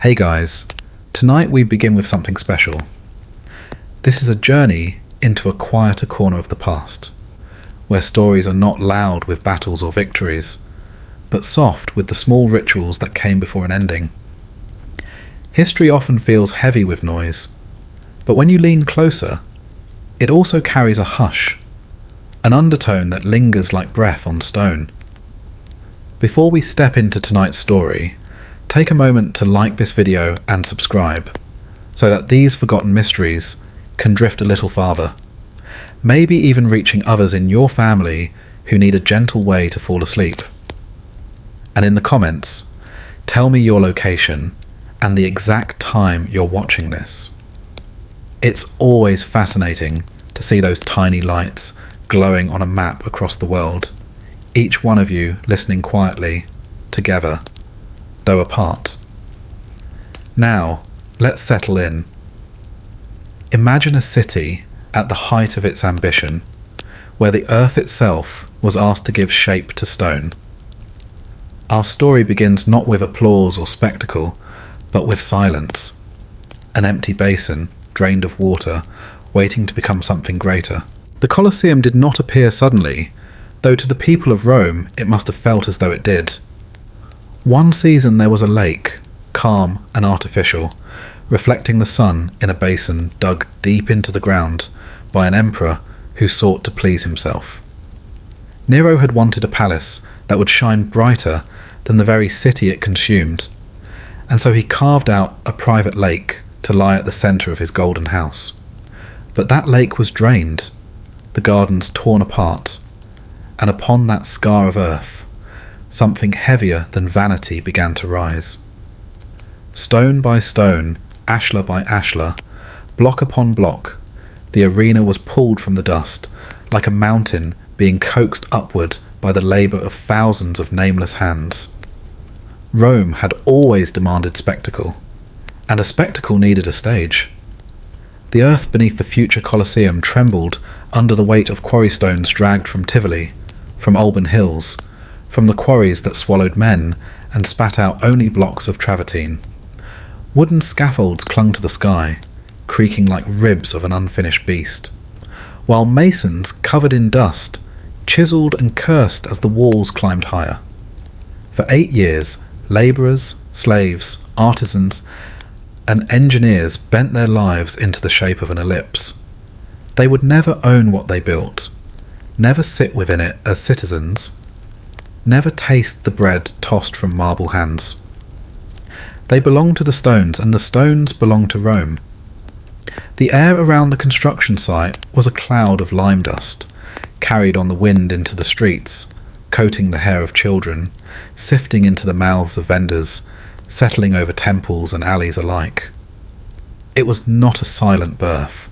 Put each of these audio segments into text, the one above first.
Hey guys, tonight we begin with something special. This is a journey into a quieter corner of the past, where stories are not loud with battles or victories, but soft with the small rituals that came before an ending. History often feels heavy with noise, but when you lean closer, it also carries a hush, an undertone that lingers like breath on stone. Before we step into tonight's story, take a moment to like this video and subscribe, so that these forgotten mysteries can drift a little farther, maybe even reaching others in your family who need a gentle way to fall asleep. And in the comments, tell me your location and the exact time you're watching this. It's always fascinating to see those tiny lights glowing on a map across the world, each one of you listening quietly, together, though apart. Now, let's settle in. Imagine a city at the height of its ambition, where the earth itself was asked to give shape to stone. Our story begins not with applause or spectacle, but with silence. An empty basin, drained of water, waiting to become something greater. The Colosseum did not appear suddenly, though to the people of Rome it must have felt as though it did. One season there was a lake, calm and artificial, reflecting the sun in a basin dug deep into the ground by an emperor who sought to please himself. Nero had wanted a palace that would shine brighter than the very city it consumed, and so he carved out a private lake to lie at the centre of his golden house. But that lake was drained, the gardens torn apart, and upon that scar of earth, something heavier than vanity began to rise. Stone by stone, ashlar by ashlar, block upon block, the arena was pulled from the dust, like a mountain being coaxed upward by the labour of thousands of nameless hands. Rome had always demanded spectacle, and a spectacle needed a stage. The earth beneath the future Colosseum trembled under the weight of quarry stones dragged from Tivoli, from Alban Hills, from the quarries that swallowed men and spat out only blocks of travertine. Wooden scaffolds clung to the sky, creaking like ribs of an unfinished beast, while masons, covered in dust, chiselled and cursed as the walls climbed higher. For 8 years, labourers, slaves, artisans, and engineers bent their lives into the shape of an ellipse. They would never own what they built, never sit within it as citizens, never taste the bread tossed from marble hands. They belonged to the stones, and the stones belonged to Rome. The air around the construction site was a cloud of lime dust, carried on the wind into the streets, coating the hair of children, sifting into the mouths of vendors, settling over temples and alleys alike. It was not a silent birth.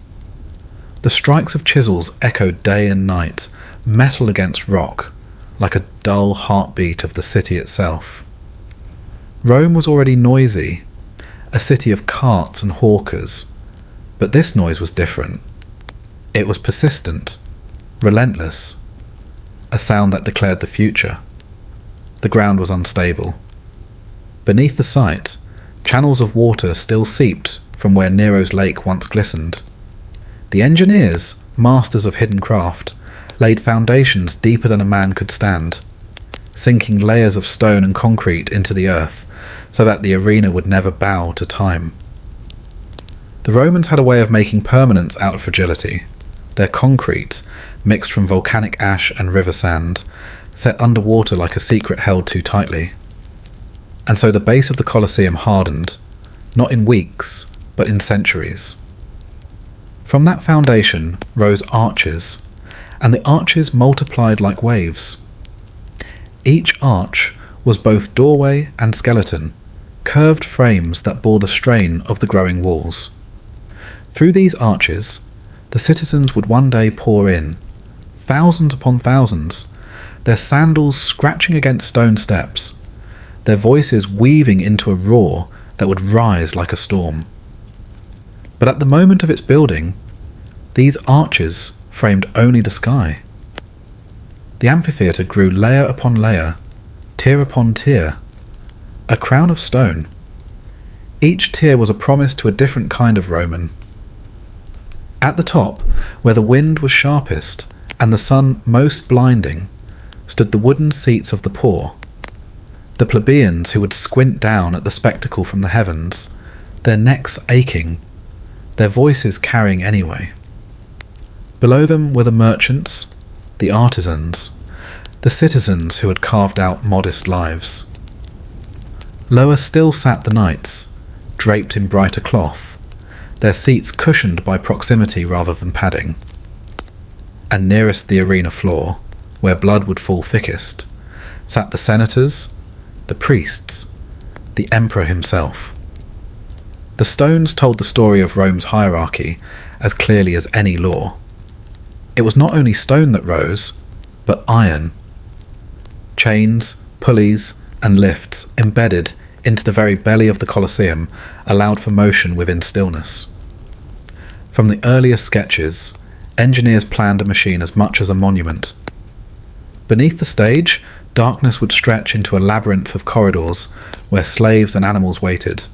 The strikes of chisels echoed day and night, metal against rock, like a dull heartbeat of the city itself. Rome was already noisy, a city of carts and hawkers, but this noise was different. It was persistent, relentless, a sound that declared the future. The ground was unstable. Beneath the site, channels of water still seeped from where Nero's lake once glistened. The engineers, masters of hidden craft, laid foundations deeper than a man could stand, sinking layers of stone and concrete into the earth so that the arena would never bow to time. The Romans had a way of making permanence out of fragility. Their concrete, mixed from volcanic ash and river sand, set underwater like a secret held too tightly. And so the base of the Colosseum hardened, not in weeks, but in centuries. From that foundation rose arches, and the arches multiplied like waves. Each arch was both doorway and skeleton, curved frames that bore the strain of the growing walls. Through these arches, the citizens would one day pour in, thousands upon thousands, their sandals scratching against stone steps, their voices weaving into a roar that would rise like a storm. But at the moment of its building, these arches framed only the sky. The amphitheatre grew layer upon layer, tier upon tier, a crown of stone. Each tier was a promise to a different kind of Roman. At the top, where the wind was sharpest and the sun most blinding, stood the wooden seats of the poor, the plebeians who would squint down at the spectacle from the heavens, their necks aching, their voices carrying anyway. Below them were the merchants, the artisans, the citizens who had carved out modest lives. Lower still sat the knights, draped in brighter cloth, their seats cushioned by proximity rather than padding. And nearest the arena floor, where blood would fall thickest, sat the senators, the priests, the emperor himself. The stones told the story of Rome's hierarchy as clearly as any law. It was not only stone that rose, but iron. Chains, pulleys, and lifts embedded into the very belly of the Colosseum allowed for motion within stillness. From the earliest sketches, engineers planned a machine as much as a monument. Beneath the stage, darkness would stretch into a labyrinth of corridors where slaves and animals waited.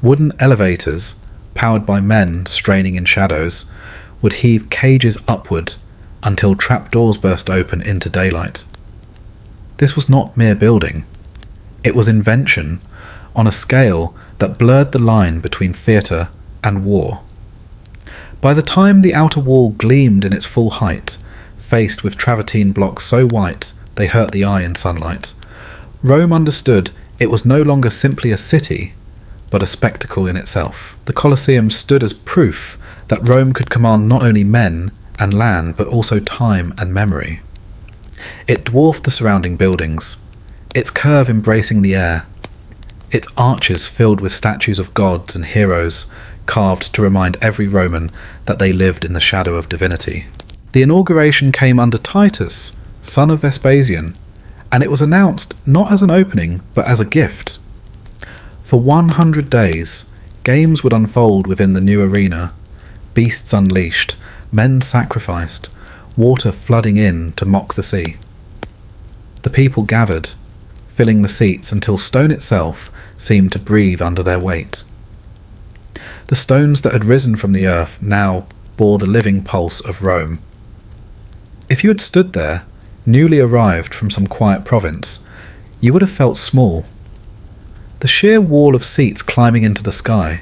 Wooden elevators, powered by men straining in shadows, would heave cages upward until trapdoors burst open into daylight. This was not mere building. It was invention on a scale that blurred the line between theatre and war. By the time the outer wall gleamed in its full height, faced with travertine blocks so white they hurt the eye in sunlight, Rome understood it was no longer simply a city, but a spectacle in itself. The Colosseum stood as proof that Rome could command not only men and land, but also time and memory. It dwarfed the surrounding buildings, its curve embracing the air, its arches filled with statues of gods and heroes carved to remind every Roman that they lived in the shadow of divinity. The inauguration came under Titus, son of Vespasian, and it was announced not as an opening, but as a gift. For 100 days, games would unfold within the new arena, beasts unleashed, men sacrificed, water flooding in to mock the sea. The people gathered, filling the seats until stone itself seemed to breathe under their weight. The stones that had risen from the earth now bore the living pulse of Rome. If you had stood there, newly arrived from some quiet province, you would have felt small. The sheer wall of seats climbing into the sky,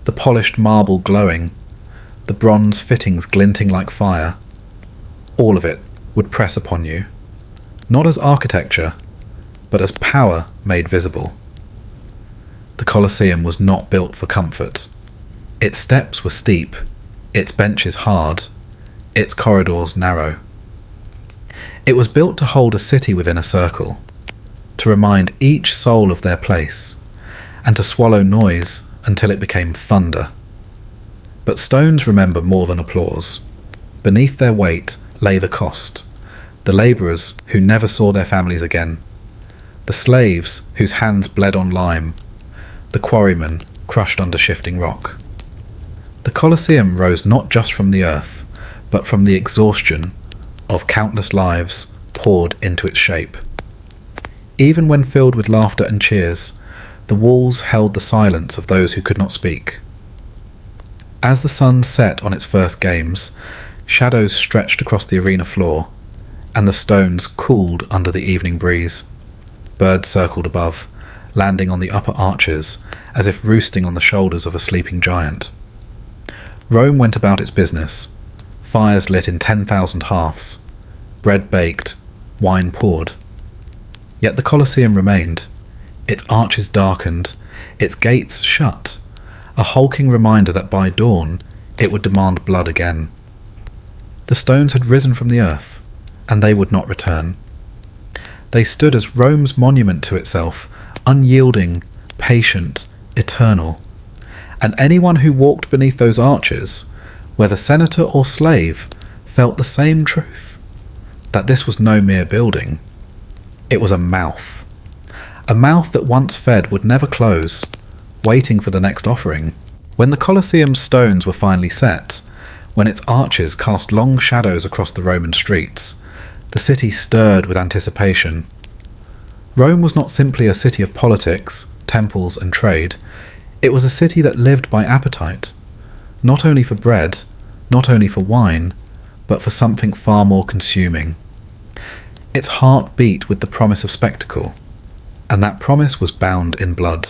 the polished marble glowing, the bronze fittings glinting like fire, all of it would press upon you, not as architecture, but as power made visible. The Colosseum was not built for comfort. Its steps were steep, its benches hard, its corridors narrow. It was built to hold a city within a circle, to remind each soul of their place, and to swallow noise until it became thunder. But stones remember more than applause. Beneath their weight lay the cost, the labourers who never saw their families again, the slaves whose hands bled on lime, the quarrymen crushed under shifting rock. The Colosseum rose not just from the earth, but from the exhaustion of countless lives poured into its shape. Even when filled with laughter and cheers, the walls held the silence of those who could not speak. As the sun set on its first games, shadows stretched across the arena floor, and the stones cooled under the evening breeze. Birds circled above, landing on the upper arches as if roosting on the shoulders of a sleeping giant. Rome went about its business, fires lit in 10,000 hearths, bread baked, wine poured. Yet the Colosseum remained, its arches darkened, its gates shut, a hulking reminder that by dawn it would demand blood again. The stones had risen from the earth, and they would not return. They stood as Rome's monument to itself, unyielding, patient, eternal. And anyone who walked beneath those arches, whether senator or slave, felt the same truth, that this was no mere building. It was a mouth that once fed would never close, waiting for the next offering. When the Colosseum's stones were finally set, when its arches cast long shadows across the Roman streets, the city stirred with anticipation. Rome was not simply a city of politics, temples and trade, it was a city that lived by appetite, not only for bread, not only for wine, but for something far more consuming. Its heart beat with the promise of spectacle, and that promise was bound in blood.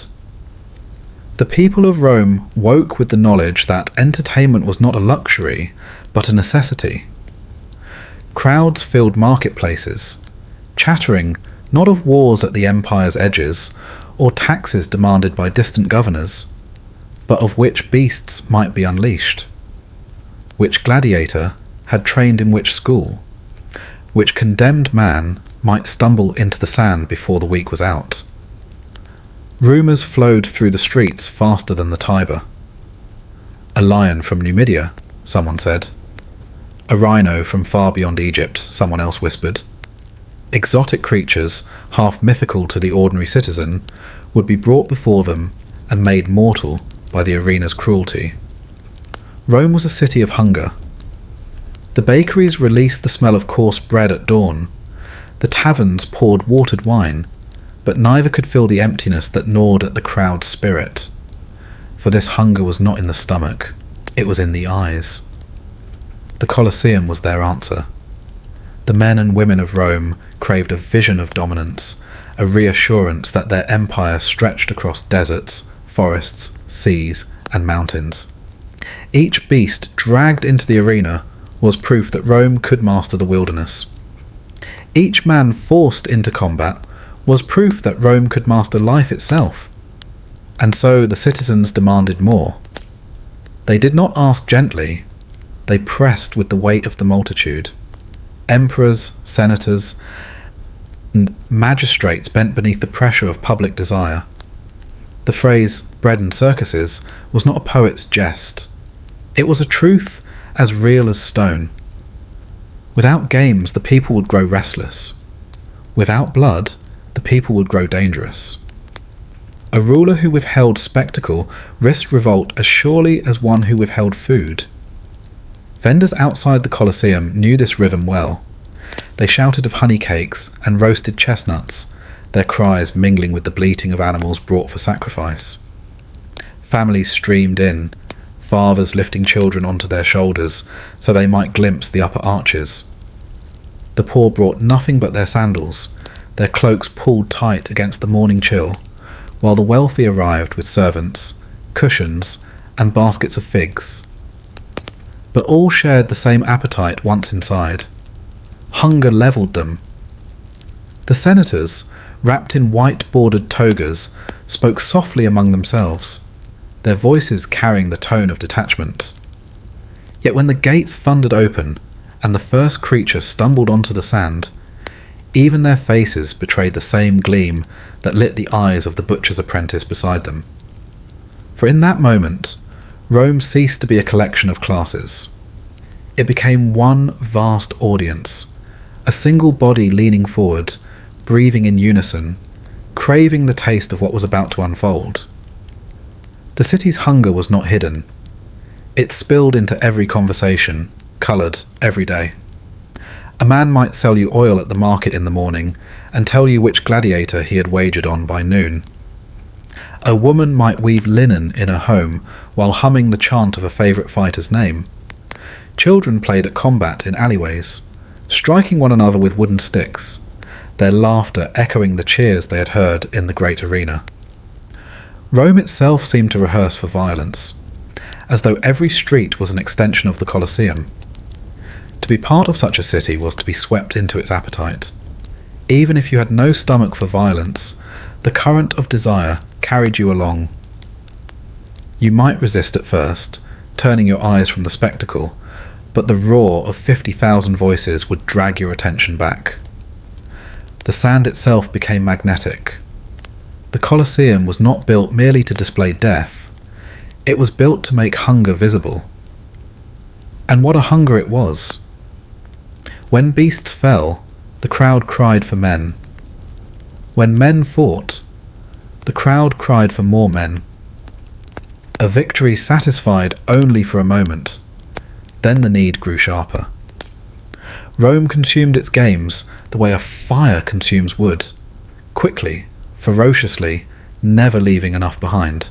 The people of Rome woke with the knowledge that entertainment was not a luxury, but a necessity. Crowds filled marketplaces, chattering not of wars at the empire's edges, or taxes demanded by distant governors, but of which beasts might be unleashed, which gladiator had trained in which school, which condemned man might stumble into the sand before the week was out. Rumours flowed through the streets faster than the Tiber. A lion from Numidia, someone said. A rhino from far beyond Egypt, someone else whispered. Exotic creatures, half mythical to the ordinary citizen, would be brought before them and made mortal by the arena's cruelty. Rome was a city of hunger. The bakeries released the smell of coarse bread at dawn. The taverns poured watered wine, but neither could fill the emptiness that gnawed at the crowd's spirit. For this hunger was not in the stomach, it was in the eyes. The Colosseum was their answer. The men and women of Rome craved a vision of dominance, a reassurance that their empire stretched across deserts, forests, seas, and mountains. Each beast dragged into the arena was proof that Rome could master the wilderness. Each man forced into combat was proof that Rome could master life itself. And so the citizens demanded more. They did not ask gently, they pressed with the weight of the multitude. Emperors, senators, and magistrates bent beneath the pressure of public desire. The phrase bread and circuses was not a poet's jest. It was a truth as real as stone. Without games, the people would grow restless. Without blood, the people would grow dangerous. A ruler who withheld spectacle risked revolt as surely as one who withheld food. Vendors outside the Colosseum knew this rhythm well. They shouted of honey cakes and roasted chestnuts, their cries mingling with the bleating of animals brought for sacrifice. Families streamed in, fathers lifting children onto their shoulders so they might glimpse the upper arches. The poor brought nothing but their sandals, their cloaks pulled tight against the morning chill, while the wealthy arrived with servants, cushions, and baskets of figs. But all shared the same appetite once inside. Hunger levelled them. The senators, wrapped in white-bordered togas, spoke softly among themselves, their voices carrying the tone of detachment. Yet when the gates thundered open, and the first creature stumbled onto the sand, even their faces betrayed the same gleam that lit the eyes of the butcher's apprentice beside them. For in that moment, Rome ceased to be a collection of classes. It became one vast audience, a single body leaning forward, breathing in unison, craving the taste of what was about to unfold. The city's hunger was not hidden. It spilled into every conversation, coloured every day. A man might sell you oil at the market in the morning and tell you which gladiator he had wagered on by noon. A woman might weave linen in her home while humming the chant of a favourite fighter's name. Children played at combat in alleyways, striking one another with wooden sticks, their laughter echoing the cheers they had heard in the great arena. Rome itself seemed to rehearse for violence, as though every street was an extension of the Colosseum. To be part of such a city was to be swept into its appetite. Even if you had no stomach for violence, the current of desire carried you along. You might resist at first, turning your eyes from the spectacle, but the roar of 50,000 voices would drag your attention back. The sand itself became magnetic. The Colosseum was not built merely to display death. It was built to make hunger visible. And what a hunger it was! When beasts fell, the crowd cried for men. When men fought, the crowd cried for more men. A victory satisfied only for a moment. Then the need grew sharper. Rome consumed its games the way a fire consumes wood, quickly, ferociously, never leaving enough behind.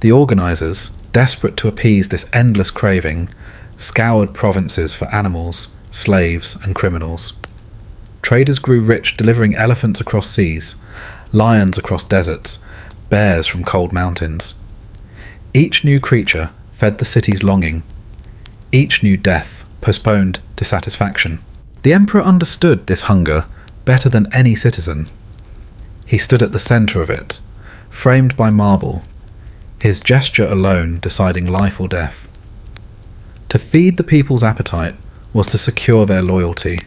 The organisers, desperate to appease this endless craving, scoured provinces for animals, slaves and criminals. Traders grew rich delivering elephants across seas, lions across deserts, bears from cold mountains. Each new creature fed the city's longing. Each new death postponed dissatisfaction. The emperor understood this hunger better than any citizen. He stood at the centre of it, framed by marble, his gesture alone deciding life or death. To feed the people's appetite was to secure their loyalty.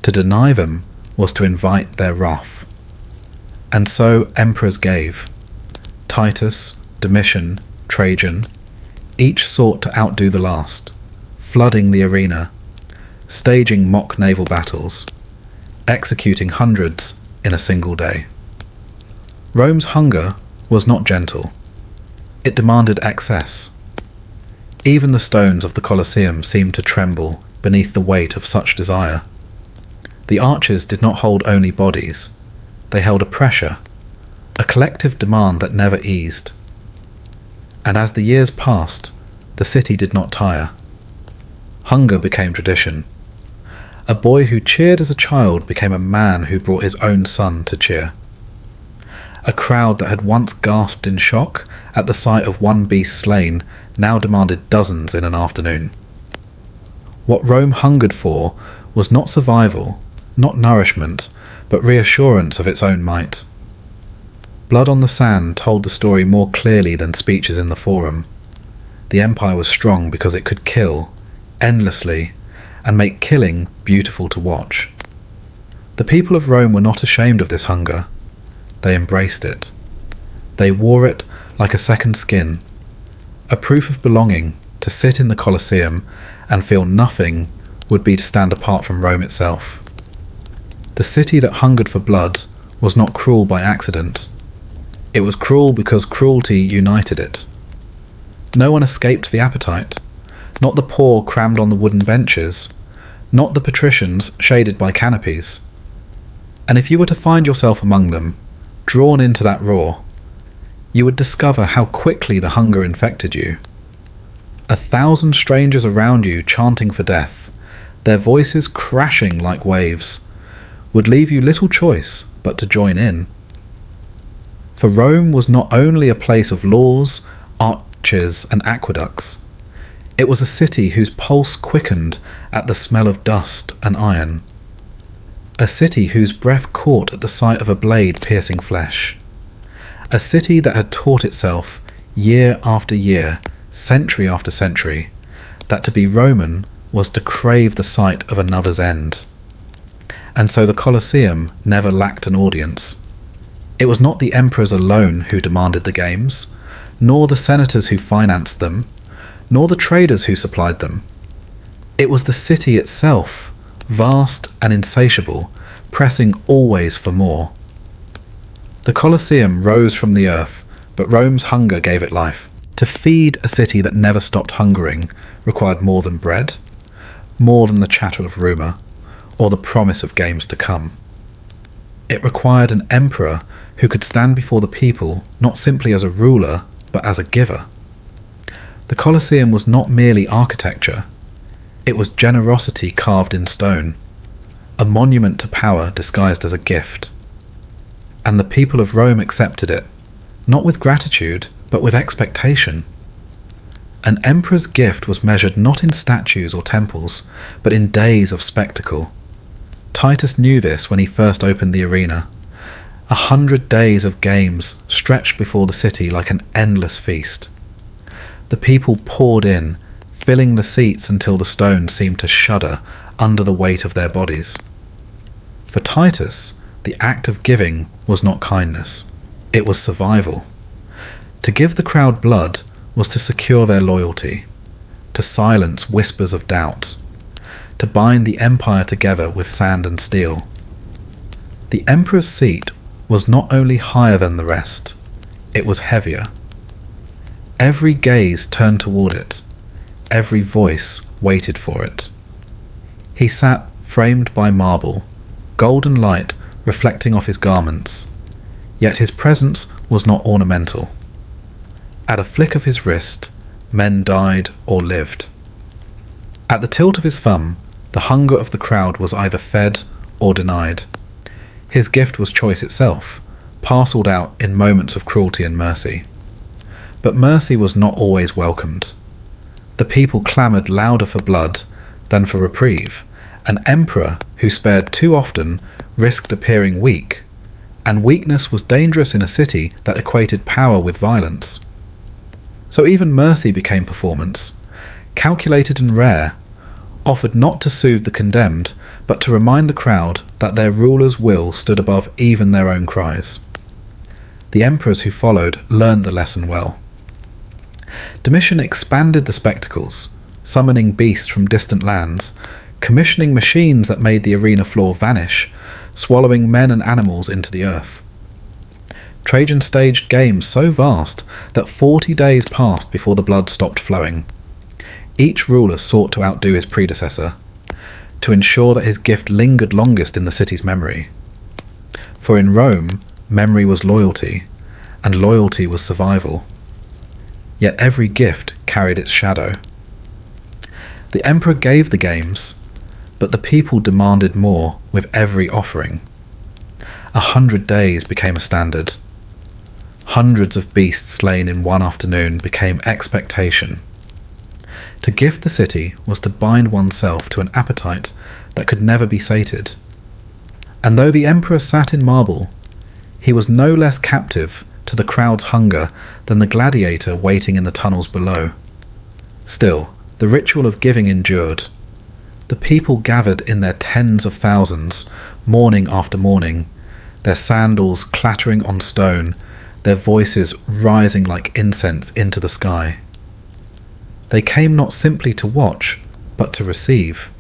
To deny them was to invite their wrath. And so emperors gave. Titus, Domitian, Trajan, each sought to outdo the last, flooding the arena, staging mock naval battles, executing hundreds in a single day. Rome's hunger was not gentle. It demanded excess. Even the stones of the Colosseum seemed to tremble beneath the weight of such desire. The arches did not hold only bodies. They held a pressure, a collective demand that never eased. And as the years passed, the city did not tire. Hunger became tradition. A boy who cheered as a child became a man who brought his own son to cheer. A crowd that had once gasped in shock at the sight of one beast slain now demanded dozens in an afternoon. What Rome hungered for was not survival, not nourishment, but reassurance of its own might. Blood on the sand told the story more clearly than speeches in the forum. The empire was strong because it could kill, endlessly, and make killing beautiful to watch. The people of Rome were not ashamed of this hunger. They embraced it. They wore it like a second skin, a proof of belonging. To sit in the Colosseum and feel nothing would be to stand apart from Rome itself. The city that hungered for blood was not cruel by accident. It was cruel because cruelty united it. No one escaped the appetite, not the poor crammed on the wooden benches, not the patricians shaded by canopies. And if you were to find yourself among them, drawn into that roar, you would discover how quickly the hunger infected you. 1,000 strangers around you chanting for death, their voices crashing like waves, would leave you little choice but to join in. For Rome was not only a place of laws, arches and aqueducts. It was a city whose pulse quickened at the smell of dust and iron. A city whose breath caught at the sight of a blade piercing flesh. A city that had taught itself, year after year, century after century, that to be Roman was to crave the sight of another's end. And so the Colosseum never lacked an audience. It was not the emperors alone who demanded the games, nor the senators who financed them, nor the traders who supplied them. It was the city itself, vast and insatiable, pressing always for more. The Colosseum rose from the earth, but Rome's hunger gave it life. To feed a city that never stopped hungering required more than bread, more than the chatter of rumour, or the promise of games to come. It required an emperor who could stand before the people not simply as a ruler, but as a giver. The Colosseum was not merely architecture, it was generosity carved in stone, a monument to power disguised as a gift. And the people of Rome accepted it, not with gratitude, but with expectation. An emperor's gift was measured not in statues or temples, but in days of spectacle. Titus knew this when he first opened the arena. 100 days of games stretched before the city like an endless feast. The people poured in, filling the seats until the stones seemed to shudder under the weight of their bodies. For Titus, the act of giving was not kindness, it was survival. To give the crowd blood was to secure their loyalty, to silence whispers of doubt, to bind the empire together with sand and steel. The emperor's seat was not only higher than the rest, it was heavier. Every gaze turned toward it, every voice waited for it. He sat framed by marble, golden light reflecting off his garments, Yet his presence was not ornamental. At a flick of his wrist, men died or lived. At the tilt of his thumb, the hunger of the crowd was either fed or denied. His gift was choice itself, parcelled out in moments of cruelty and mercy. But mercy was not always welcomed. The people clamoured louder for blood than for reprieve. An emperor who spared too often risked appearing weak, and weakness was dangerous in a city that equated power with violence. So even mercy became performance, calculated and rare, offered not to soothe the condemned, but to remind the crowd that their ruler's will stood above even their own cries. The emperors who followed learned the lesson well. Domitian expanded the spectacles, summoning beasts from distant lands, commissioning machines that made the arena floor vanish, swallowing men and animals into the earth. Trajan staged games so vast that 40 days passed before the blood stopped flowing. Each ruler sought to outdo his predecessor, to ensure that his gift lingered longest in the city's memory. For in Rome, memory was loyalty, and loyalty was survival. Yet every gift carried its shadow. The emperor gave the games, but the people demanded more with every offering. 100 days became a standard. Hundreds of beasts slain in one afternoon became expectation. To gift the city was to bind oneself to an appetite that could never be sated. And though the emperor sat in marble, he was no less captive to the crowd's hunger than the gladiator waiting in the tunnels below. Still, the ritual of giving endured. The people gathered in their tens of thousands, morning after morning, their sandals clattering on stone, their voices rising like incense into the sky. They came not simply to watch, but to receive.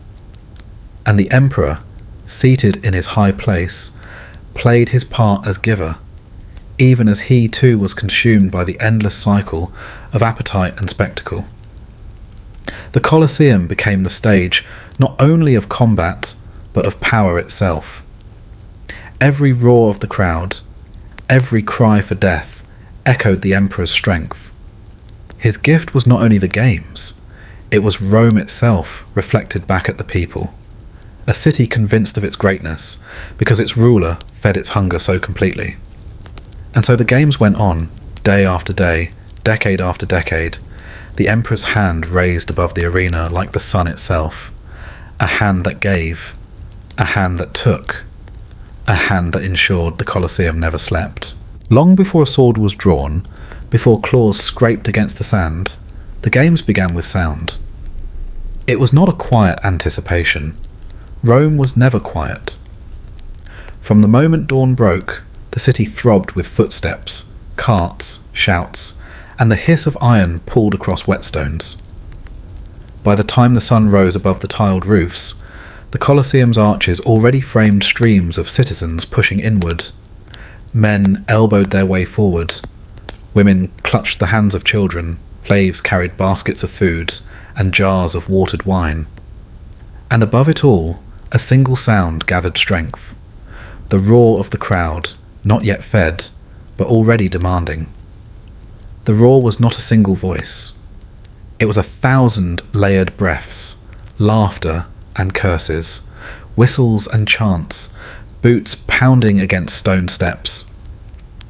And the emperor, seated in his high place, played his part as giver, even as he too was consumed by the endless cycle of appetite and spectacle. The Colosseum became the stage not only of combat, but of power itself. Every roar of the crowd, every cry for death, echoed the emperor's strength. His gift was not only the games, it was Rome itself reflected back at the people, a city convinced of its greatness because its ruler fed its hunger so completely. And so the games went on, day after day, decade after decade, the emperor's hand raised above the arena like the sun itself, a hand that gave, a hand that took, a hand that ensured the Colosseum never slept. Long before a sword was drawn, before claws scraped against the sand, the games began with sound. It was not a quiet anticipation. Rome was never quiet. From the moment dawn broke, the city throbbed with footsteps, carts, shouts, and the hiss of iron pulled across whetstones. By the time the sun rose above the tiled roofs, the Colosseum's arches already framed streams of citizens pushing inward. Men elbowed their way forward. Women clutched the hands of children. Slaves carried baskets of food and jars of watered wine. And above it all, a single sound gathered strength. The roar of the crowd, not yet fed, but already demanding. The roar was not a single voice. It was 1,000 layered breaths, laughter and curses, whistles and chants, boots pounding against stone steps.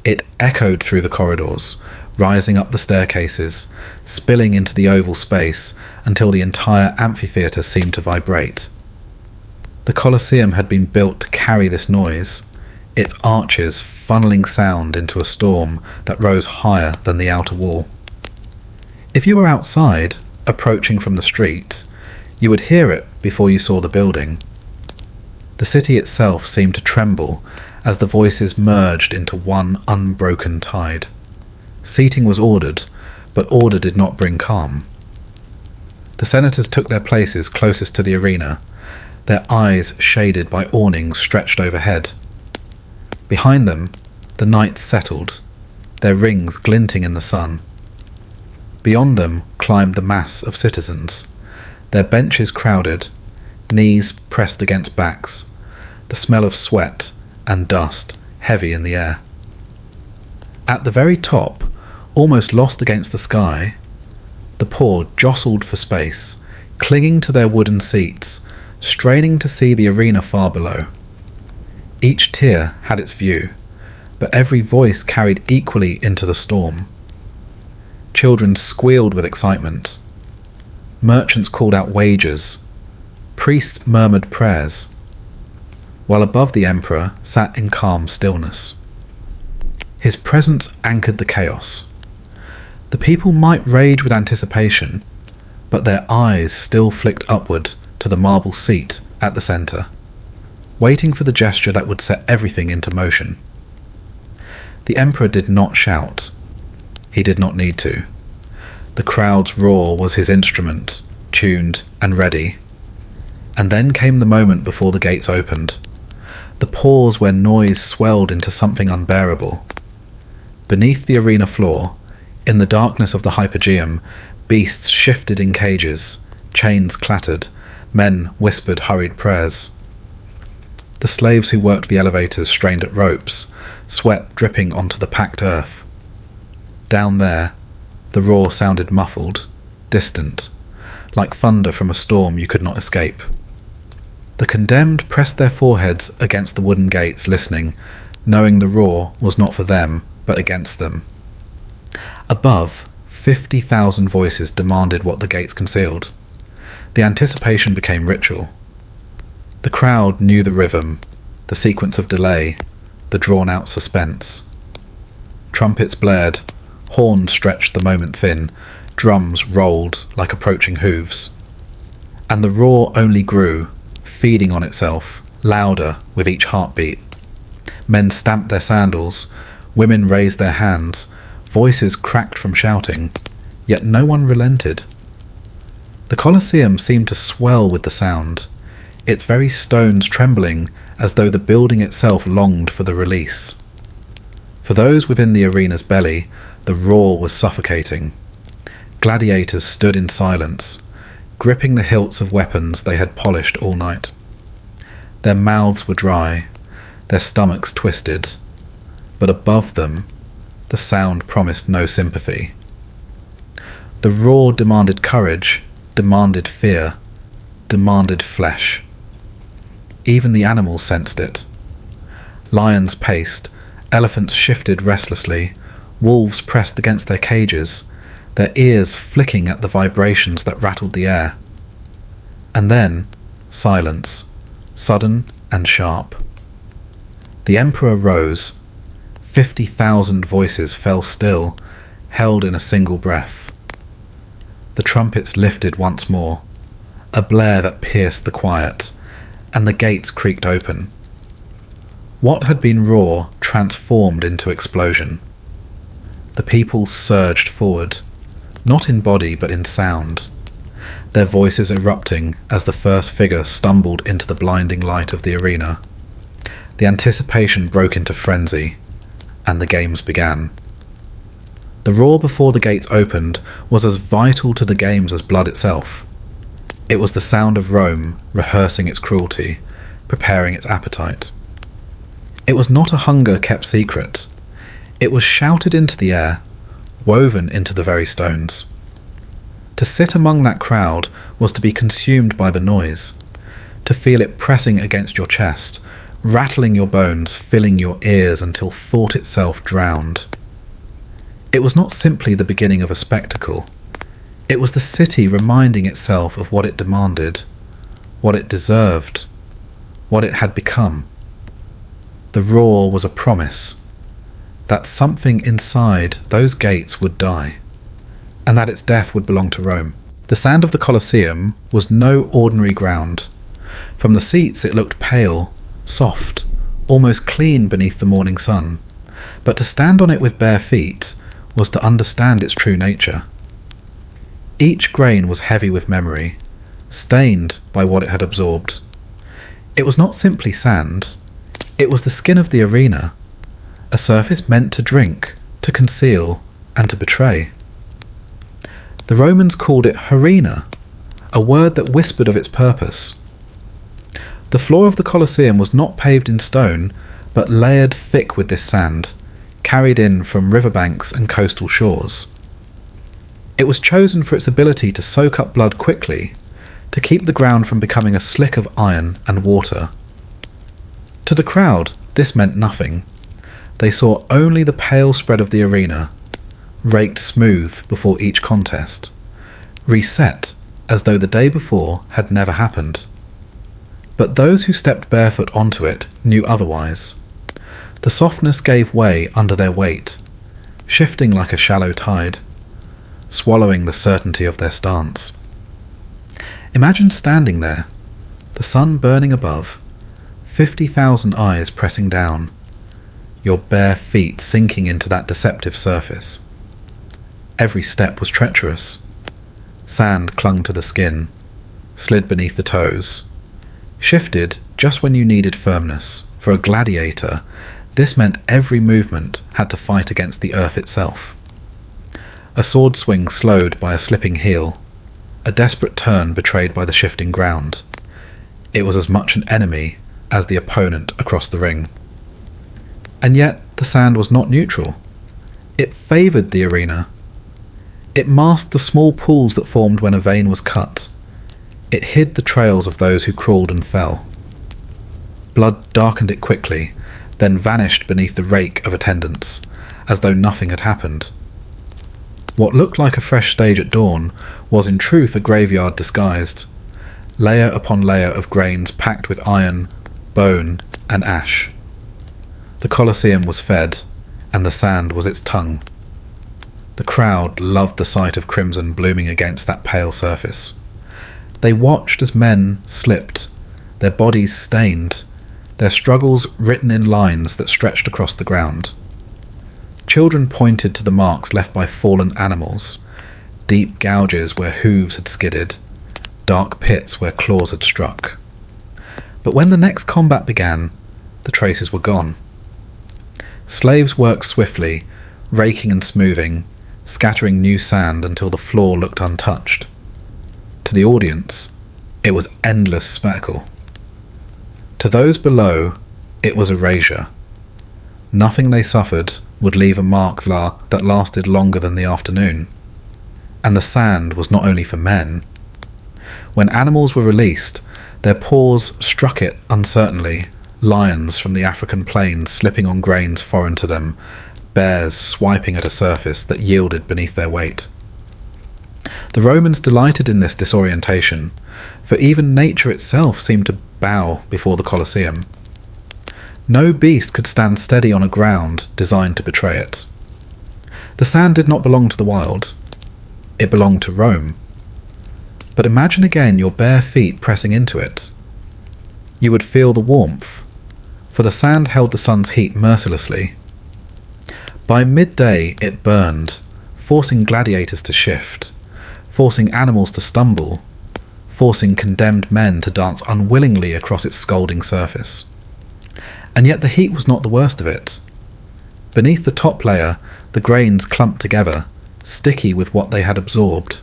It echoed through the corridors, rising up the staircases, spilling into the oval space until the entire amphitheatre seemed to vibrate. The Colosseum had been built to carry this noise, its arches funneling sound into a storm that rose higher than the outer wall. If you were outside, approaching from the street, you would hear it before you saw the building. The city itself seemed to tremble as the voices merged into one unbroken tide. Seating was ordered, but order did not bring calm. The senators took their places closest to the arena, their eyes shaded by awnings stretched overhead. Behind them, the knights settled, their rings glinting in the sun. Beyond them climbed the mass of citizens, their benches crowded, knees pressed against backs, the smell of sweat and dust heavy in the air. At the very top, almost lost against the sky, the poor jostled for space, clinging to their wooden seats, straining to see the arena far below. Each tier had its view, but every voice carried equally into the storm. Children squealed with excitement. Merchants called out wagers. Priests murmured prayers, while above the emperor sat in calm stillness. His presence anchored the chaos. The people might rage with anticipation, but their eyes still flicked upward to the marble seat at the centre, waiting for the gesture that would set everything into motion. The emperor did not shout. He did not need to. The crowd's roar was his instrument, tuned and ready. And then came the moment before the gates opened, the pause where noise swelled into something unbearable. Beneath the arena floor, in the darkness of the hypogeum, beasts shifted in cages, chains clattered, men whispered hurried prayers. The slaves who worked the elevators strained at ropes, sweat dripping onto the packed earth. Down there, the roar sounded muffled, distant, like thunder from a storm you could not escape. The condemned pressed their foreheads against the wooden gates, listening, knowing the roar was not for them, but against them. Above, 50,000 voices demanded what the gates concealed. The anticipation became ritual. The crowd knew the rhythm, the sequence of delay, the drawn-out suspense. Trumpets blared, horns stretched the moment thin, drums rolled like approaching hooves. And the roar only grew, feeding on itself, louder with each heartbeat. Men stamped their sandals, women raised their hands, voices cracked from shouting, yet no one relented. The Colosseum seemed to swell with the sound, its very stones trembling as though the building itself longed for the release. For those within the arena's belly, the roar was suffocating. Gladiators stood in silence, gripping the hilts of weapons they had polished all night. Their mouths were dry, their stomachs twisted, but above them, the sound promised no sympathy. The roar demanded courage, demanded fear, demanded flesh. Even the animals sensed it. Lions paced, elephants shifted restlessly, wolves pressed against their cages, their ears flicking at the vibrations that rattled the air. And then, silence, sudden and sharp. The emperor rose. 50,000 voices fell still, held in a single breath. The trumpets lifted once more, a blare that pierced the quiet, and the gates creaked open. What had been roar transformed into explosion. The people surged forward, not in body but in sound, their voices erupting as the first figure stumbled into the blinding light of the arena. The anticipation broke into frenzy, and the games began. The roar before the gates opened was as vital to the games as blood itself. It was the sound of Rome rehearsing its cruelty, preparing its appetite. It was not a hunger kept secret. It was shouted into the air, woven into the very stones. To sit among that crowd was to be consumed by the noise, to feel it pressing against your chest, rattling your bones, filling your ears until thought itself drowned. It was not simply the beginning of a spectacle. It was the city reminding itself of what it demanded, what it deserved, what it had become. The roar was a promise that something inside those gates would die, and that its death would belong to Rome. The sand of the Colosseum was no ordinary ground. From the seats it looked pale, soft, almost clean beneath the morning sun, but to stand on it with bare feet was to understand its true nature. Each grain was heavy with memory, stained by what it had absorbed. It was not simply sand, it was the skin of the arena, a surface meant to drink, to conceal, and to betray. The Romans called it harina, a word that whispered of its purpose. The floor of the Colosseum was not paved in stone, but layered thick with this sand, carried in from riverbanks and coastal shores. It was chosen for its ability to soak up blood quickly, to keep the ground from becoming a slick of iron and water. To the crowd, this meant nothing. They saw only the pale spread of the arena, raked smooth before each contest, reset as though the day before had never happened. But those who stepped barefoot onto it knew otherwise. The softness gave way under their weight, shifting like a shallow tide, swallowing the certainty of their stance. Imagine standing there, the sun burning above, 50,000 eyes pressing down, your bare feet sinking into that deceptive surface. Every step was treacherous. Sand clung to the skin, slid beneath the toes, shifted just when you needed firmness. For a gladiator, this meant every movement had to fight against the earth itself. A sword swing slowed by a slipping heel, a desperate turn betrayed by the shifting ground. It was as much an enemy as the opponent across the ring. And yet the sand was not neutral. It favoured the arena. It masked the small pools that formed when a vein was cut. It hid the trails of those who crawled and fell. Blood darkened it quickly, then vanished beneath the rake of attendants, as though nothing had happened. What looked like a fresh stage at dawn was in truth a graveyard disguised, layer upon layer of grains packed with iron, bone, and ash. The Colosseum was fed, and the sand was its tongue. The crowd loved the sight of crimson blooming against that pale surface. They watched as men slipped, their bodies stained, their struggles written in lines that stretched across the ground. Children pointed to the marks left by fallen animals, deep gouges where hooves had skidded, dark pits where claws had struck. But when the next combat began, the traces were gone. Slaves worked swiftly, raking and smoothing, scattering new sand until the floor looked untouched. To the audience, it was endless spectacle. To those below, it was erasure. Nothing they suffered would leave a mark that lasted longer than the afternoon. And the sand was not only for men. When animals were released, their paws struck it uncertainly, lions from the African plains slipping on grains foreign to them, bears swiping at a surface that yielded beneath their weight. The Romans delighted in this disorientation, for even nature itself seemed to bow before the Colosseum. No beast could stand steady on a ground designed to betray it. The sand did not belong to the wild. It belonged to Rome. But imagine again your bare feet pressing into it. You would feel the warmth, for the sand held the sun's heat mercilessly. By midday it burned, forcing gladiators to shift, forcing animals to stumble, forcing condemned men to dance unwillingly across its scalding surface. And yet the heat was not the worst of it. Beneath the top layer, the grains clumped together, sticky with what they had absorbed.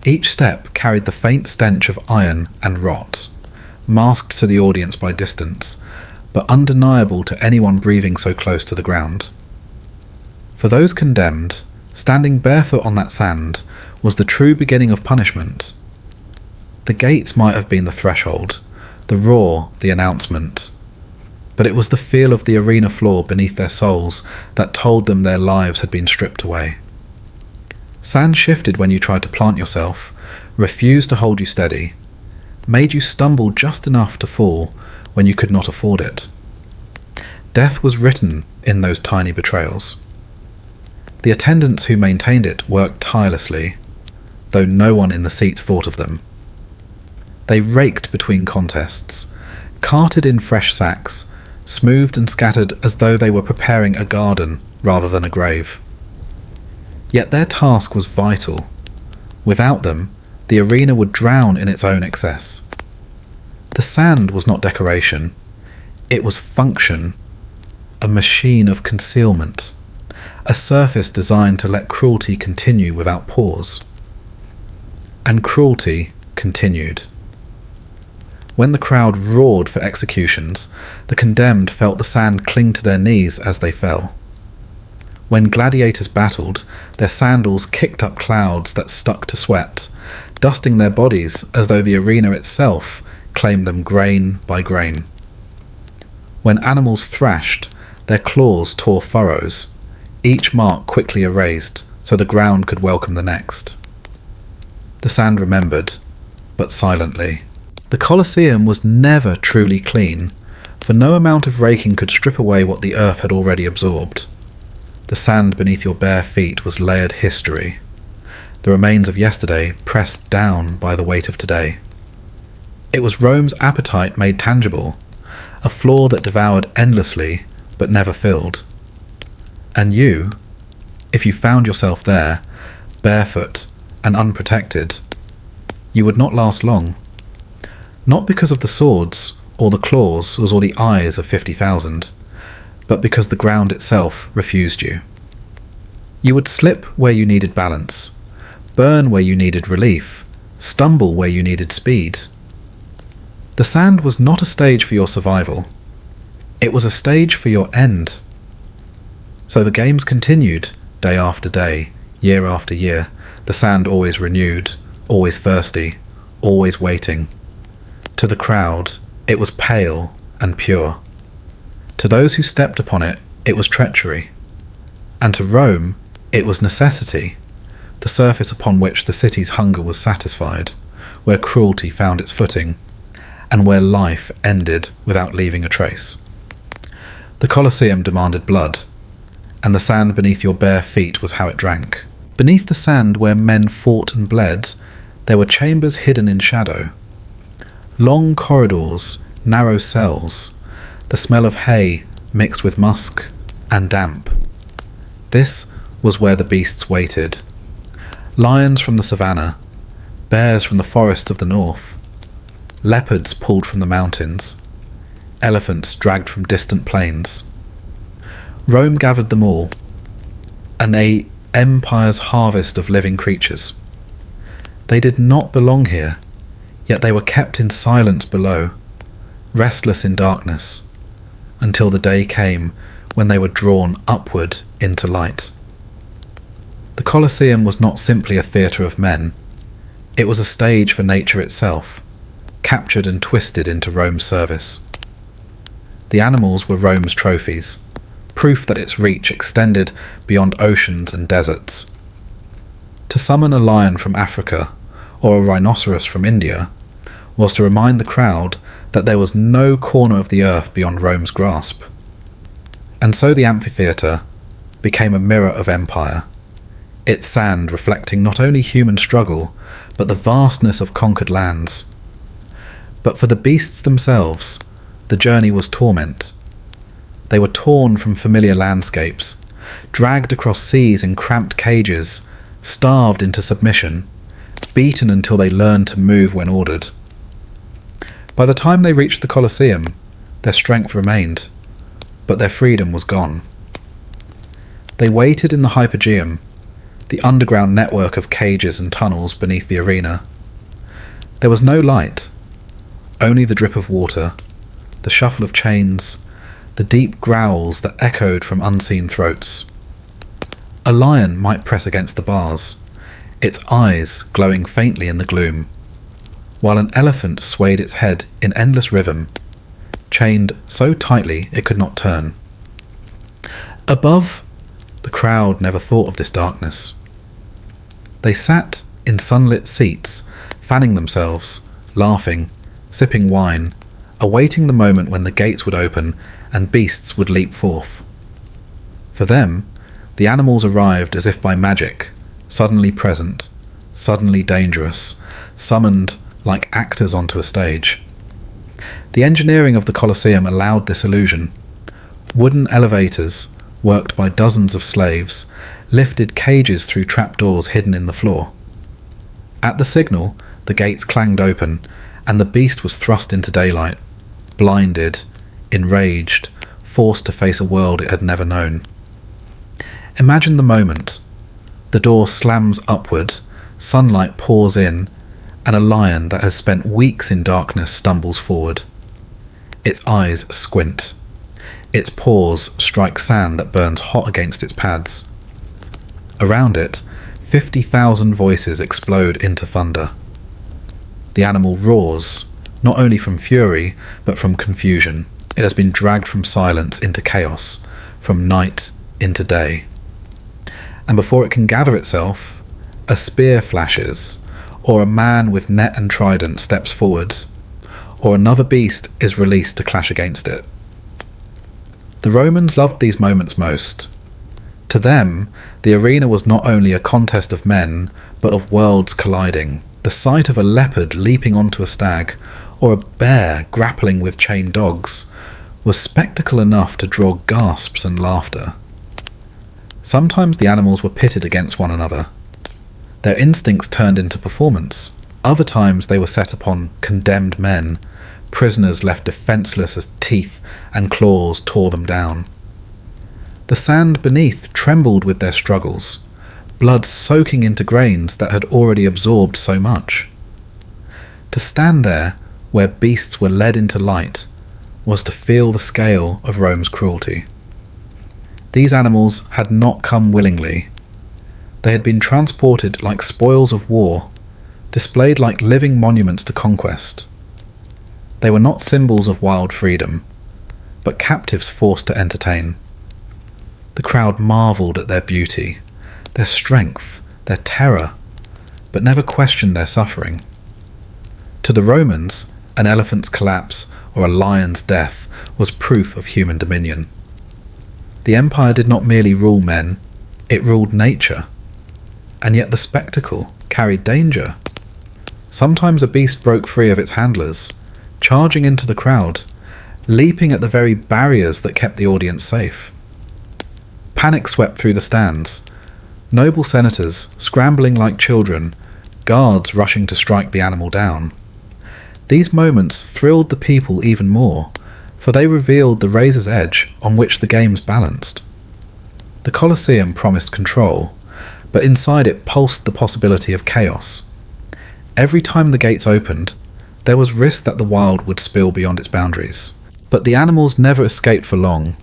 Each step carried the faint stench of iron and rot, masked to the audience by distance, but undeniable to anyone breathing so close to the ground. For those condemned, standing barefoot on that sand was the true beginning of punishment. The gates might have been the threshold, the roar the announcement, but it was the feel of the arena floor beneath their soles that told them their lives had been stripped away. Sand shifted when you tried to plant yourself, refused to hold you steady, made you stumble just enough to fall when you could not afford it. Death was written in those tiny betrayals. The attendants who maintained it worked tirelessly, though no one in the seats thought of them. They raked between contests, carted in fresh sacks, smoothed and scattered as though they were preparing a garden rather than a grave. Yet their task was vital. Without them, the arena would drown in its own excess. The sand was not decoration. It was function, a machine of concealment, a surface designed to let cruelty continue without pause. And cruelty continued. When the crowd roared for executions, the condemned felt the sand cling to their knees as they fell. When gladiators battled, their sandals kicked up clouds that stuck to sweat, dusting their bodies as though the arena itself claimed them grain by grain. When animals thrashed, their claws tore furrows, each mark quickly erased so the ground could welcome the next. The sand remembered, but silently. The Colosseum was never truly clean, for no amount of raking could strip away what the earth had already absorbed. The sand beneath your bare feet was layered history, the remains of yesterday pressed down by the weight of today. It was Rome's appetite made tangible, a floor that devoured endlessly but never filled. And you, if you found yourself there, barefoot and unprotected, you would not last long. Not because of the swords or the claws or the eyes of 50,000, but because the ground itself refused you. You would slip where you needed balance, burn where you needed relief, stumble where you needed speed. The sand was not a stage for your survival. It was a stage for your end. So the games continued, day after day, year after year, the sand always renewed, always thirsty, always waiting. To the crowd, it was pale and pure. To those who stepped upon it, it was treachery. And to Rome, it was necessity, the surface upon which the city's hunger was satisfied, where cruelty found its footing, and where life ended without leaving a trace. The Colosseum demanded blood, and the sand beneath your bare feet was how it drank. Beneath the sand where men fought and bled, there were chambers hidden in shadow. Long corridors, narrow cells, the smell of hay mixed with musk and damp. This was where the beasts waited. Lions from the savannah, bears from the forests of the north, leopards pulled from the mountains, elephants dragged from distant plains. Rome gathered them all, an empire's harvest of living creatures. They did not belong here, yet they were kept in silence below, restless in darkness, until the day came when they were drawn upward into light. The Colosseum was not simply a theatre of men. It was a stage for nature itself, captured and twisted into Rome's service. The animals were Rome's trophies, proof that its reach extended beyond oceans and deserts. To summon a lion from Africa or a rhinoceros from India was to remind the crowd that there was no corner of the earth beyond Rome's grasp. And so the amphitheatre became a mirror of empire, its sand reflecting not only human struggle, but the vastness of conquered lands. But for the beasts themselves, the journey was torment. They were torn from familiar landscapes, dragged across seas in cramped cages, starved into submission, beaten until they learned to move when ordered. By the time they reached the Colosseum, their strength remained, but their freedom was gone. They waited in the Hypogeum, the underground network of cages and tunnels beneath the arena. There was no light, only the drip of water, the shuffle of chains, the deep growls that echoed from unseen throats. A lion might press against the bars, its eyes glowing faintly in the gloom, while an elephant swayed its head in endless rhythm, chained so tightly it could not turn. Above, the crowd never thought of this darkness. They sat in sunlit seats, fanning themselves, laughing, sipping wine, awaiting the moment when the gates would open and beasts would leap forth. For them, the animals arrived as if by magic, suddenly present, suddenly dangerous, summoned like actors onto a stage. The engineering of the Colosseum allowed this illusion. Wooden elevators, worked by dozens of slaves, lifted cages through trapdoors hidden in the floor. At the signal, the gates clanged open, and the beast was thrust into daylight, blinded, enraged, forced to face a world it had never known. Imagine the moment. The door slams upward, sunlight pours in, and a lion that has spent weeks in darkness stumbles forward. Its eyes squint. Its paws strike sand that burns hot against its pads. Around it, 50,000 voices explode into thunder. The animal roars, not only from fury, but from confusion. It has been dragged from silence into chaos, from night into day. And before it can gather itself, a spear flashes, or a man with net and trident steps forwards, or another beast is released to clash against it. The Romans loved these moments most. To them, the arena was not only a contest of men, but of worlds colliding. The sight of a leopard leaping onto a stag, or a bear grappling with chained dogs, was spectacle enough to draw gasps and laughter. Sometimes the animals were pitted against one another. Their instincts turned into performance. Other times they were set upon condemned men, prisoners left defenceless as teeth and claws tore them down. The sand beneath trembled with their struggles, blood soaking into grains that had already absorbed so much. To stand there, where beasts were led into light, was to feel the scale of Rome's cruelty. These animals had not come willingly. They had been transported like spoils of war, displayed like living monuments to conquest. They were not symbols of wild freedom, but captives forced to entertain. The crowd marvelled at their beauty, their strength, their terror, but never questioned their suffering. To the Romans, an elephant's collapse or a lion's death was proof of human dominion. The empire did not merely rule men, it ruled nature. And yet the spectacle carried danger. Sometimes a beast broke free of its handlers, charging into the crowd, leaping at the very barriers that kept the audience safe. Panic swept through the stands, noble senators scrambling like children, guards rushing to strike the animal down. These moments thrilled the people even more, for they revealed the razor's edge on which the games balanced. The Colosseum promised control, but inside it pulsed the possibility of chaos. Every time the gates opened, there was risk that the wild would spill beyond its boundaries. But the animals never escaped for long.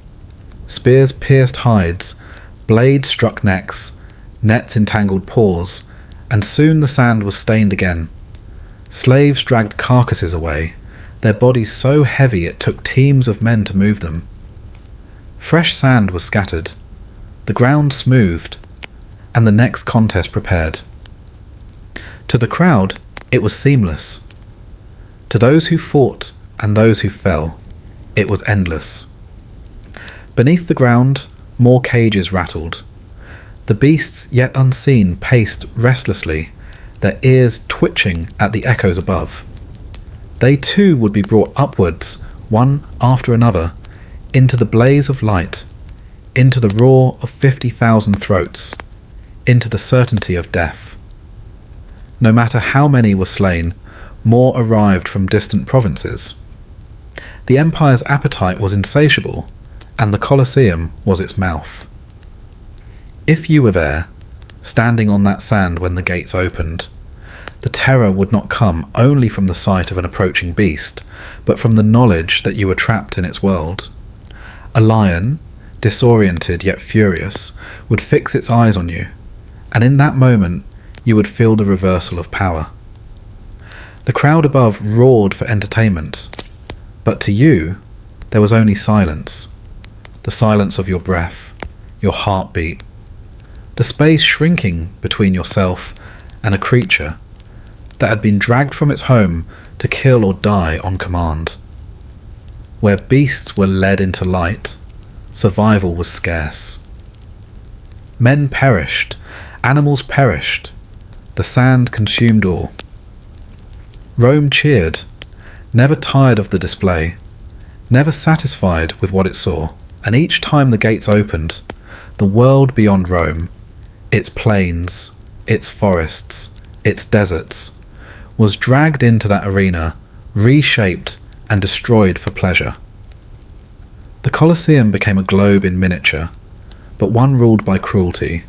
Spears pierced hides, blades struck necks, nets entangled paws, and soon the sand was stained again. Slaves dragged carcasses away, their bodies so heavy it took teams of men to move them. Fresh sand was scattered, the ground smoothed, and the next contest prepared. To the crowd, it was seamless. To those who fought and those who fell, it was endless. Beneath the ground, more cages rattled. The beasts, yet unseen, paced restlessly, their ears twitching at the echoes above. They too would be brought upwards, one after another, into the blaze of light, into the roar of 50,000 throats, into the certainty of death. No matter how many were slain, more arrived from distant provinces. The empire's appetite was insatiable, and the Colosseum was its mouth. If you were there, standing on that sand when the gates opened, the terror would not come only from the sight of an approaching beast, but from the knowledge that you were trapped in its world. A lion, disoriented yet furious, would fix its eyes on you, and in that moment you would feel the reversal of power. The crowd above roared for entertainment, but to you there was only silence, the silence of your breath, your heartbeat, the space shrinking between yourself and a creature that had been dragged from its home to kill or die on command. Where beasts were led into light, survival was scarce. Men perished, animals perished, the sand consumed all. Rome cheered, never tired of the display, never satisfied with what it saw, and each time the gates opened, the world beyond Rome, its plains, its forests, its deserts, was dragged into that arena, reshaped and destroyed for pleasure. The Colosseum became a globe in miniature, but one ruled by cruelty,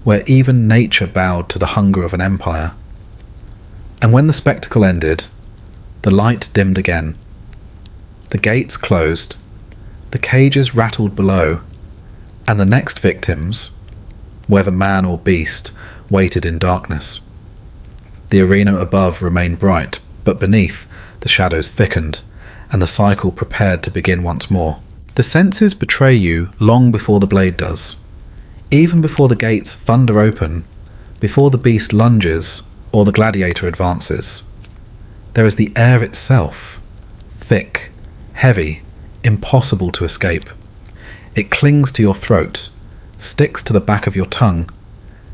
where even nature bowed to the hunger of an empire. And when the spectacle ended, the light dimmed again. The gates closed, The cages rattled below, and the next victims, whether man or beast, waited in darkness. The arena above remained bright, but beneath, the shadows thickened, and the cycle prepared to begin once more. The senses betray you long before the blade does. Even before the gates thunder open, before the beast lunges or the gladiator advances. There is the air itself, thick, heavy, impossible to escape. It clings to your throat, sticks to the back of your tongue,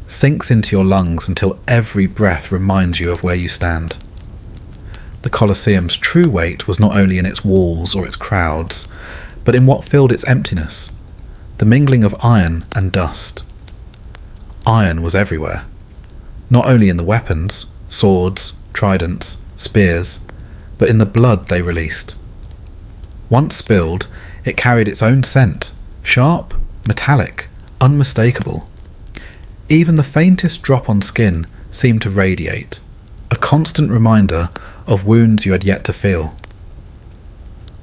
sinks into your lungs until every breath reminds you of where you stand. The Colosseum's true weight was not only in its walls or its crowds, but in what filled its emptiness, the mingling of iron and dust. Iron was everywhere, not only in the weapons, swords, tridents, spears, but in the blood they released. Once spilled, it carried its own scent, sharp, metallic, unmistakable. Even the faintest drop on skin seemed to radiate, a constant reminder of wounds you had yet to feel.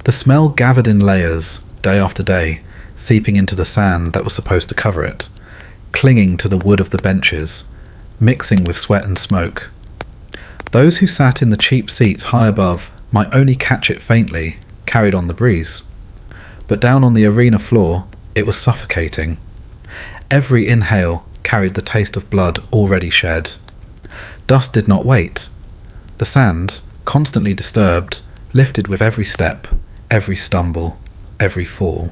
The smell gathered in layers, day after day, seeping into the sand that was supposed to cover it, clinging to the wood of the benches, mixing with sweat and smoke. Those who sat in the cheap seats high above might only catch it faintly, carried on the breeze. But down on the arena floor, it was suffocating. Every inhale carried the taste of blood already shed. Dust did not wait. The sand, constantly disturbed, lifted with every step, every stumble, every fall.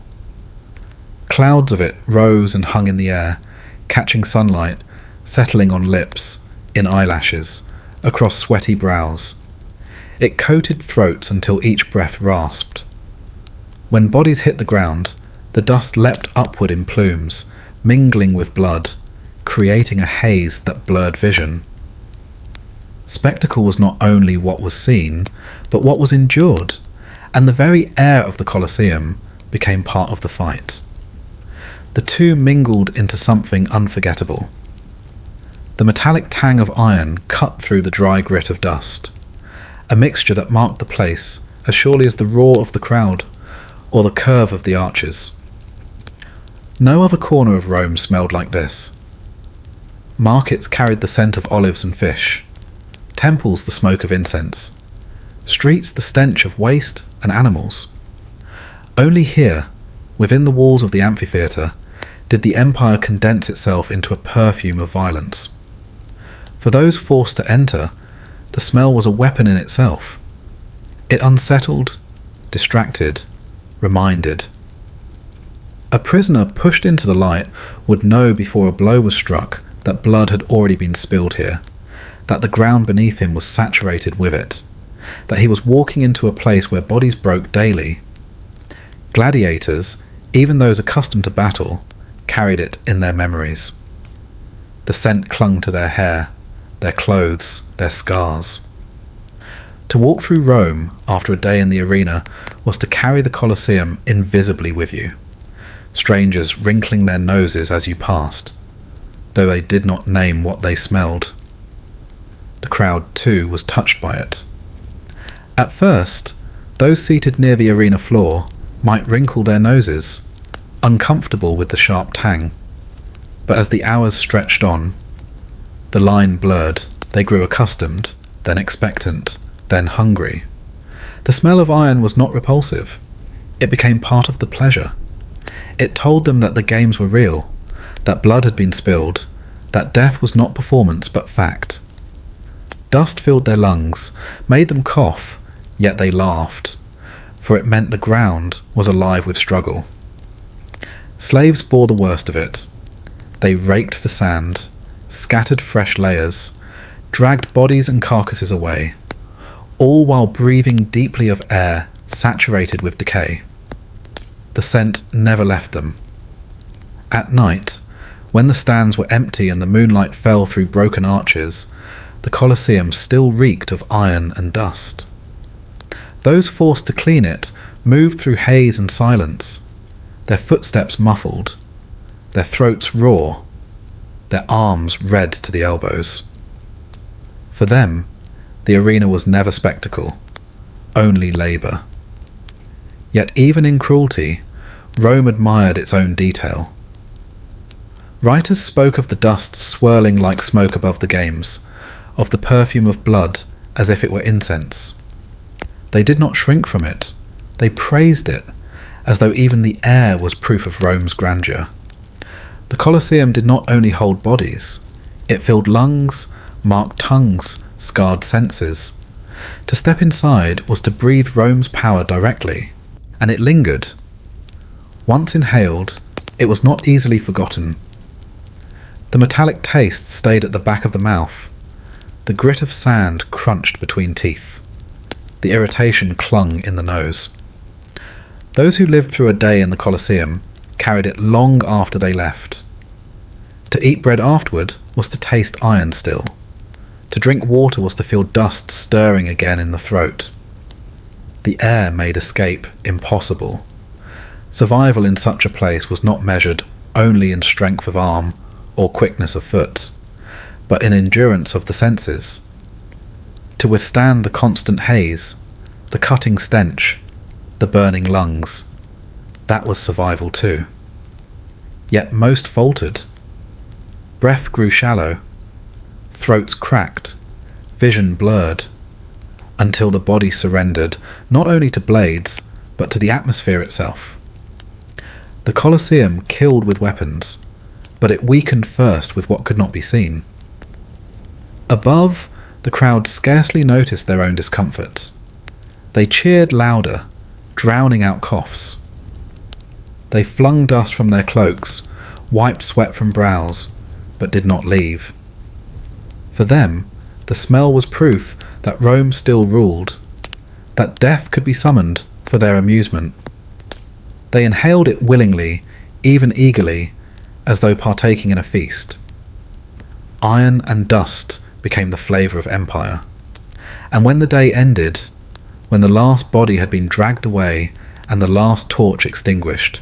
Clouds of it rose and hung in the air, catching sunlight, settling on lips, in eyelashes, across sweaty brows. It coated throats until each breath rasped. When bodies hit the ground, the dust leapt upward in plumes, mingling with blood, creating a haze that blurred vision. Spectacle was not only what was seen, but what was endured, and the very air of the Colosseum became part of the fight. The two mingled into something unforgettable. The metallic tang of iron cut through the dry grit of dust, a mixture that marked the place as surely as the roar of the crowd or the curve of the arches. No other corner of Rome smelled like this. Markets carried the scent of olives and fish, temples the smoke of incense, streets the stench of waste and animals. Only here, within the walls of the amphitheatre, did the empire condense itself into a perfume of violence. For those forced to enter, the smell was a weapon in itself. It unsettled, distracted, reminded. A prisoner pushed into the light would know before a blow was struck that blood had already been spilled here, that the ground beneath him was saturated with it, that he was walking into a place where bodies broke daily. Gladiators, even those accustomed to battle, carried it in their memories. The scent clung to their hair, their clothes, their scars. To walk through Rome after a day in the arena was to carry the Colosseum invisibly with you, strangers wrinkling their noses as you passed, though they did not name what they smelled. The crowd, too, was touched by it. At first, those seated near the arena floor might wrinkle their noses, uncomfortable with the sharp tang. But as the hours stretched on, the line blurred, they grew accustomed, then expectant, then hungry. The smell of iron was not repulsive. It became part of the pleasure. It told them that the games were real, that blood had been spilled, that death was not performance but fact. Dust filled their lungs, made them cough, yet they laughed, for it meant the ground was alive with struggle. Slaves bore the worst of it. They raked the sand, scattered fresh layers, dragged bodies and carcasses away, all while breathing deeply of air saturated with decay. The scent never left them. At night, when the stands were empty and the moonlight fell through broken arches, the Colosseum still reeked of iron and dust. Those forced to clean it moved through haze and silence, their footsteps muffled, their throats raw, their arms red to the elbows. For them, the arena was never spectacle, only labour. Yet even in cruelty, Rome admired its own detail. Writers spoke of the dust swirling like smoke above the games, of the perfume of blood as if it were incense. They did not shrink from it, they praised it, as though even the air was proof of Rome's grandeur. The Colosseum did not only hold bodies, it filled lungs, marked tongues, scarred senses. To step inside was to breathe Rome's power directly, and it lingered. Once inhaled, it was not easily forgotten. The metallic taste stayed at the back of the mouth. The grit of sand crunched between teeth. The irritation clung in the nose. Those who lived through a day in the Colosseum carried it long after they left. To eat bread afterward was to taste iron still. To drink water was to feel dust stirring again in the throat. The air made escape impossible. Survival in such a place was not measured only in strength of arm or quickness of foot, but in endurance of the senses. To withstand the constant haze, the cutting stench, the burning lungs, that was survival too. Yet most faltered. Breath grew shallow, throats cracked, vision blurred, until the body surrendered not only to blades, but to the atmosphere itself. The Colosseum killed with weapons, but it weakened first with what could not be seen. Above, the crowd scarcely noticed their own discomfort. They cheered louder, drowning out coughs. They flung dust from their cloaks, wiped sweat from brows, but did not leave. For them, the smell was proof that Rome still ruled, that death could be summoned for their amusement. They inhaled it willingly, even eagerly, as though partaking in a feast. Iron and dust became the flavour of empire. And when the day ended, when the last body had been dragged away and the last torch extinguished,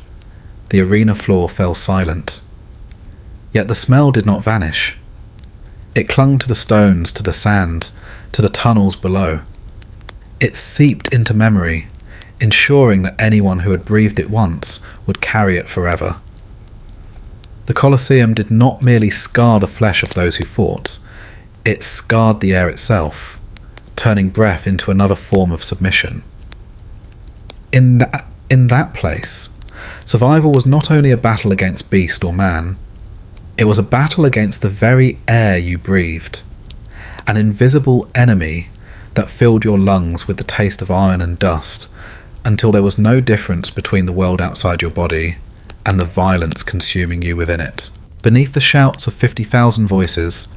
the arena floor fell silent. Yet the smell did not vanish. It clung to the stones, to the sand, to the tunnels below. It seeped into memory, ensuring that anyone who had breathed it once would carry it forever. The Colosseum did not merely scar the flesh of those who fought, it scarred the air itself, turning breath into another form of submission. In that place, survival was not only a battle against beast or man, it was a battle against the very air you breathed, an invisible enemy that filled your lungs with the taste of iron and dust until there was no difference between the world outside your body and the violence consuming you within it. Beneath the shouts of 50,000 voices,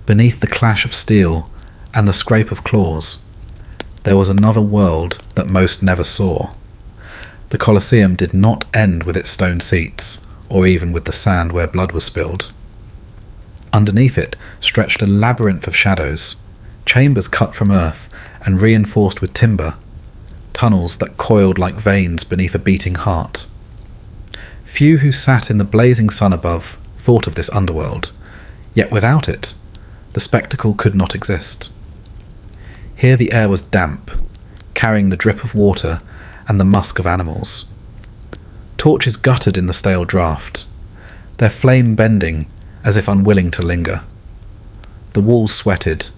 beneath the clash of steel and the scrape of claws, there was another world that most never saw. The Colosseum did not end with its stone seats, or even with the sand where blood was spilled. Underneath it stretched a labyrinth of shadows, chambers cut from earth and reinforced with timber, tunnels that coiled like veins beneath a beating heart. Few who sat in the blazing sun above thought of this underworld, yet without it, the spectacle could not exist. Here the air was damp, carrying the drip of water and the musk of animals. Torches guttered in the stale draught, their flame bending as if unwilling to linger. The walls sweated,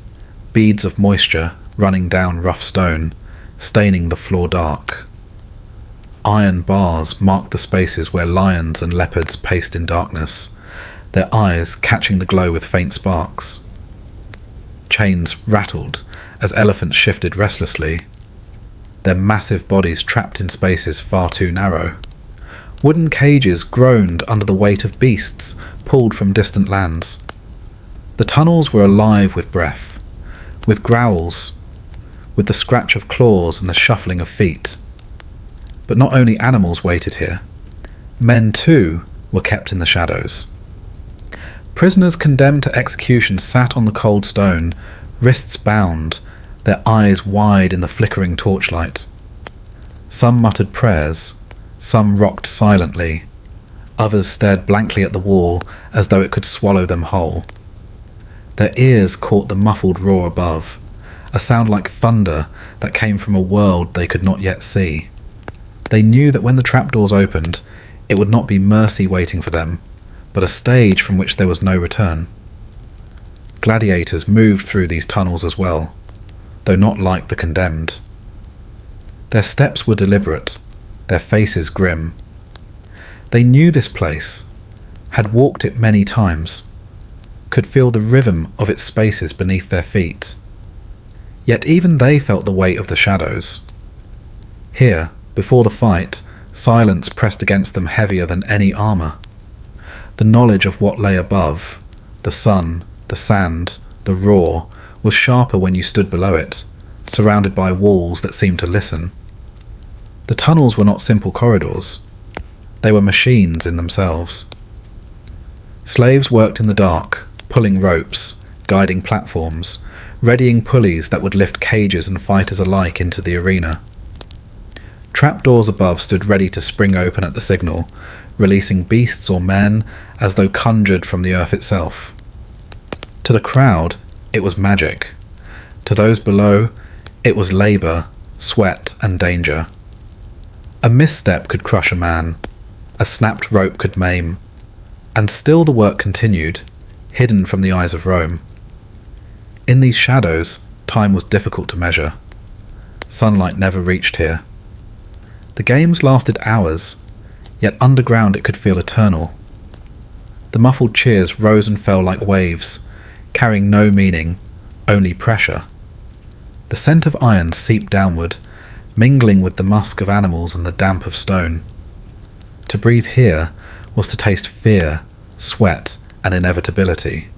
beads of moisture running down rough stone, staining the floor dark. Iron bars marked the spaces where lions and leopards paced in darkness, their eyes catching the glow with faint sparks. Chains rattled as elephants shifted restlessly, their massive bodies trapped in spaces far too narrow. Wooden cages groaned under the weight of beasts pulled from distant lands. The tunnels were alive with breath, with growls, with the scratch of claws and the shuffling of feet. But not only animals waited here. Men too were kept in the shadows. Prisoners condemned to execution sat on the cold stone, wrists bound, their eyes wide in the flickering torchlight. Some muttered prayers, some rocked silently, others stared blankly at the wall as though it could swallow them whole. Their ears caught the muffled roar above, a sound like thunder that came from a world they could not yet see. They knew that when the trapdoors opened, It would not be mercy waiting for them, but a stage from which there was no return. Gladiators moved through these tunnels as well, though not like the condemned. Their steps were deliberate, their faces grim. They knew this place, had walked it many times, could feel the rhythm of its spaces beneath their feet. Yet even they felt the weight of the shadows. Here, before the fight, silence pressed against them heavier than any armour. The knowledge of what lay above, the sun, the sand, the roar, was sharper when you stood below it, surrounded by walls that seemed to listen. The tunnels were not simple corridors. They were machines in themselves. Slaves worked in the dark, pulling ropes, guiding platforms, readying pulleys that would lift cages and fighters alike into the arena. Trapdoors above stood ready to spring open at the signal, releasing beasts or men as though conjured from the earth itself. To the crowd, it was magic. To those below, it was labour, sweat and danger. A misstep could crush a man, a snapped rope could maim, and still the work continued, hidden from the eyes of Rome. In these shadows, time was difficult to measure. Sunlight never reached here. The games lasted hours, yet underground it could feel eternal. The muffled cheers rose and fell like waves, carrying no meaning, only pressure. The scent of iron seeped downward, mingling with the musk of animals and the damp of stone. To breathe here was to taste fear, sweat, and inevitability.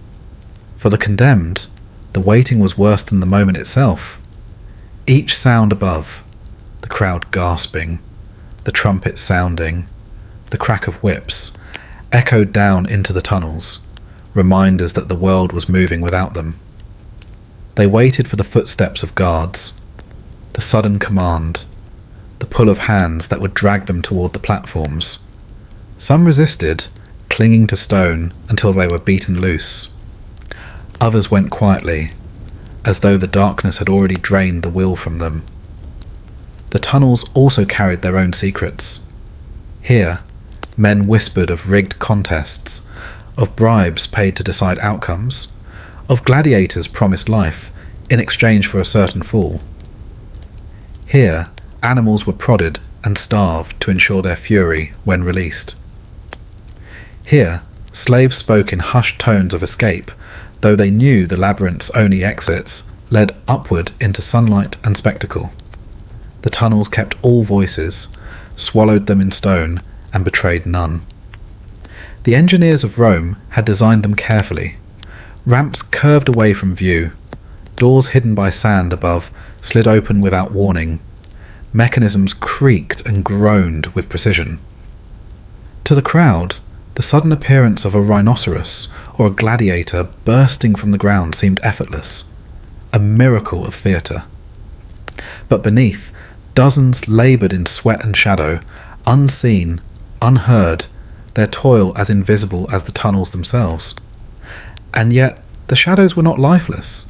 For the condemned, the waiting was worse than the moment itself. Each sound above, the crowd gasping, the trumpet sounding, the crack of whips, echoed down into the tunnels, reminders that the world was moving without them. They waited for the footsteps of guards, the sudden command, the pull of hands that would drag them toward the platforms. Some resisted, clinging to stone until they were beaten loose. Others went quietly, as though the darkness had already drained the will from them. The tunnels also carried their own secrets. Here, men whispered of rigged contests, of bribes paid to decide outcomes, of gladiators promised life in exchange for a certain fall. Here, animals were prodded and starved to ensure their fury when released. Here, slaves spoke in hushed tones of escape, though they knew the labyrinth's only exits led upward into sunlight and spectacle. The tunnels kept all voices, swallowed them in stone, and betrayed none. The engineers of Rome had designed them carefully. Ramps curved away from view, doors hidden by sand above slid open without warning. Mechanisms creaked and groaned with precision. To the crowd, the sudden appearance of a rhinoceros or a gladiator bursting from the ground seemed effortless, a miracle of theatre. But beneath, dozens laboured in sweat and shadow, unseen, unheard, their toil as invisible as the tunnels themselves. And yet, the shadows were not lifeless.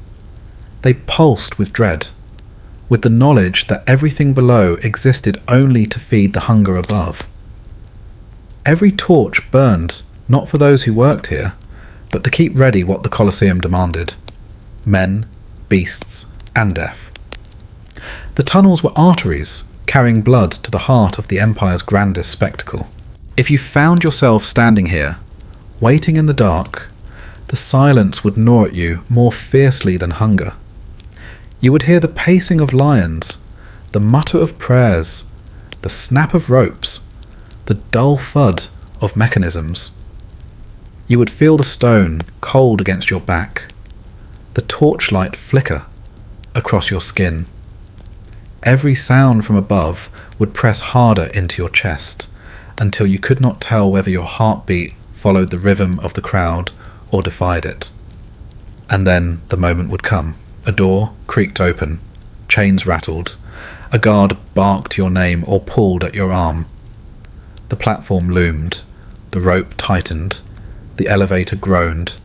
They pulsed with dread, with the knowledge that everything below existed only to feed the hunger above. Every torch burned, not for those who worked here, but to keep ready what the Colosseum demanded: men, beasts, and death. The tunnels were arteries, carrying blood to the heart of the Empire's grandest spectacle. If you found yourself standing here, waiting in the dark, the silence would gnaw at you more fiercely than hunger. You would hear the pacing of lions, the mutter of prayers, the snap of ropes, the dull thud of mechanisms. You would feel the stone cold against your back, the torchlight flicker across your skin. Every sound from above would press harder into your chest, until you could not tell whether your heartbeat followed the rhythm of the crowd or defied it. And then the moment would come. A door creaked open, chains rattled, a guard barked your name or pulled at your arm. The platform loomed, the rope tightened, the elevator groaned,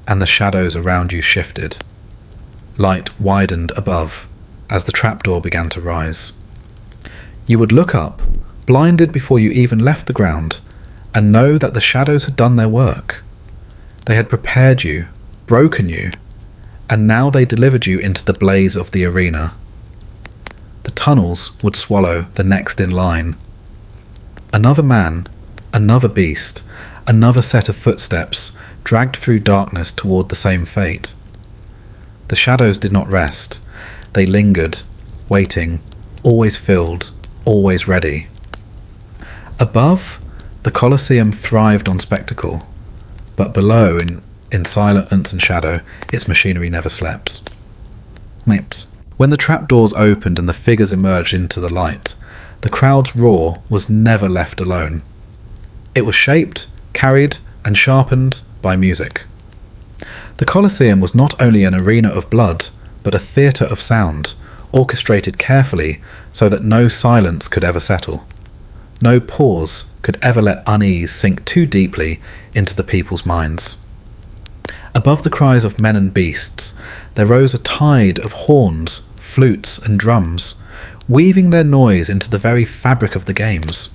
and the shadows around you shifted. Light widened above as the trapdoor began to rise. You would look up, blinded before you even left the ground, and know that the shadows had done their work. They had prepared you, broken you, and now they delivered you into the blaze of the arena. The tunnels would swallow the next in line. Another man, another beast, another set of footsteps dragged through darkness toward the same fate. The shadows did not rest. They lingered, waiting, always filled, always ready. Above, the Colosseum thrived on spectacle, but below, in silence and shadow, its machinery never slept. When the trapdoors opened and the figures emerged into the light, the crowd's roar was never left alone. It was shaped, carried, and sharpened by music. The Colosseum was not only an arena of blood, but a theatre of sound, orchestrated carefully so that no silence could ever settle. No pause could ever let unease sink too deeply into the people's minds. Above the cries of men and beasts, there rose a tide of horns, flutes, and drums, weaving their noise into the very fabric of the games.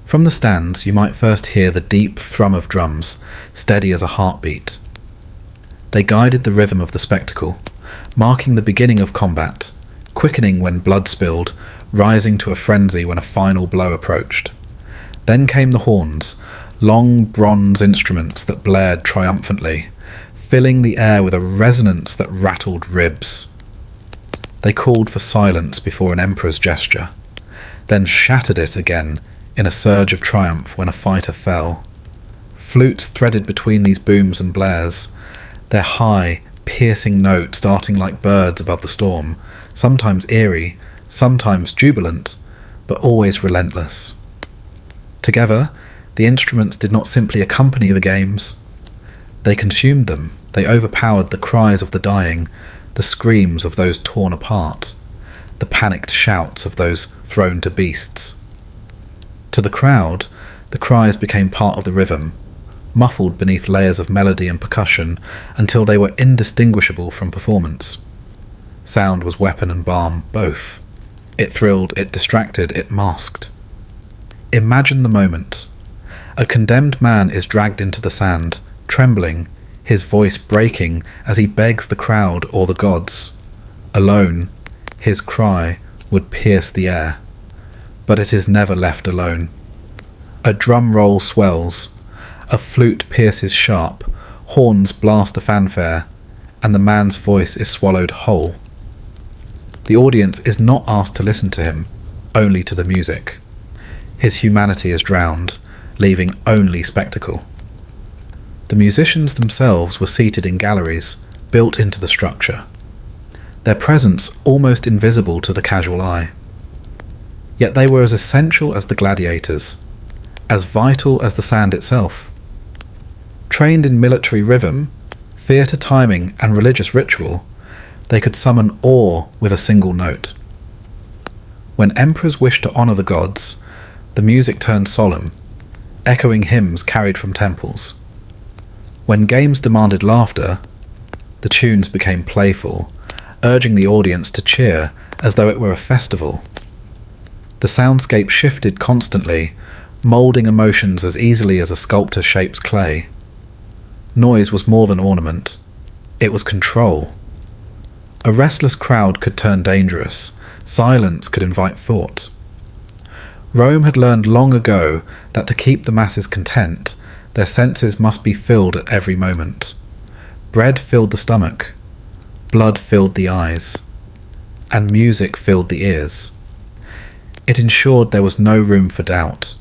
From the stands you might first hear the deep thrum of drums, steady as a heartbeat. They guided the rhythm of the spectacle, marking the beginning of combat, quickening when blood spilled, rising to a frenzy when a final blow approached. Then came the horns, long bronze instruments that blared triumphantly, filling the air with a resonance that rattled ribs. They called for silence before an emperor's gesture, then shattered it again in a surge of triumph when a fighter fell. Flutes threaded between these booms and blares, their high, piercing notes darting like birds above the storm, sometimes eerie, sometimes jubilant, but always relentless. Together, the instruments did not simply accompany the games. They consumed them. They overpowered the cries of the dying, the screams of those torn apart, the panicked shouts of those thrown to beasts. To the crowd, the cries became part of the rhythm, muffled beneath layers of melody and percussion until they were indistinguishable from performance. Sound was weapon and balm, both. It thrilled, it distracted, it masked. Imagine the moment. A condemned man is dragged into the sand, trembling, his voice breaking as he begs the crowd or the gods. Alone, his cry would pierce the air. But it is never left alone. A drum roll swells, a flute pierces sharp, horns blast a fanfare, and the man's voice is swallowed whole. The audience is not asked to listen to him, only to the music. His humanity is drowned, leaving only spectacle. The musicians themselves were seated in galleries, built into the structure, their presence almost invisible to the casual eye. Yet they were as essential as the gladiators, as vital as the sand itself. Trained in military rhythm, theatre timing, and religious ritual, they could summon awe with a single note. When emperors wished to honour the gods, the music turned solemn, echoing hymns carried from temples. When games demanded laughter, the tunes became playful, urging the audience to cheer as though it were a festival. The soundscape shifted constantly, moulding emotions as easily as a sculptor shapes clay. Noise was more than ornament. It was control. A restless crowd could turn dangerous. Silence could invite thought. Rome had learned long ago that to keep the masses content, their senses must be filled at every moment. Bread filled the stomach, blood filled the eyes, and music filled the ears. It ensured there was no room for doubt,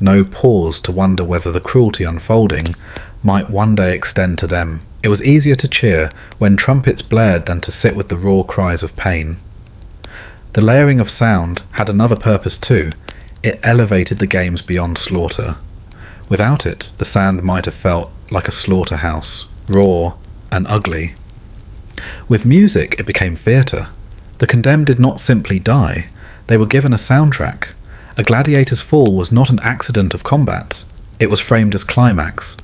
no pause to wonder whether the cruelty unfolding might one day extend to them. It was easier to cheer when trumpets blared than to sit with the raw cries of pain. The layering of sound had another purpose too. It elevated the games beyond slaughter. Without it, the sand might have felt like a slaughterhouse, raw and ugly. With music, it became theatre. The condemned did not simply die. They were given a soundtrack. A gladiator's fall was not an accident of combat. It was framed as climax,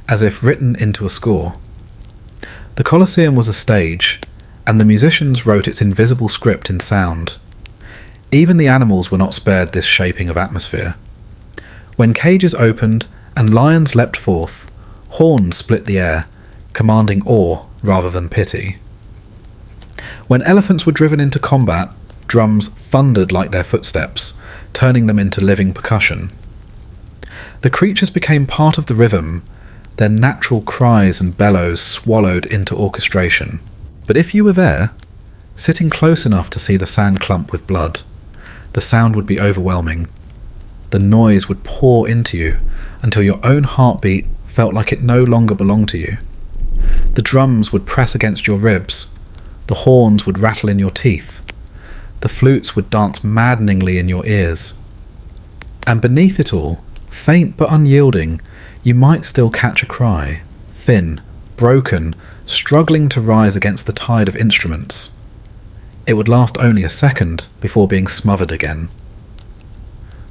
as if written into a score. The Colosseum was a stage, and the musicians wrote its invisible script in sound. Even the animals were not spared this shaping of atmosphere. When cages opened and lions leapt forth, horns split the air, commanding awe rather than pity. When elephants were driven into combat, drums thundered like their footsteps, turning them into living percussion. The creatures became part of the rhythm, their natural cries and bellows swallowed into orchestration. But if you were there, sitting close enough to see the sand clump with blood, the sound would be overwhelming. The noise would pour into you until your own heartbeat felt like it no longer belonged to you. The drums would press against your ribs, the horns would rattle in your teeth, the flutes would dance maddeningly in your ears. And beneath it all, faint but unyielding, you might still catch a cry, thin, broken, struggling to rise against the tide of instruments. It would last only a second before being smothered again.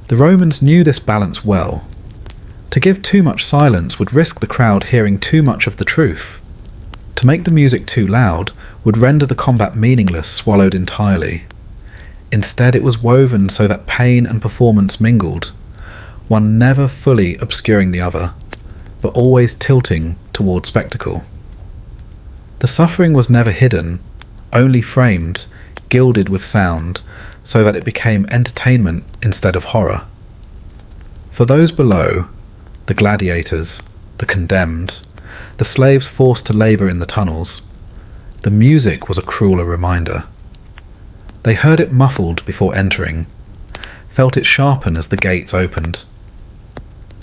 The Romans knew this balance well. To give too much silence would risk the crowd hearing too much of the truth. To make the music too loud would render the combat meaningless, swallowed entirely. Instead, it was woven so that pain and performance mingled, one never fully obscuring the other, but always tilting toward spectacle. The suffering was never hidden, only framed, gilded with sound, so that it became entertainment instead of horror. For those below, the gladiators, the condemned, the slaves forced to labour in the tunnels, the music was a crueler reminder. They heard it muffled before entering, felt it sharpen as the gates opened.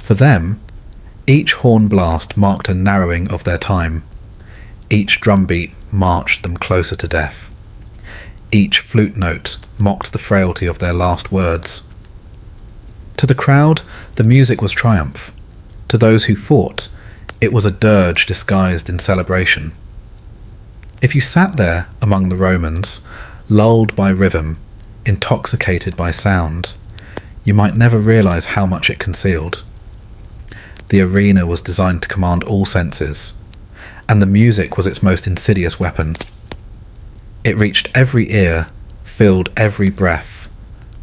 For them, each horn blast marked a narrowing of their time. Each drumbeat marched them closer to death. Each flute note mocked the frailty of their last words. To the crowd, the music was triumph. To those who fought, it was a dirge disguised in celebration. If you sat there among the Romans, lulled by rhythm, intoxicated by sound, you might never realize how much it concealed. The arena was designed to command all senses, and the music was its most insidious weapon. It reached every ear, filled every breath,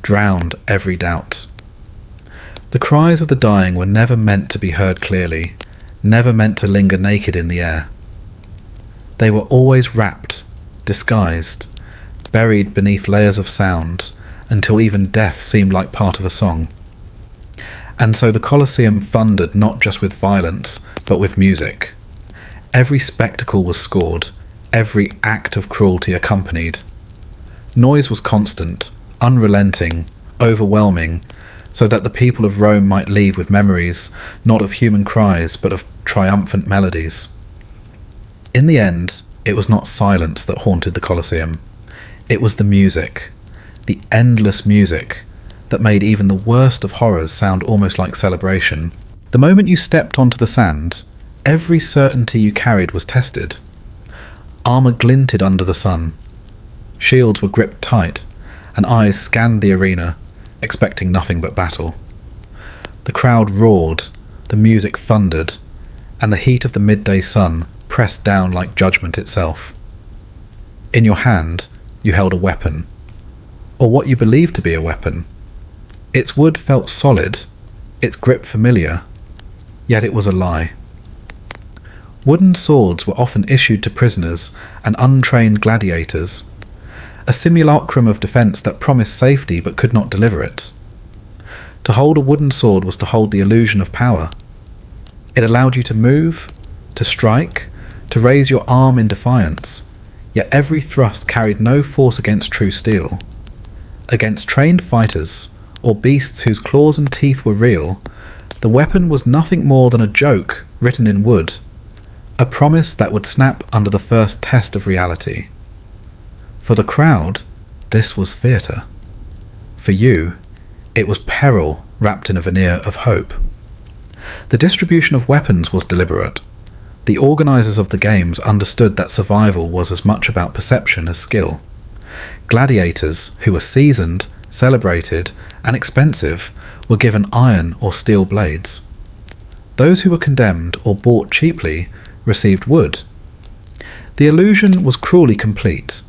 drowned every doubt. The cries of the dying were never meant to be heard clearly, never meant to linger naked in the air. They were always wrapped, disguised, buried beneath layers of sound, until even death seemed like part of a song. And so the Colosseum thundered not just with violence, but with music. Every spectacle was scored, every act of cruelty accompanied. Noise was constant, unrelenting, overwhelming, so that the people of Rome might leave with memories, not of human cries, but of triumphant melodies. In the end, it was not silence that haunted the Colosseum. It was the music, the endless music, that made even the worst of horrors sound almost like celebration. The moment you stepped onto the sand, every certainty you carried was tested. Armour glinted under the sun. Shields were gripped tight, and eyes scanned the arena, expecting nothing but battle. The crowd roared, the music thundered, and the heat of the midday sun pressed down like judgment itself. In your hand, you held a weapon, or what you believed to be a weapon. Its wood felt solid, its grip familiar, yet it was a lie. Wooden swords were often issued to prisoners and untrained gladiators, a simulacrum of defence that promised safety but could not deliver it. To hold a wooden sword was to hold the illusion of power. It allowed you to move, to strike, to raise your arm in defiance, yet every thrust carried no force against true steel. Against trained fighters, or beasts whose claws and teeth were real, the weapon was nothing more than a joke written in wood, a promise that would snap under the first test of reality. For the crowd, this was theatre. For you, it was peril wrapped in a veneer of hope. The distribution of weapons was deliberate. The organisers of the games understood that survival was as much about perception as skill. Gladiators, who were seasoned, celebrated, and expensive, were given iron or steel blades. Those who were condemned or bought cheaply received wood. The illusion was cruelly complete.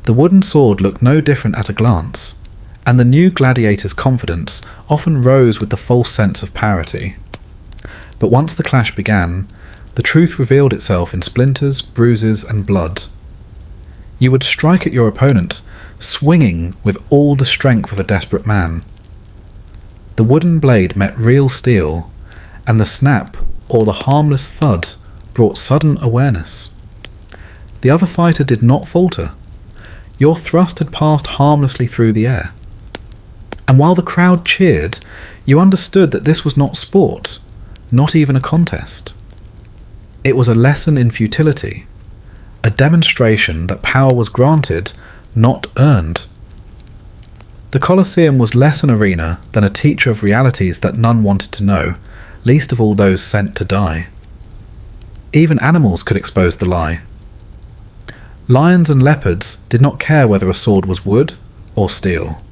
The wooden sword looked no different at a glance. and the new gladiator's confidence often rose with the false sense of parity. But once the clash began, the truth revealed itself in splinters, bruises, and blood. You would strike at your opponent, swinging with all the strength of a desperate man. The wooden blade met real steel, and the snap or the harmless thud brought sudden awareness. The other fighter did not falter. Your thrust had passed harmlessly through the air. And while the crowd cheered, you understood that this was not sport, not even a contest. It was a lesson in futility, a demonstration that power was granted, not earned. The Colosseum was less an arena than a teacher of realities that none wanted to know, least of all those sent to die. Even animals could expose the lie. Lions and leopards did not care whether a sword was wood or steel.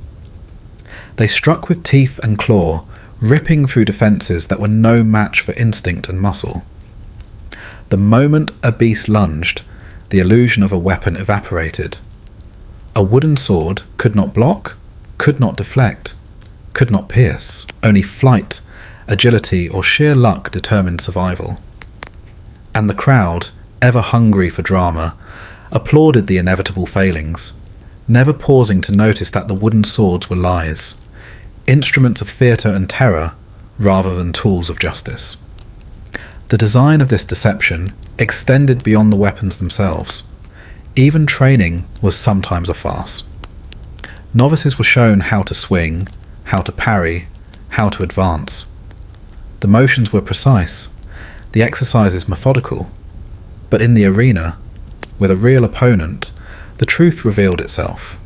They struck with teeth and claw, ripping through defences that were no match for instinct and muscle. The moment a beast lunged, the illusion of a weapon evaporated. A wooden sword could not block, could not deflect, could not pierce. Only flight, agility, or sheer luck determined survival. And the crowd, ever hungry for drama, applauded the inevitable failings, never pausing to notice that the wooden swords were lies, instruments of theatre and terror rather than tools of justice. The design of this deception extended beyond the weapons themselves. Even training was sometimes a farce. Novices were shown how to swing, how to parry, how to advance. The motions were precise, the exercises methodical, but in the arena, with a real opponent, the truth revealed itself.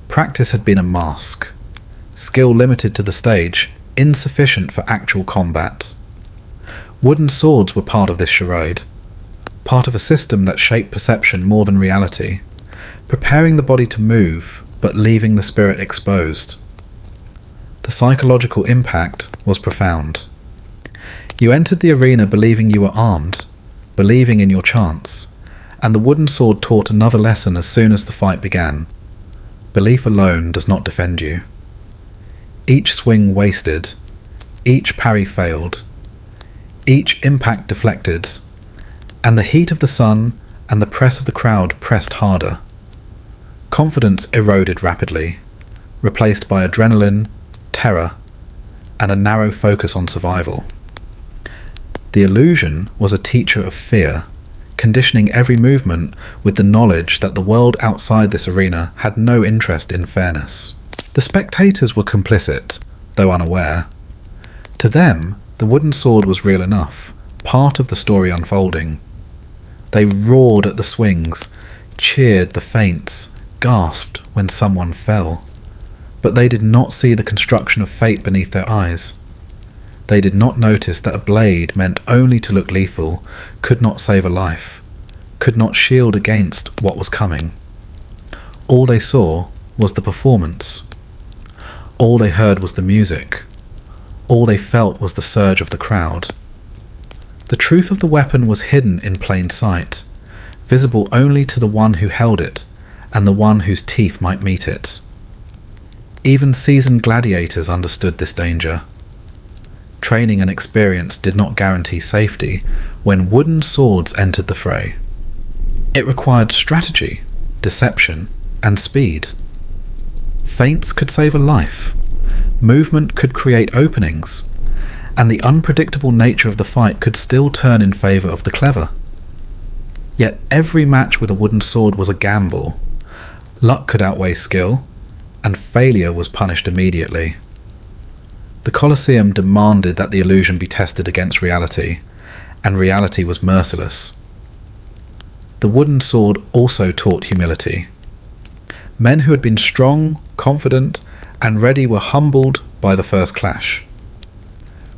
Practice had been a mask, skill limited to the stage, insufficient for actual combat. Wooden swords were part of this charade, part of a system that shaped perception more than reality, preparing the body to move, but leaving the spirit exposed. The psychological impact was profound. You entered the arena believing you were armed, believing in your chance, and the wooden sword taught another lesson as soon as the fight began. Belief alone does not defend you. Each swing wasted, each parry failed, each impact deflected, and the heat of the sun and the press of the crowd pressed harder. Confidence eroded rapidly, replaced by adrenaline, terror, and a narrow focus on survival. The illusion was a teacher of fear, conditioning every movement with the knowledge that the world outside this arena had no interest in fairness. The spectators were complicit, though unaware. To them, the wooden sword was real enough, part of the story unfolding. They roared at the swings, cheered the feints, gasped when someone fell. But they did not see the construction of fate beneath their eyes. They did not notice that a blade meant only to look lethal, could not save a life, could not shield against what was coming. All they saw was the performance. All they heard was the music. All they felt was the surge of the crowd. The truth of the weapon was hidden in plain sight, visible only to the one who held it and the one whose teeth might meet it. Even seasoned gladiators understood this danger. Training and experience did not guarantee safety when wooden swords entered the fray. It required strategy, deception, and speed. Feints could save a life, movement could create openings, and the unpredictable nature of the fight could still turn in favour of the clever. Yet every match with a wooden sword was a gamble. Luck could outweigh skill, and failure was punished immediately. The Colosseum demanded that the illusion be tested against reality, and reality was merciless. The wooden sword also taught humility. Men who had been strong, confident, and ready were humbled by the first clash.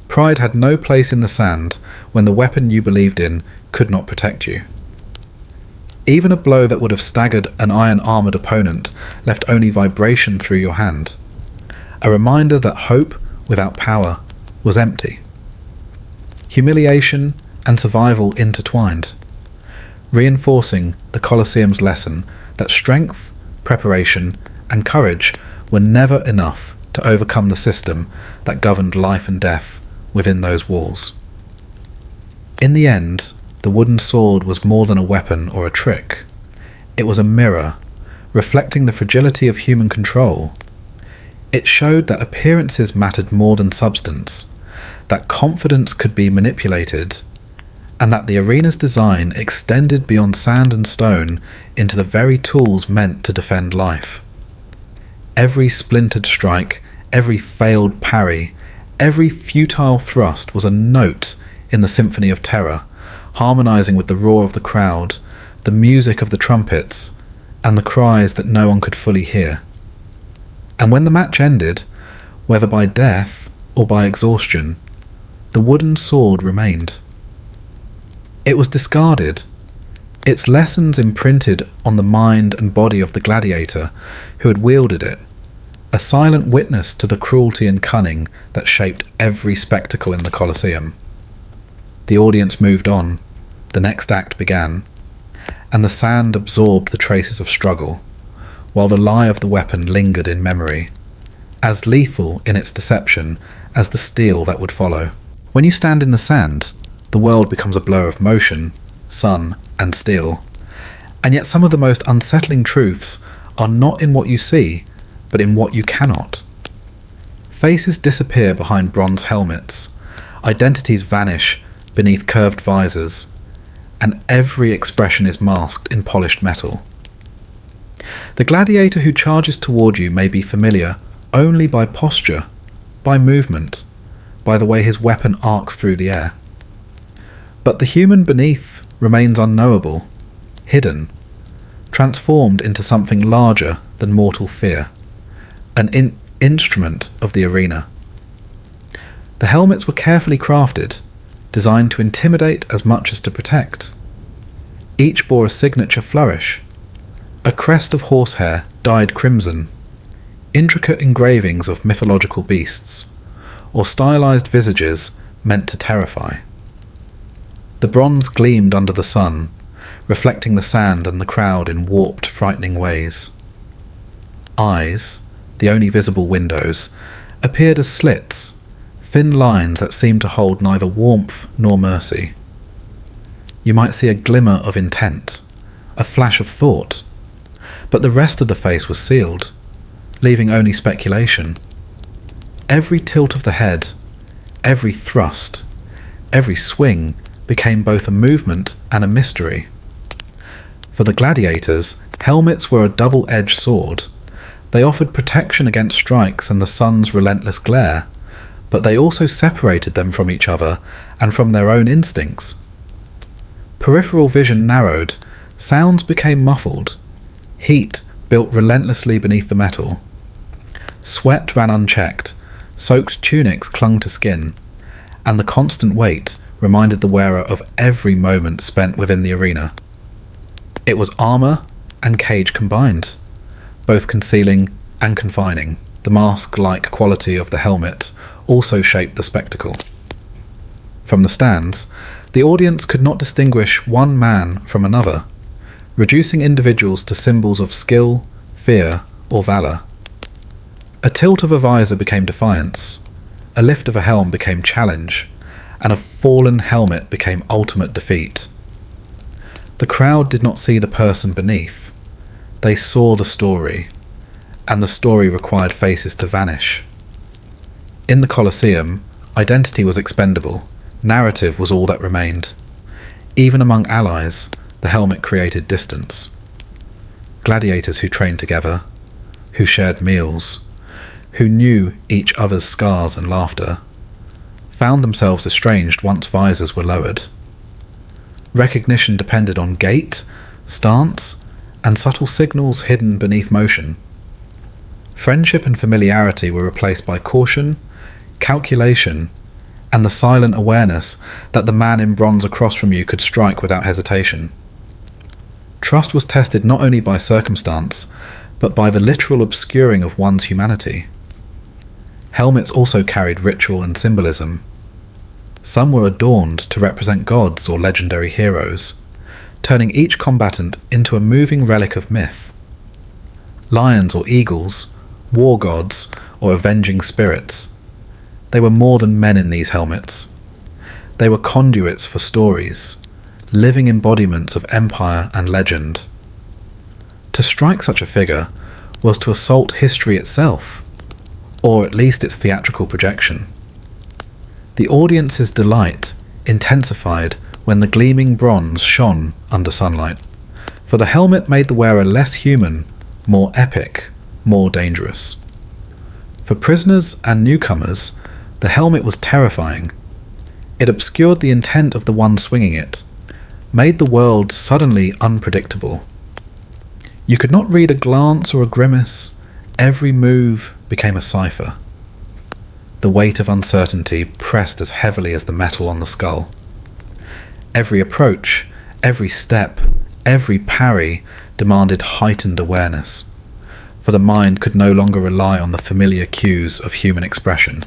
Pride had no place in the sand when the weapon you believed in could not protect you. Even a blow that would have staggered an iron-armoured opponent left only vibration through your hand, a reminder that hope without power was empty. Humiliation and survival intertwined, reinforcing the Colosseum's lesson that strength, preparation, and courage were never enough to overcome the system that governed life and death within those walls. In the end, the wooden sword was more than a weapon or a trick. It was a mirror, reflecting the fragility of human control. It showed that appearances mattered more than substance, that confidence could be manipulated, and that the arena's design extended beyond sand and stone into the very tools meant to defend life. Every splintered strike, every failed parry, every futile thrust was a note in the symphony of terror, harmonizing with the roar of the crowd, the music of the trumpets, and the cries that no one could fully hear. And when the match ended, whether by death or by exhaustion, the wooden sword remained. It was discarded, its lessons imprinted on the mind and body of the gladiator who had wielded it, a silent witness to the cruelty and cunning that shaped every spectacle in the Colosseum. The audience moved on, the next act began, and the sand absorbed the traces of struggle, while the lie of the weapon lingered in memory, as lethal in its deception as the steel that would follow. When you stand in the sand, the world becomes a blur of motion, sun, and steel, and yet some of the most unsettling truths are not in what you see, but in what you cannot. Faces disappear behind bronze helmets, identities vanish beneath curved visors, and every expression is masked in polished metal. The gladiator who charges toward you may be familiar only by posture, by movement, by the way his weapon arcs through the air. But the human beneath remains unknowable, hidden, transformed into something larger than mortal fear, an instrument of the arena. The helmets were carefully crafted, designed to intimidate as much as to protect. Each bore a signature flourish, a crest of horsehair dyed crimson, intricate engravings of mythological beasts, or stylized visages meant to terrify. The bronze gleamed under the sun, reflecting the sand and the crowd in warped, frightening ways. Eyes, the only visible windows, appeared as slits, thin lines that seemed to hold neither warmth nor mercy. You might see a glimmer of intent, a flash of thought, but the rest of the face was sealed, leaving only speculation. Every tilt of the head, every thrust, every swing became both a movement and a mystery. For the gladiators, helmets were a double-edged sword. They offered protection against strikes and the sun's relentless glare, but they also separated them from each other and from their own instincts. Peripheral vision narrowed, sounds became muffled, heat built relentlessly beneath the metal. Sweat ran unchecked, soaked tunics clung to skin, and the constant weight reminded the wearer of every moment spent within the arena. It was armour and cage combined, both concealing and confining. The mask-like quality of the helmet also shaped the spectacle. From the stands, the audience could not distinguish one man from another, reducing individuals to symbols of skill, fear, or valour. A tilt of a visor became defiance, a lift of a helm became challenge, and a fallen helmet became ultimate defeat. The crowd did not see the person beneath. They saw the story, and the story required faces to vanish. In the Colosseum, identity was expendable, narrative was all that remained. Even among allies, the helmet created distance. Gladiators who trained together, who shared meals, who knew each other's scars and laughter, found themselves estranged once visors were lowered. Recognition depended on gait, stance, and subtle signals hidden beneath motion. Friendship and familiarity were replaced by caution, calculation, and the silent awareness that the man in bronze across from you could strike without hesitation. Trust was tested not only by circumstance, but by the literal obscuring of one's humanity. Helmets also carried ritual and symbolism. Some were adorned to represent gods or legendary heroes, turning each combatant into a moving relic of myth. Lions or eagles, war gods, or avenging spirits. They were more than men in these helmets. They were conduits for stories, living embodiments of empire and legend. To strike such a figure was to assault history itself, or at least its theatrical projection. The audience's delight intensified when the gleaming bronze shone under sunlight, for the helmet made the wearer less human, more epic, more dangerous. For prisoners and newcomers, the helmet was terrifying. It obscured the intent of the one swinging it, made the world suddenly unpredictable. You could not read a glance or a grimace. Every move became a cipher. The weight of uncertainty pressed as heavily as the metal on the skull. Every approach, every step, every parry demanded heightened awareness, for the mind could no longer rely on the familiar cues of human expression.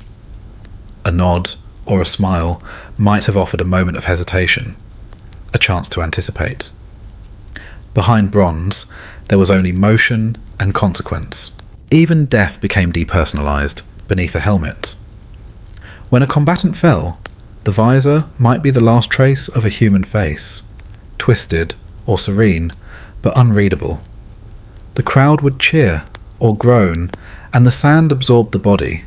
A nod or a smile might have offered a moment of hesitation, a chance to anticipate. Behind bronze, there was only motion and consequence. Even death became depersonalized beneath a helmet. When a combatant fell, the visor might be the last trace of a human face, twisted or serene, but unreadable. The crowd would cheer or groan, and the sand absorbed the body,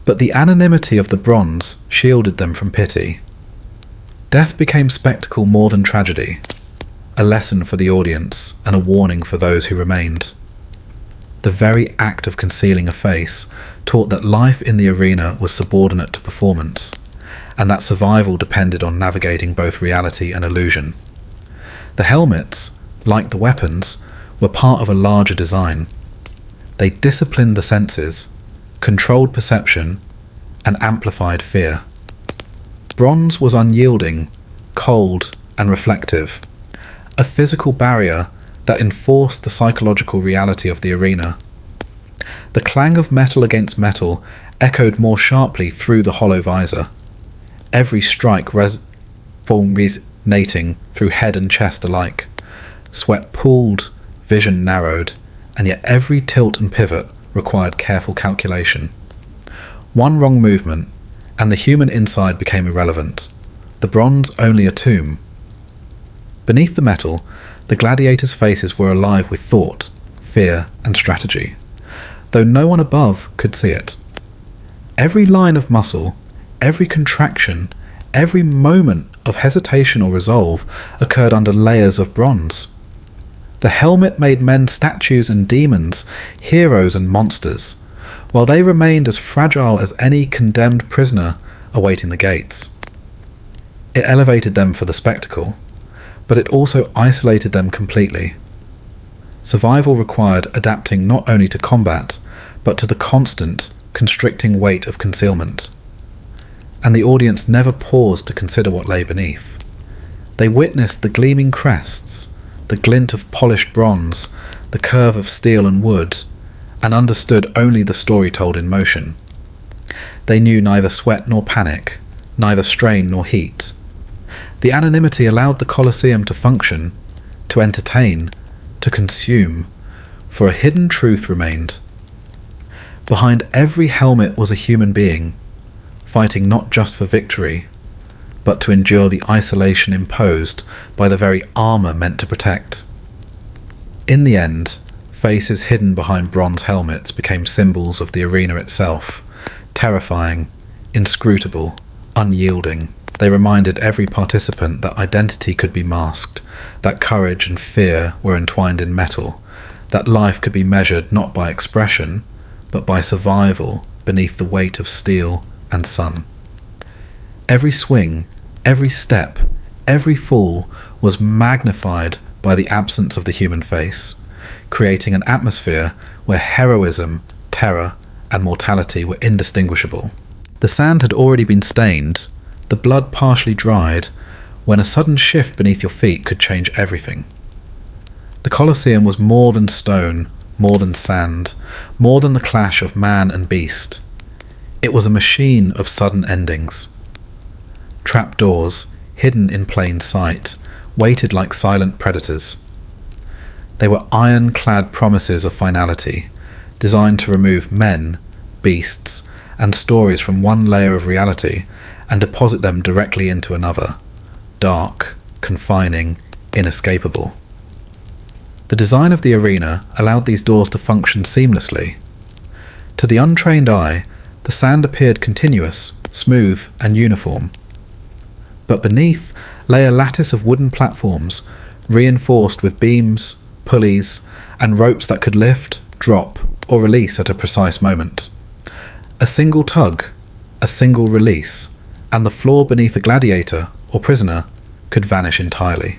but the anonymity of the bronze shielded them from pity. Death became spectacle more than tragedy, a lesson for the audience and a warning for those who remained. The very act of concealing a face taught that life in the arena was subordinate to performance, and that survival depended on navigating both reality and illusion. The helmets, like the weapons, were part of a larger design. They disciplined the senses, controlled perception, and amplified fear. Bronze was unyielding, cold, and reflective, a physical barrier that enforced the psychological reality of the arena. The clang of metal against metal echoed more sharply through the hollow visor, every strike resonating through head and chest alike. Sweat pooled, vision narrowed, and yet every tilt and pivot required careful calculation. One wrong movement, and the human inside became irrelevant, the bronze only a tomb. Beneath the metal, the gladiators' faces were alive with thought, fear, and strategy, though no one above could see it. Every line of muscle, every contraction, every moment of hesitation or resolve occurred under layers of bronze. The helmet made men statues and demons, heroes and monsters, while they remained as fragile as any condemned prisoner awaiting the gates. It elevated them for the spectacle, but it also isolated them completely. Survival required adapting not only to combat, but to the constant, constricting weight of concealment. And the audience never paused to consider what lay beneath. They witnessed the gleaming crests, the glint of polished bronze, the curve of steel and wood, and understood only the story told in motion. They knew neither sweat nor panic, neither strain nor heat. The anonymity allowed the Colosseum to function, to entertain, to consume, for a hidden truth remained. Behind every helmet was a human being, fighting not just for victory, but to endure the isolation imposed by the very armour meant to protect. In the end, faces hidden behind bronze helmets became symbols of the arena itself, terrifying, inscrutable, unyielding. They reminded every participant that identity could be masked, that courage and fear were entwined in metal, that life could be measured not by expression, but by survival beneath the weight of steel and sun. Every swing, every step, every fall was magnified by the absence of the human face, creating an atmosphere where heroism, terror, and mortality were indistinguishable. The sand had already been stained, the blood partially dried, when a sudden shift beneath your feet could change everything. The Colosseum was more than stone, more than sand, more than the clash of man and beast. It was a machine of sudden endings. Trapdoors, hidden in plain sight, waited like silent predators. They were iron-clad promises of finality, designed to remove men, beasts, and stories from one layer of reality and deposit them directly into another, dark, confining, inescapable. The design of the arena allowed these doors to function seamlessly. To the untrained eye, the sand appeared continuous, smooth, and uniform. But beneath lay a lattice of wooden platforms, reinforced with beams, pulleys, and ropes that could lift, drop, or release at a precise moment. A single tug, a single release, and the floor beneath a gladiator or prisoner could vanish entirely.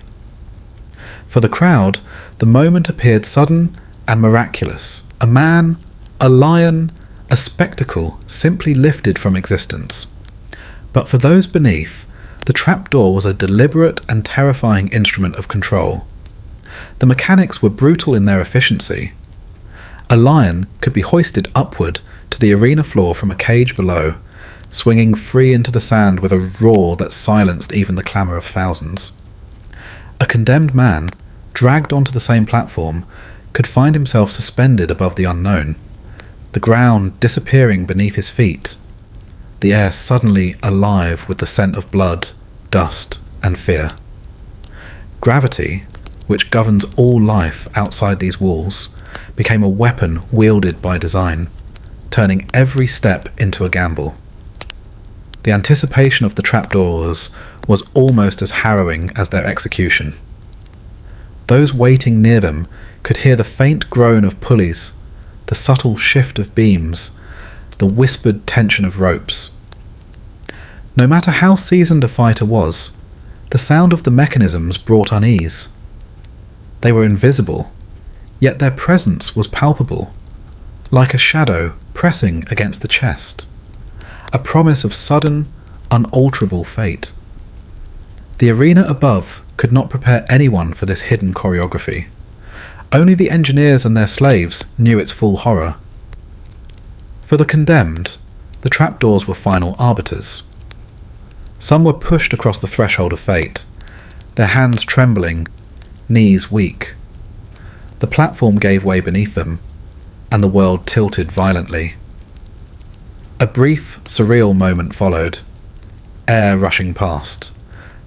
For the crowd, the moment appeared sudden and miraculous. A man, a lion, a spectacle simply lifted from existence. But for those beneath, the trapdoor was a deliberate and terrifying instrument of control. The mechanics were brutal in their efficiency. A lion could be hoisted upward to the arena floor from a cage below, swinging free into the sand with a roar that silenced even the clamour of thousands. A condemned man, dragged onto the same platform, could find himself suspended above the unknown, the ground disappearing beneath his feet, the air suddenly alive with the scent of blood, dust, and fear. Gravity, which governs all life outside these walls, became a weapon wielded by design, turning every step into a gamble. The anticipation of the trapdoors was almost as harrowing as their execution. Those waiting near them could hear the faint groan of pulleys, the subtle shift of beams, the whispered tension of ropes. No matter how seasoned a fighter was, the sound of the mechanisms brought unease. They were invisible, yet their presence was palpable, like a shadow pressing against the chest, a promise of sudden, unalterable fate. The arena above could not prepare anyone for this hidden choreography. Only the engineers and their slaves knew its full horror. For the condemned, the trapdoors were final arbiters. Some were pushed across the threshold of fate, their hands trembling, knees weak. The platform gave way beneath them, and the world tilted violently. A brief, surreal moment followed, air rushing past,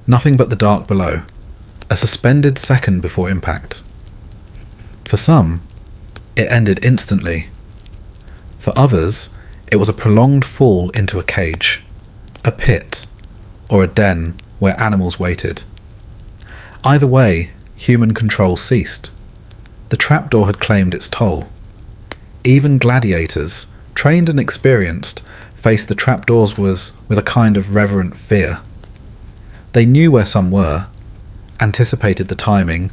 nothing but the dark below, a suspended second before impact. For some, it ended instantly. For others, it was a prolonged fall into a cage, a pit, or a den where animals waited. Either way, human control ceased. The trapdoor had claimed its toll. Even gladiators, trained and experienced, faced the trapdoors with a kind of reverent fear. They knew where some were, anticipated the timing,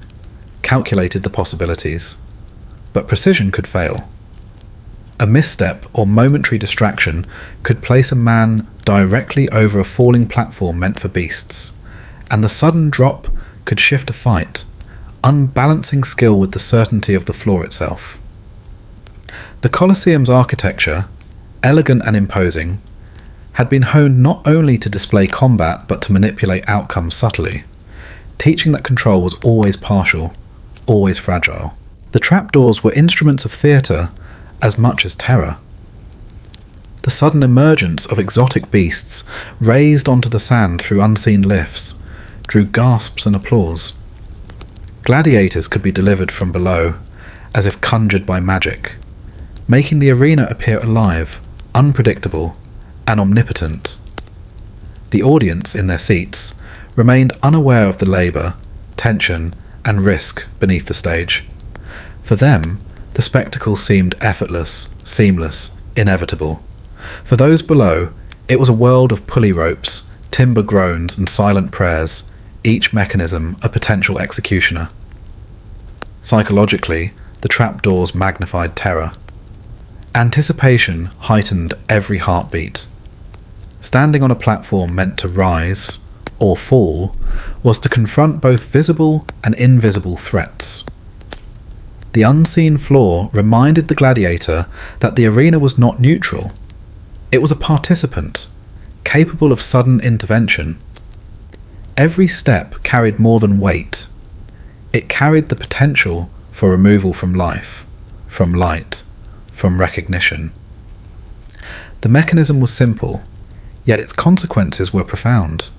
calculated the possibilities, but precision could fail. A misstep or momentary distraction could place a man directly over a falling platform meant for beasts, and the sudden drop could shift a fight, unbalancing skill with the certainty of the floor itself. The Colosseum's architecture, elegant and imposing, had been honed not only to display combat but to manipulate outcomes subtly, teaching that control was always partial, always fragile. The trapdoors were instruments of theatre as much as terror. The sudden emergence of exotic beasts raised onto the sand through unseen lifts drew gasps and applause. Gladiators could be delivered from below, as if conjured by magic, making the arena appear alive, unpredictable, and omnipotent. The audience, in their seats, remained unaware of the labour, tension, and risk beneath the stage. For them, the spectacle seemed effortless, seamless, inevitable. For those below, it was a world of pulley ropes, timber groans, and silent prayers, each mechanism a potential executioner. Psychologically, the trapdoors magnified terror. Anticipation heightened every heartbeat. Standing on a platform meant to rise, or fall, was to confront both visible and invisible threats. The unseen floor reminded the gladiator that the arena was not neutral. It was a participant, capable of sudden intervention. Every step carried more than weight. It carried the potential for removal from life, from light, from recognition. The mechanism was simple, yet its consequences were profound.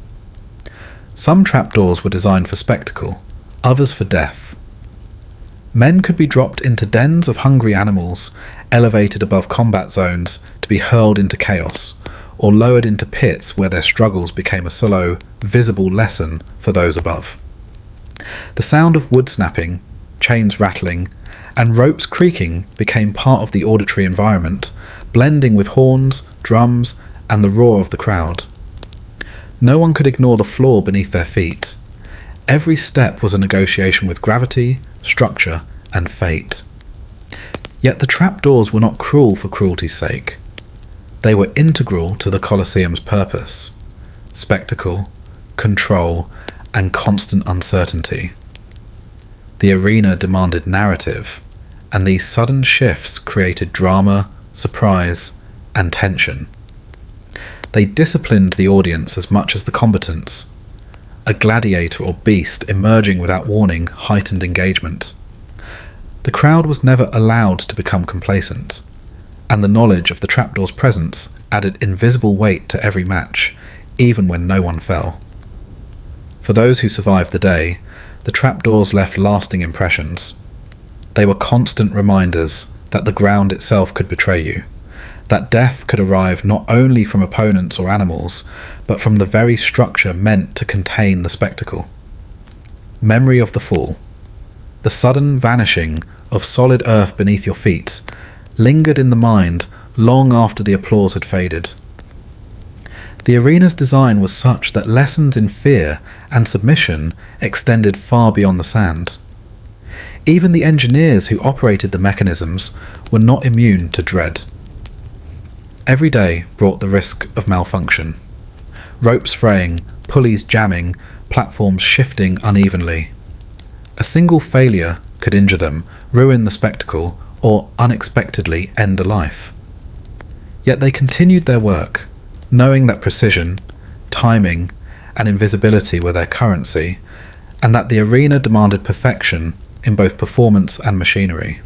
Some trapdoors were designed for spectacle, others for death. Men could be dropped into dens of hungry animals, elevated above combat zones to be hurled into chaos, or lowered into pits where their struggles became a slow, visible lesson for those above. The sound of wood snapping, chains rattling, and ropes creaking became part of the auditory environment, blending with horns, drums, and the roar of the crowd. No one could ignore the floor beneath their feet. Every step was a negotiation with gravity, structure, and fate. Yet the trapdoors were not cruel for cruelty's sake. They were integral to the Colosseum's purpose: spectacle, control, and constant uncertainty. The arena demanded narrative, and these sudden shifts created drama, surprise, and tension. They disciplined the audience as much as the combatants. A gladiator or beast emerging without warning heightened engagement. The crowd was never allowed to become complacent, and the knowledge of the trapdoor's presence added invisible weight to every match, even when no one fell. For those who survived the day, the trapdoors left lasting impressions. They were constant reminders that the ground itself could betray you, that death could arrive not only from opponents or animals, but from the very structure meant to contain the spectacle. Memory of the fall, the sudden vanishing of solid earth beneath your feet, lingered in the mind long after the applause had faded. The arena's design was such that lessons in fear and submission extended far beyond the sand. Even the engineers who operated the mechanisms were not immune to dread. Every day brought the risk of malfunction. Ropes fraying, pulleys jamming, platforms shifting unevenly. A single failure could injure them, ruin the spectacle, or unexpectedly end a life. Yet they continued their work, knowing that precision, timing, and invisibility were their currency, and that the arena demanded perfection in both performance and machinery.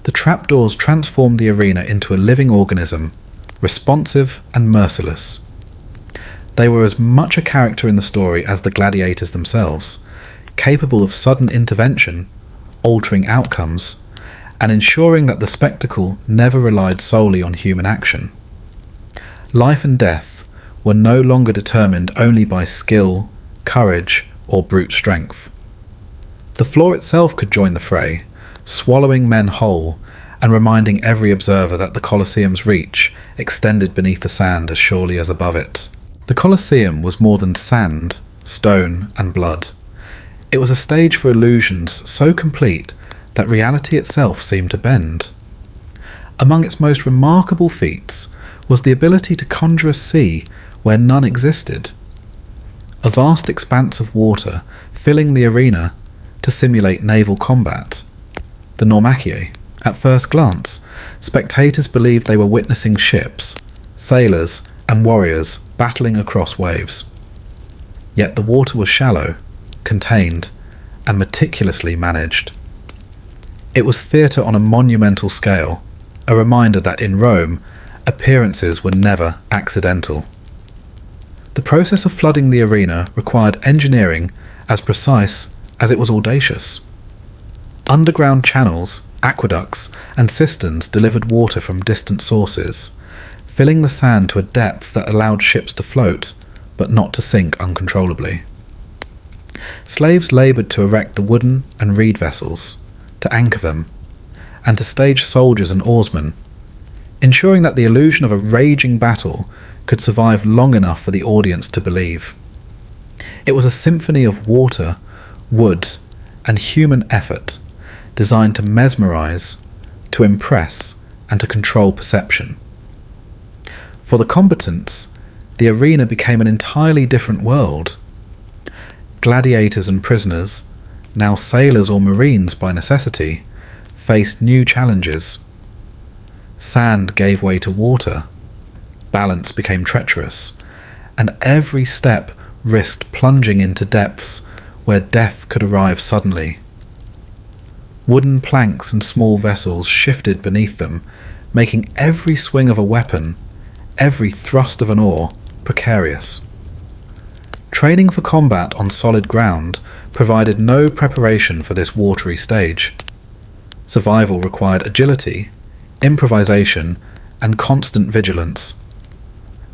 The trapdoors transformed the arena into a living organism, responsive and merciless. They were as much a character in the story as the gladiators themselves, capable of sudden intervention, altering outcomes, and ensuring that the spectacle never relied solely on human action. Life and death were no longer determined only by skill, courage, or brute strength. The floor itself could join the fray, swallowing men whole, and reminding every observer that the Colosseum's reach extended beneath the sand as surely as above it. The Colosseum was more than sand, stone, and blood. It was a stage for illusions so complete that reality itself seemed to bend. Among its most remarkable feats was the ability to conjure a sea where none existed. A vast expanse of water filling the arena to simulate naval combat. The Normachiae. At first glance, spectators believed they were witnessing ships, sailors, and warriors battling across waves. Yet the water was shallow, contained, and meticulously managed. It was theatre on a monumental scale, a reminder that in Rome, appearances were never accidental. The process of flooding the arena required engineering as precise as it was audacious. Underground channels, aqueducts, and cisterns delivered water from distant sources, filling the sand to a depth that allowed ships to float, but not to sink uncontrollably. Slaves laboured to erect the wooden and reed vessels, to anchor them, and to stage soldiers and oarsmen, ensuring that the illusion of a raging battle could survive long enough for the audience to believe. It was a symphony of water, wood, and human effort, designed to mesmerize, to impress, and to control perception. For the combatants, the arena became an entirely different world. Gladiators and prisoners, now sailors or marines by necessity, faced new challenges. Sand gave way to water, balance became treacherous, and every step risked plunging into depths where death could arrive suddenly. Wooden planks and small vessels shifted beneath them, making every swing of a weapon, every thrust of an oar, precarious. Training for combat on solid ground provided no preparation for this watery stage. Survival required agility, improvisation, and constant vigilance.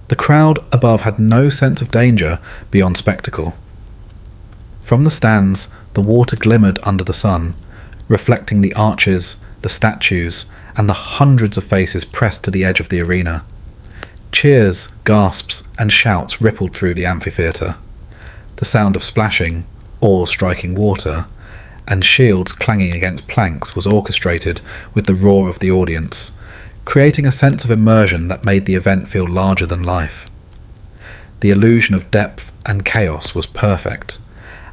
The crowd above had no sense of danger beyond spectacle. From the stands, the water glimmered under the sun, reflecting the arches, the statues, and the hundreds of faces pressed to the edge of the arena. Cheers, gasps, and shouts rippled through the amphitheatre. The sound of splashing, oars striking water, and shields clanging against planks was orchestrated with the roar of the audience, creating a sense of immersion that made the event feel larger than life. The illusion of depth and chaos was perfect,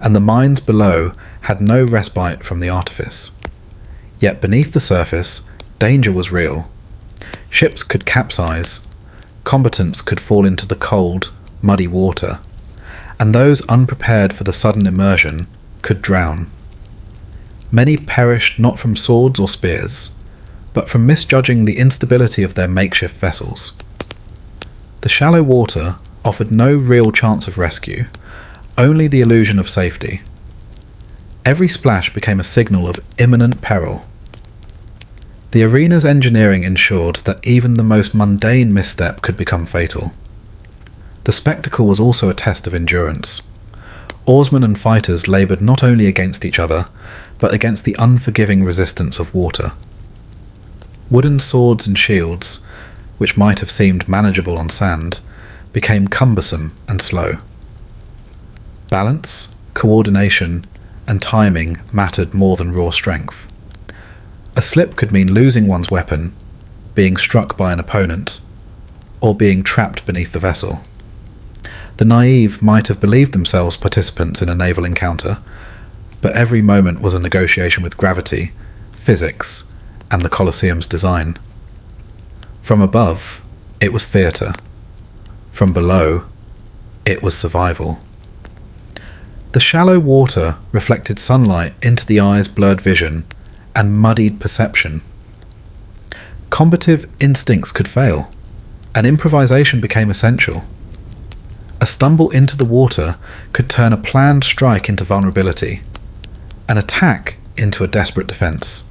and the minds below had no respite from the artifice. Yet beneath the surface, danger was real. Ships could capsize, combatants could fall into the cold, muddy water, and those unprepared for the sudden immersion could drown. Many perished not from swords or spears, but from misjudging the instability of their makeshift vessels. The shallow water offered no real chance of rescue, only the illusion of safety. Every splash became a signal of imminent peril. The arena's engineering ensured that even the most mundane misstep could become fatal. The spectacle was also a test of endurance. Oarsmen and fighters laboured not only against each other, but against the unforgiving resistance of water. Wooden swords and shields, which might have seemed manageable on sand, became cumbersome and slow. Balance, coordination, and timing mattered more than raw strength. A slip could mean losing one's weapon, being struck by an opponent, or being trapped beneath the vessel. The naive might have believed themselves participants in a naval encounter, but every moment was a negotiation with gravity, physics, and the Colosseum's design. From above, it was theatre. From below, it was survival. The shallow water reflected sunlight into the eye's blurred vision and muddied perception. Combative instincts could fail, and improvisation became essential. A stumble into the water could turn a planned strike into vulnerability, an attack into a desperate defence.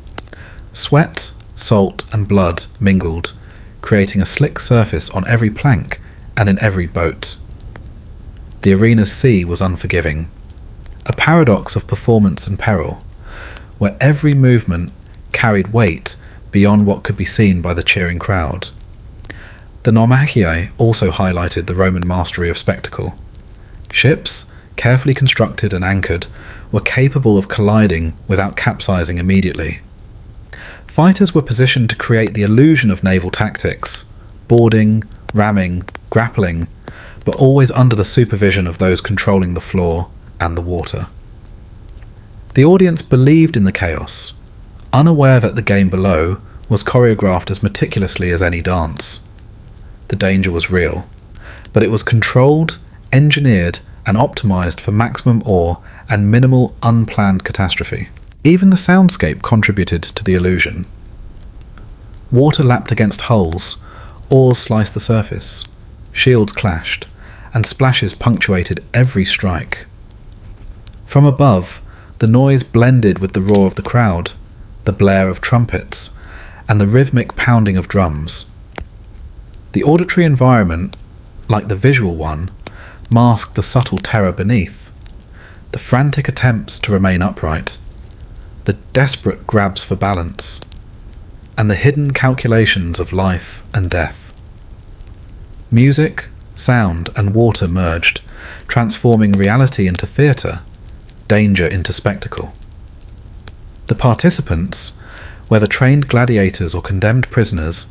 Sweat, salt, and blood mingled, creating a slick surface on every plank and in every boat. The arena's sea was unforgiving, a paradox of performance and peril, where every movement carried weight beyond what could be seen by the cheering crowd. The Naumachii also highlighted the Roman mastery of spectacle. Ships, carefully constructed and anchored, were capable of colliding without capsizing immediately. Fighters were positioned to create the illusion of naval tactics, boarding, ramming, grappling, but always under the supervision of those controlling the floor and the water. The audience believed in the chaos, unaware that the game below was choreographed as meticulously as any dance. The danger was real, but it was controlled, engineered, and optimized for maximum awe and minimal unplanned catastrophe. Even the soundscape contributed to the illusion. Water lapped against hulls, oars sliced the surface, shields clashed, and splashes punctuated every strike. From above, the noise blended with the roar of the crowd, the blare of trumpets, and the rhythmic pounding of drums. The auditory environment, like the visual one, masked the subtle terror beneath, the frantic attempts to remain upright, the desperate grabs for balance, and the hidden calculations of life and death. Music, sound, and water merged, transforming reality into theatre, danger into spectacle. The participants, whether trained gladiators or condemned prisoners,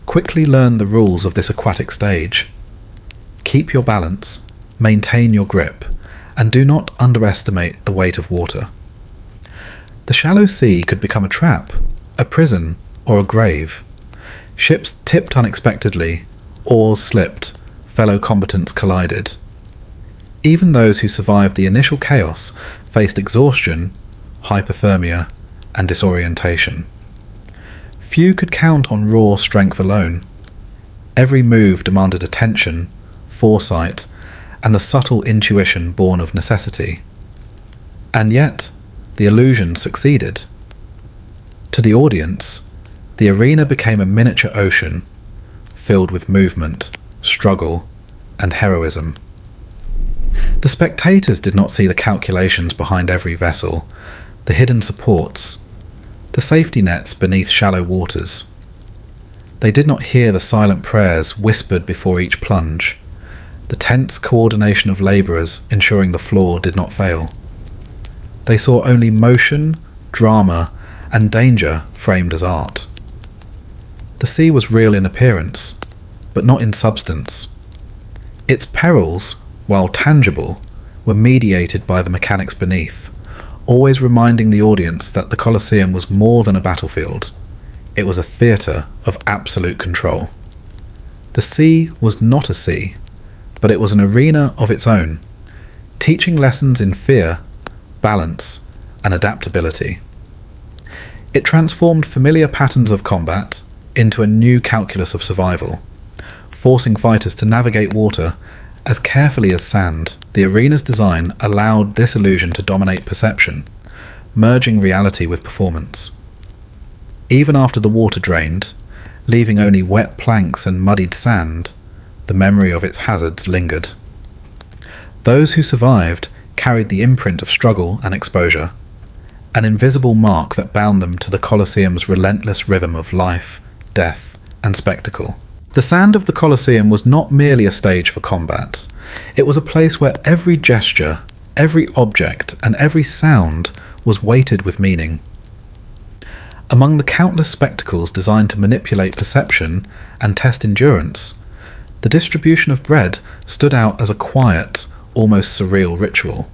quickly learned the rules of this aquatic stage. Keep your balance, maintain your grip, and do not underestimate the weight of water. The shallow sea could become a trap, a prison, or a grave. Ships tipped unexpectedly, oars slipped, fellow combatants collided. Even those who survived the initial chaos faced exhaustion, hypothermia, and disorientation. Few could count on raw strength alone. Every move demanded attention, foresight, and the subtle intuition born of necessity. And yet, the illusion succeeded. To the audience, the arena became a miniature ocean, filled with movement, struggle, and heroism. The spectators did not see the calculations behind every vessel, the hidden supports, the safety nets beneath shallow waters. They did not hear the silent prayers whispered before each plunge, the tense coordination of labourers ensuring the floor did not fail. They saw only motion, drama, and danger framed as art. The sea was real in appearance, but not in substance. Its perils, while tangible, were mediated by the mechanics beneath, always reminding the audience that the Colosseum was more than a battlefield. It was a theatre of absolute control. The sea was not a sea, but it was an arena of its own, teaching lessons in fear, balance, and adaptability. It transformed familiar patterns of combat into a new calculus of survival, forcing fighters to navigate water as carefully as sand. The arena's design allowed this illusion to dominate perception, merging reality with performance. Even after the water drained, leaving only wet planks and muddied sand, the memory of its hazards lingered. Those who survived carried the imprint of struggle and exposure, an invisible mark that bound them to the Colosseum's relentless rhythm of life, death, and spectacle. The sand of the Colosseum was not merely a stage for combat. It was a place where every gesture, every object, and every sound was weighted with meaning. Among the countless spectacles designed to manipulate perception and test endurance, the distribution of bread stood out as a quiet, almost surreal ritual.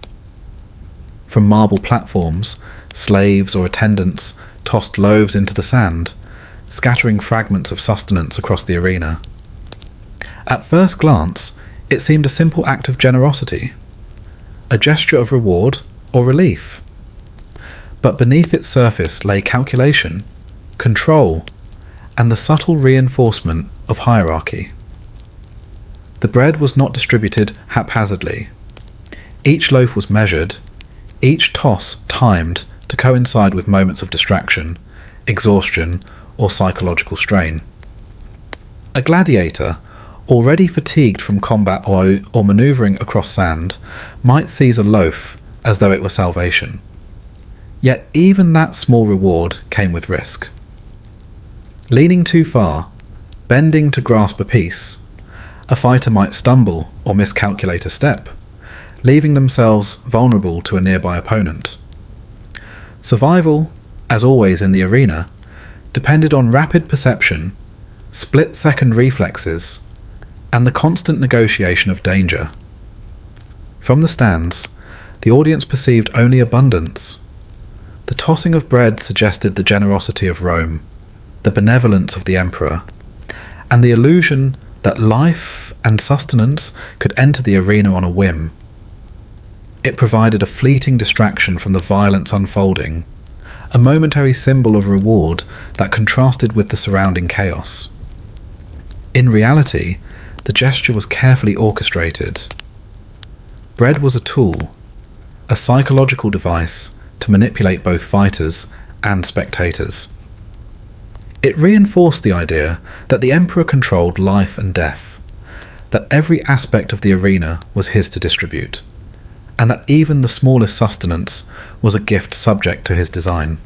From marble platforms, slaves or attendants tossed loaves into the sand, scattering fragments of sustenance across the arena. At first glance, it seemed a simple act of generosity, a gesture of reward or relief. But beneath its surface lay calculation, control, and the subtle reinforcement of hierarchy. The bread was not distributed haphazardly. Each loaf was measured, each toss timed to coincide with moments of distraction, exhaustion, or psychological strain. A gladiator, already fatigued from combat or manoeuvring across sand, might seize a loaf as though it were salvation. Yet even that small reward came with risk. Leaning too far, bending to grasp a piece, a fighter might stumble or miscalculate a step, leaving themselves vulnerable to a nearby opponent. Survival, as always in the arena, depended on rapid perception, split-second reflexes, and the constant negotiation of danger. From the stands, the audience perceived only abundance. The tossing of bread suggested the generosity of Rome, the benevolence of the emperor, and the illusion that life and sustenance could enter the arena on a whim. It provided a fleeting distraction from the violence unfolding, a momentary symbol of reward that contrasted with the surrounding chaos. In reality, the gesture was carefully orchestrated. Bread was a tool, a psychological device to manipulate both fighters and spectators. It reinforced the idea that the emperor controlled life and death, that every aspect of the arena was his to distribute, and that even the smallest sustenance was a gift subject to his design.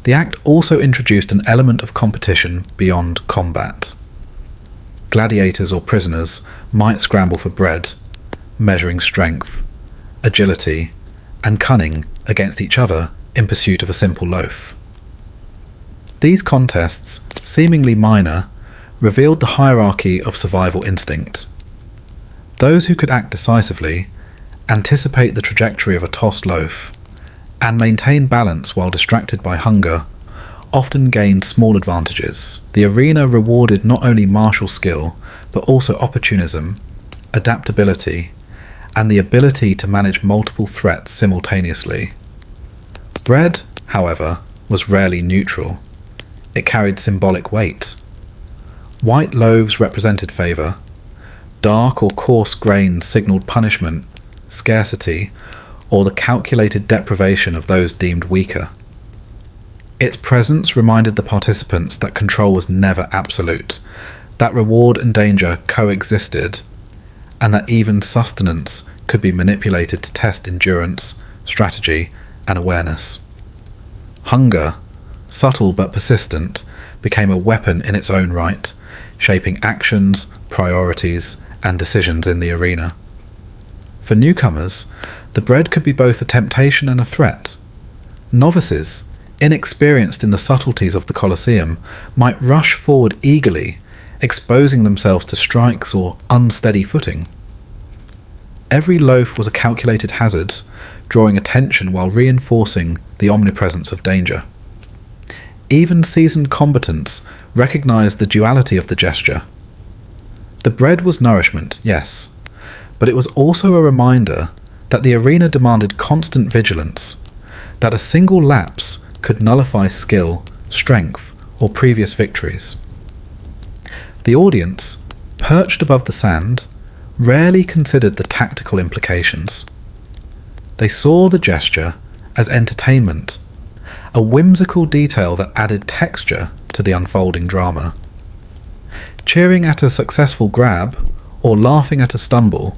The act also introduced an element of competition beyond combat. Gladiators or prisoners might scramble for bread, measuring strength, agility, and cunning against each other in pursuit of a simple loaf. These contests, seemingly minor, revealed the hierarchy of survival instinct. Those who could act decisively, anticipate the trajectory of a tossed loaf, and maintain balance while distracted by hunger, often gained small advantages. The arena rewarded not only martial skill, but also opportunism, adaptability, and the ability to manage multiple threats simultaneously. Bread, however, was rarely neutral. It carried symbolic weight. White loaves represented favour. Dark or coarse grains signalled punishment, scarcity, or the calculated deprivation of those deemed weaker. Its presence reminded the participants that control was never absolute, that reward and danger coexisted, and that even sustenance could be manipulated to test endurance, strategy, and awareness. Hunger, subtle but persistent, became a weapon in its own right, shaping actions, priorities, and decisions in the arena. For newcomers, the bread could be both a temptation and a threat. Novices, inexperienced in the subtleties of the Colosseum, might rush forward eagerly, exposing themselves to strikes or unsteady footing. Every loaf was a calculated hazard, drawing attention while reinforcing the omnipresence of danger. Even seasoned combatants recognized the duality of the gesture. The bread was nourishment, yes, but it was also a reminder that the arena demanded constant vigilance, that a single lapse could nullify skill, strength, or previous victories. The audience, perched above the sand, rarely considered the tactical implications. They saw the gesture as entertainment, a whimsical detail that added texture to the unfolding drama. Cheering at a successful grab, or laughing at a stumble,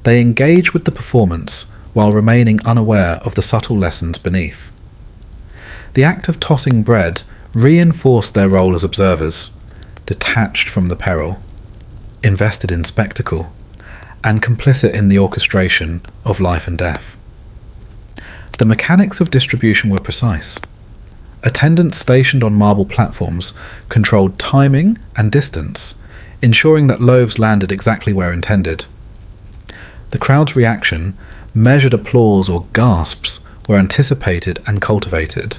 they engaged with the performance while remaining unaware of the subtle lessons beneath. The act of tossing bread reinforced their role as observers, detached from the peril, invested in spectacle, and complicit in the orchestration of life and death. The mechanics of distribution were precise. Attendants stationed on marble platforms controlled timing and distance, ensuring that loaves landed exactly where intended. The crowd's reaction, measured applause or gasps, were anticipated and cultivated.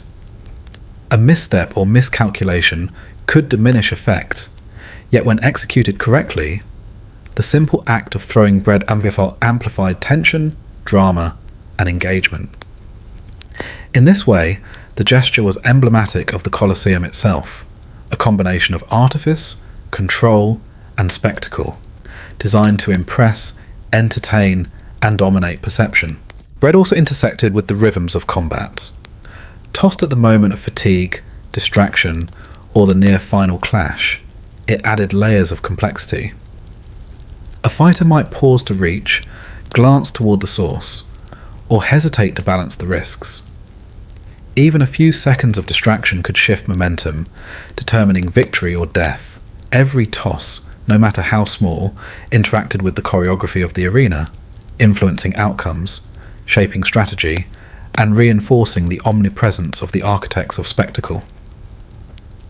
A misstep or miscalculation could diminish effect, yet when executed correctly, the simple act of throwing bread amplified tension, drama, and engagement. In this way, the gesture was emblematic of the Colosseum itself, a combination of artifice, control, and spectacle, designed to impress, entertain, and dominate perception. Bread also intersected with the rhythms of combat. Tossed at the moment of fatigue, distraction, or the near-final clash, it added layers of complexity. A fighter might pause to reach, glance toward the source, or hesitate to balance the risks. Even a few seconds of distraction could shift momentum, determining victory or death. Every toss, no matter how small, interacted with the choreography of the arena, influencing outcomes, shaping strategy, and reinforcing the omnipresence of the architects of spectacle.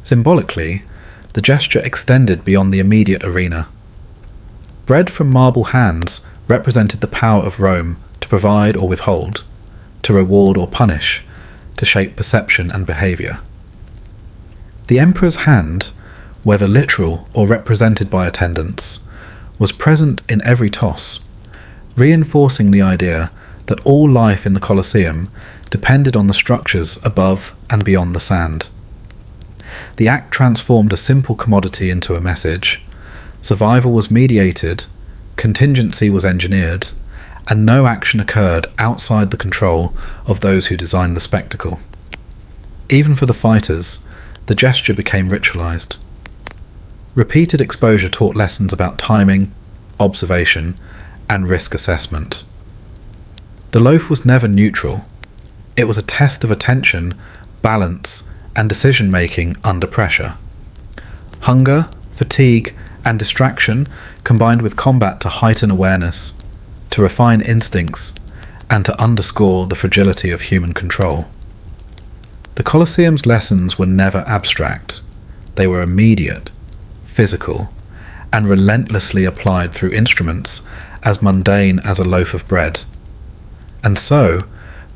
Symbolically, the gesture extended beyond the immediate arena. Bread from marble hands represented the power of Rome to provide or withhold, to reward or punish, to shape perception and behaviour. The emperor's hand, whether literal or represented by attendants, was present in every toss, reinforcing the idea that all life in the Colosseum depended on the structures above and beyond the sand. The act transformed a simple commodity into a message. Survival was mediated, contingency was engineered, and no action occurred outside the control of those who designed the spectacle. Even for the fighters, the gesture became ritualized. Repeated exposure taught lessons about timing, observation, and risk assessment. The loaf was never neutral. It was a test of attention, balance, and decision-making under pressure. Hunger, fatigue, and distraction combined with combat to heighten awareness, to refine instincts, and to underscore the fragility of human control. The Colosseum's lessons were never abstract. They were immediate, physical, and relentlessly applied through instruments as mundane as a loaf of bread. And so,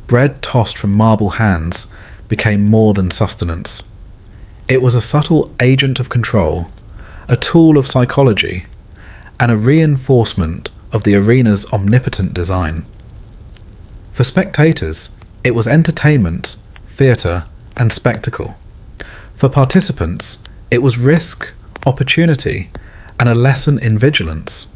bread tossed from marble hands became more than sustenance. It was a subtle agent of control, a tool of psychology, and a reinforcement of the arena's omnipotent design. For spectators, it was entertainment, theatre and spectacle. For participants, it was risk, opportunity, and a lesson in vigilance.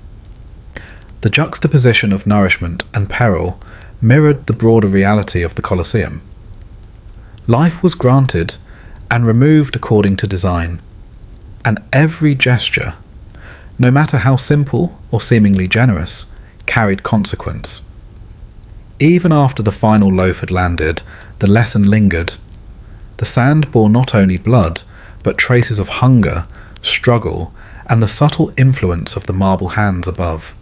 The juxtaposition of nourishment and peril mirrored the broader reality of the Colosseum. Life was granted and removed according to design, and every gesture, no matter how simple or seemingly generous, carried consequence. Even after the final loaf had landed, the lesson lingered. The sand bore not only blood, but traces of hunger, struggle, and the subtle influence of the marble hands above.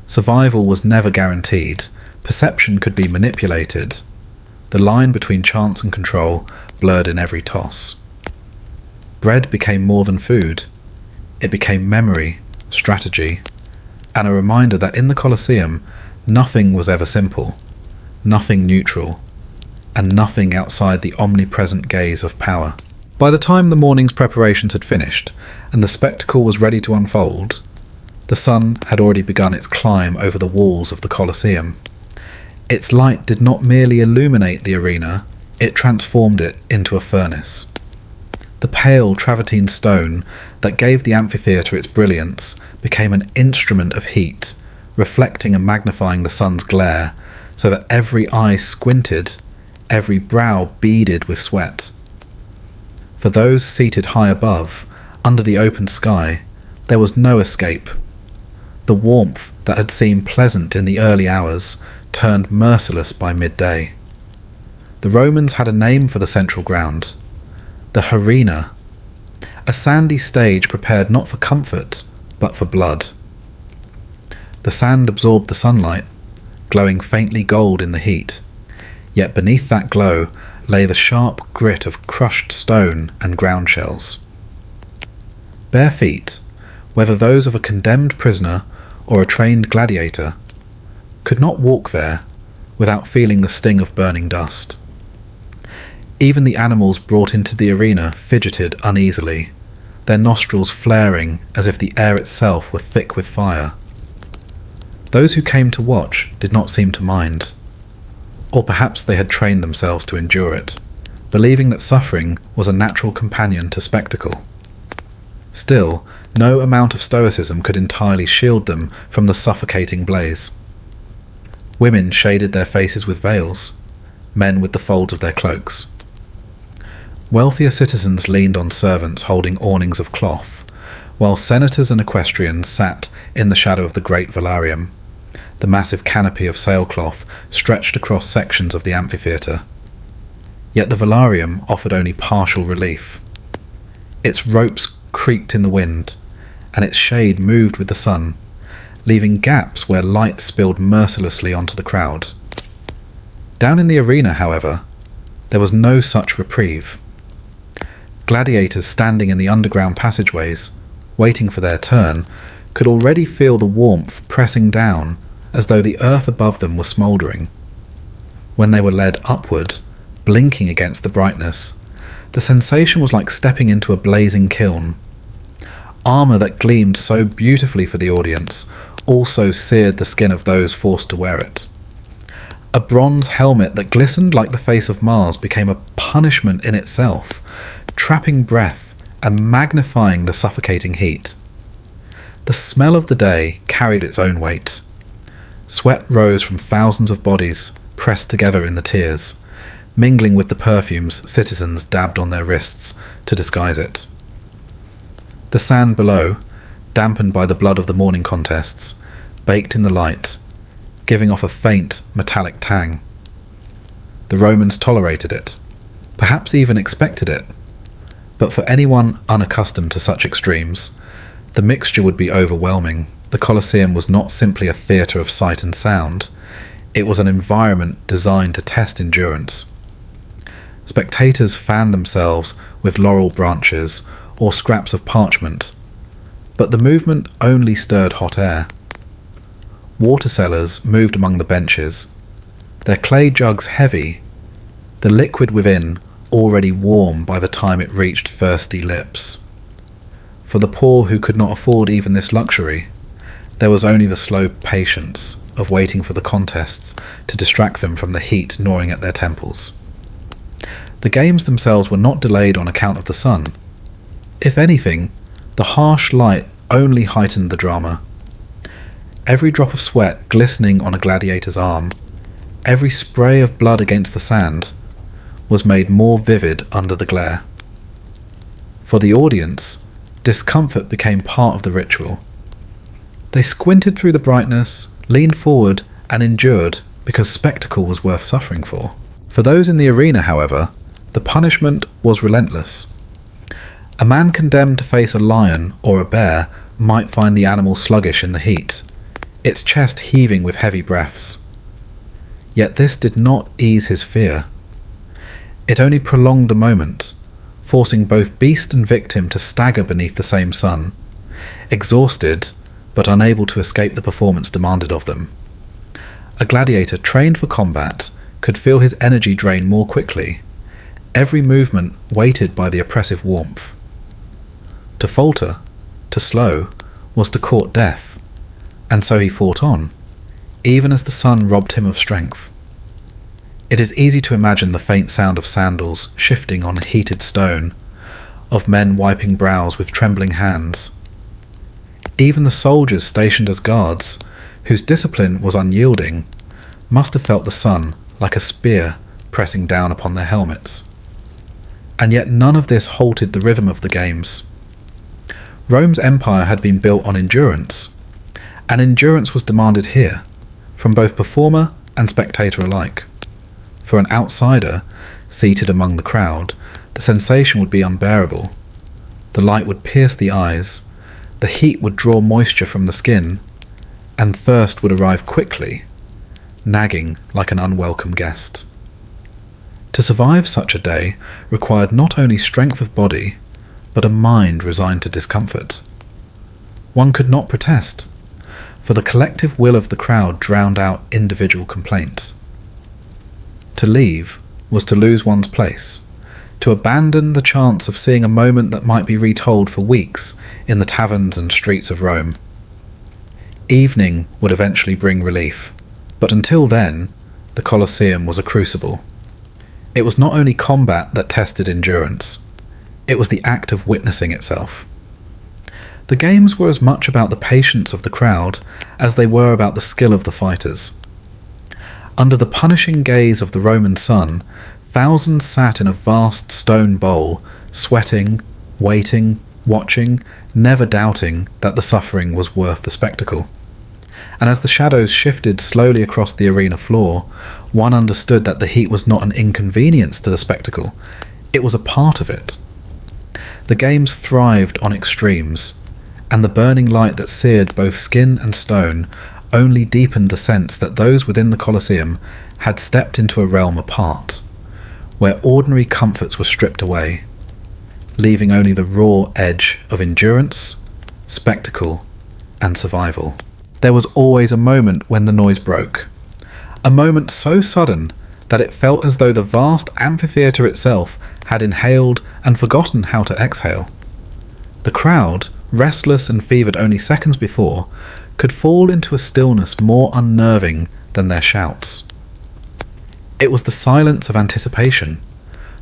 Survival was never guaranteed. Perception could be manipulated. The line between chance and control blurred in every toss. Bread became more than food. It became memory, strategy, and a reminder that in the Colosseum, nothing was ever simple, nothing neutral, and nothing outside the omnipresent gaze of power. By the time the morning's preparations had finished, and the spectacle was ready to unfold, the sun had already begun its climb over the walls of the Colosseum. Its light did not merely illuminate the arena, it transformed it into a furnace. The pale travertine stone that gave the amphitheatre its brilliance became an instrument of heat, reflecting and magnifying the sun's glare, so that every eye squinted, every brow beaded with sweat. For those seated high above, under the open sky, there was no escape. The warmth that had seemed pleasant in the early hours turned merciless by midday. The Romans had a name for the central ground: the arena, a sandy stage prepared not for comfort, but for blood. The sand absorbed the sunlight, glowing faintly gold in the heat, yet beneath that glow lay the sharp grit of crushed stone and ground shells. Bare feet, whether those of a condemned prisoner or a trained gladiator, could not walk there without feeling the sting of burning dust. Even the animals brought into the arena fidgeted uneasily, their nostrils flaring as if the air itself were thick with fire. Those who came to watch did not seem to mind, or perhaps they had trained themselves to endure it, believing that suffering was a natural companion to spectacle. Still, no amount of stoicism could entirely shield them from the suffocating blaze. Women shaded their faces with veils, men with the folds of their cloaks. Wealthier citizens leaned on servants holding awnings of cloth, while senators and equestrians sat in the shadow of the great velarium, the massive canopy of sailcloth stretched across sections of the amphitheatre. Yet the velarium offered only partial relief. Its ropes creaked in the wind, and its shade moved with the sun, leaving gaps where light spilled mercilessly onto the crowd. Down in the arena, however, there was no such reprieve. Gladiators standing in the underground passageways, waiting for their turn, could already feel the warmth pressing down as though the earth above them were smouldering. When they were led upward, blinking against the brightness, the sensation was like stepping into a blazing kiln. Armour that gleamed so beautifully for the audience also seared the skin of those forced to wear it. A bronze helmet that glistened like the face of Mars became a punishment in itself, trapping breath and magnifying the suffocating heat. The smell of the day carried its own weight. Sweat rose from thousands of bodies pressed together in the tears, mingling with the perfumes citizens dabbed on their wrists to disguise it. The sand below, dampened by the blood of the morning contests, baked in the light, giving off a faint metallic tang. The Romans tolerated it, perhaps even expected it, but for anyone unaccustomed to such extremes, the mixture would be overwhelming. The Colosseum was not simply a theatre of sight and sound, it was an environment designed to test endurance. Spectators fanned themselves with laurel branches or scraps of parchment, but the movement only stirred hot air. Water sellers moved among the benches, their clay jugs heavy, the liquid within already warm by the time it reached thirsty lips. For the poor who could not afford even this luxury, there was only the slow patience of waiting for the contests to distract them from the heat gnawing at their temples. The games themselves were not delayed on account of the sun. If anything, the harsh light only heightened the drama. Every drop of sweat glistening on a gladiator's arm, every spray of blood against the sand, was made more vivid under the glare. For the audience, discomfort became part of the ritual. They squinted through the brightness, leaned forward, and endured because spectacle was worth suffering for. For those in the arena, however, the punishment was relentless. A man condemned to face a lion or a bear might find the animal sluggish in the heat, its chest heaving with heavy breaths. Yet this did not ease his fear. It only prolonged the moment, forcing both beast and victim to stagger beneath the same sun, exhausted but unable to escape the performance demanded of them. A gladiator trained for combat could feel his energy drain more quickly, every movement weighted by the oppressive warmth. To falter, to slow, was to court death, and so he fought on, even as the sun robbed him of strength. It is easy to imagine the faint sound of sandals shifting on heated stone, of men wiping brows with trembling hands. Even the soldiers stationed as guards, whose discipline was unyielding, must have felt the sun like a spear pressing down upon their helmets. And yet none of this halted the rhythm of the games. Rome's empire had been built on endurance, and endurance was demanded here, from both performer and spectator alike. For an outsider, seated among the crowd, the sensation would be unbearable. The light would pierce the eyes, the heat would draw moisture from the skin, and thirst would arrive quickly, nagging like an unwelcome guest. To survive such a day required not only strength of body, but a mind resigned to discomfort. One could not protest, for the collective will of the crowd drowned out individual complaints. To leave was to lose one's place, to abandon the chance of seeing a moment that might be retold for weeks in the taverns and streets of Rome. Evening would eventually bring relief, but until then, the Colosseum was a crucible. It was not only combat that tested endurance, it was the act of witnessing itself. The games were as much about the patience of the crowd as they were about the skill of the fighters. Under the punishing gaze of the Roman sun, thousands sat in a vast stone bowl, sweating, waiting, watching, never doubting that the suffering was worth the spectacle. And as the shadows shifted slowly across the arena floor, one understood that the heat was not an inconvenience to the spectacle, it was a part of it. The games thrived on extremes, and the burning light that seared both skin and stone only deepened the sense that those within the Colosseum had stepped into a realm apart, where ordinary comforts were stripped away, leaving only the raw edge of endurance, spectacle, and survival. There was always a moment when the noise broke, a moment so sudden that it felt as though the vast amphitheatre itself had inhaled and forgotten how to exhale. The crowd, restless and fevered only seconds before, could fall into a stillness more unnerving than their shouts. It was the silence of anticipation,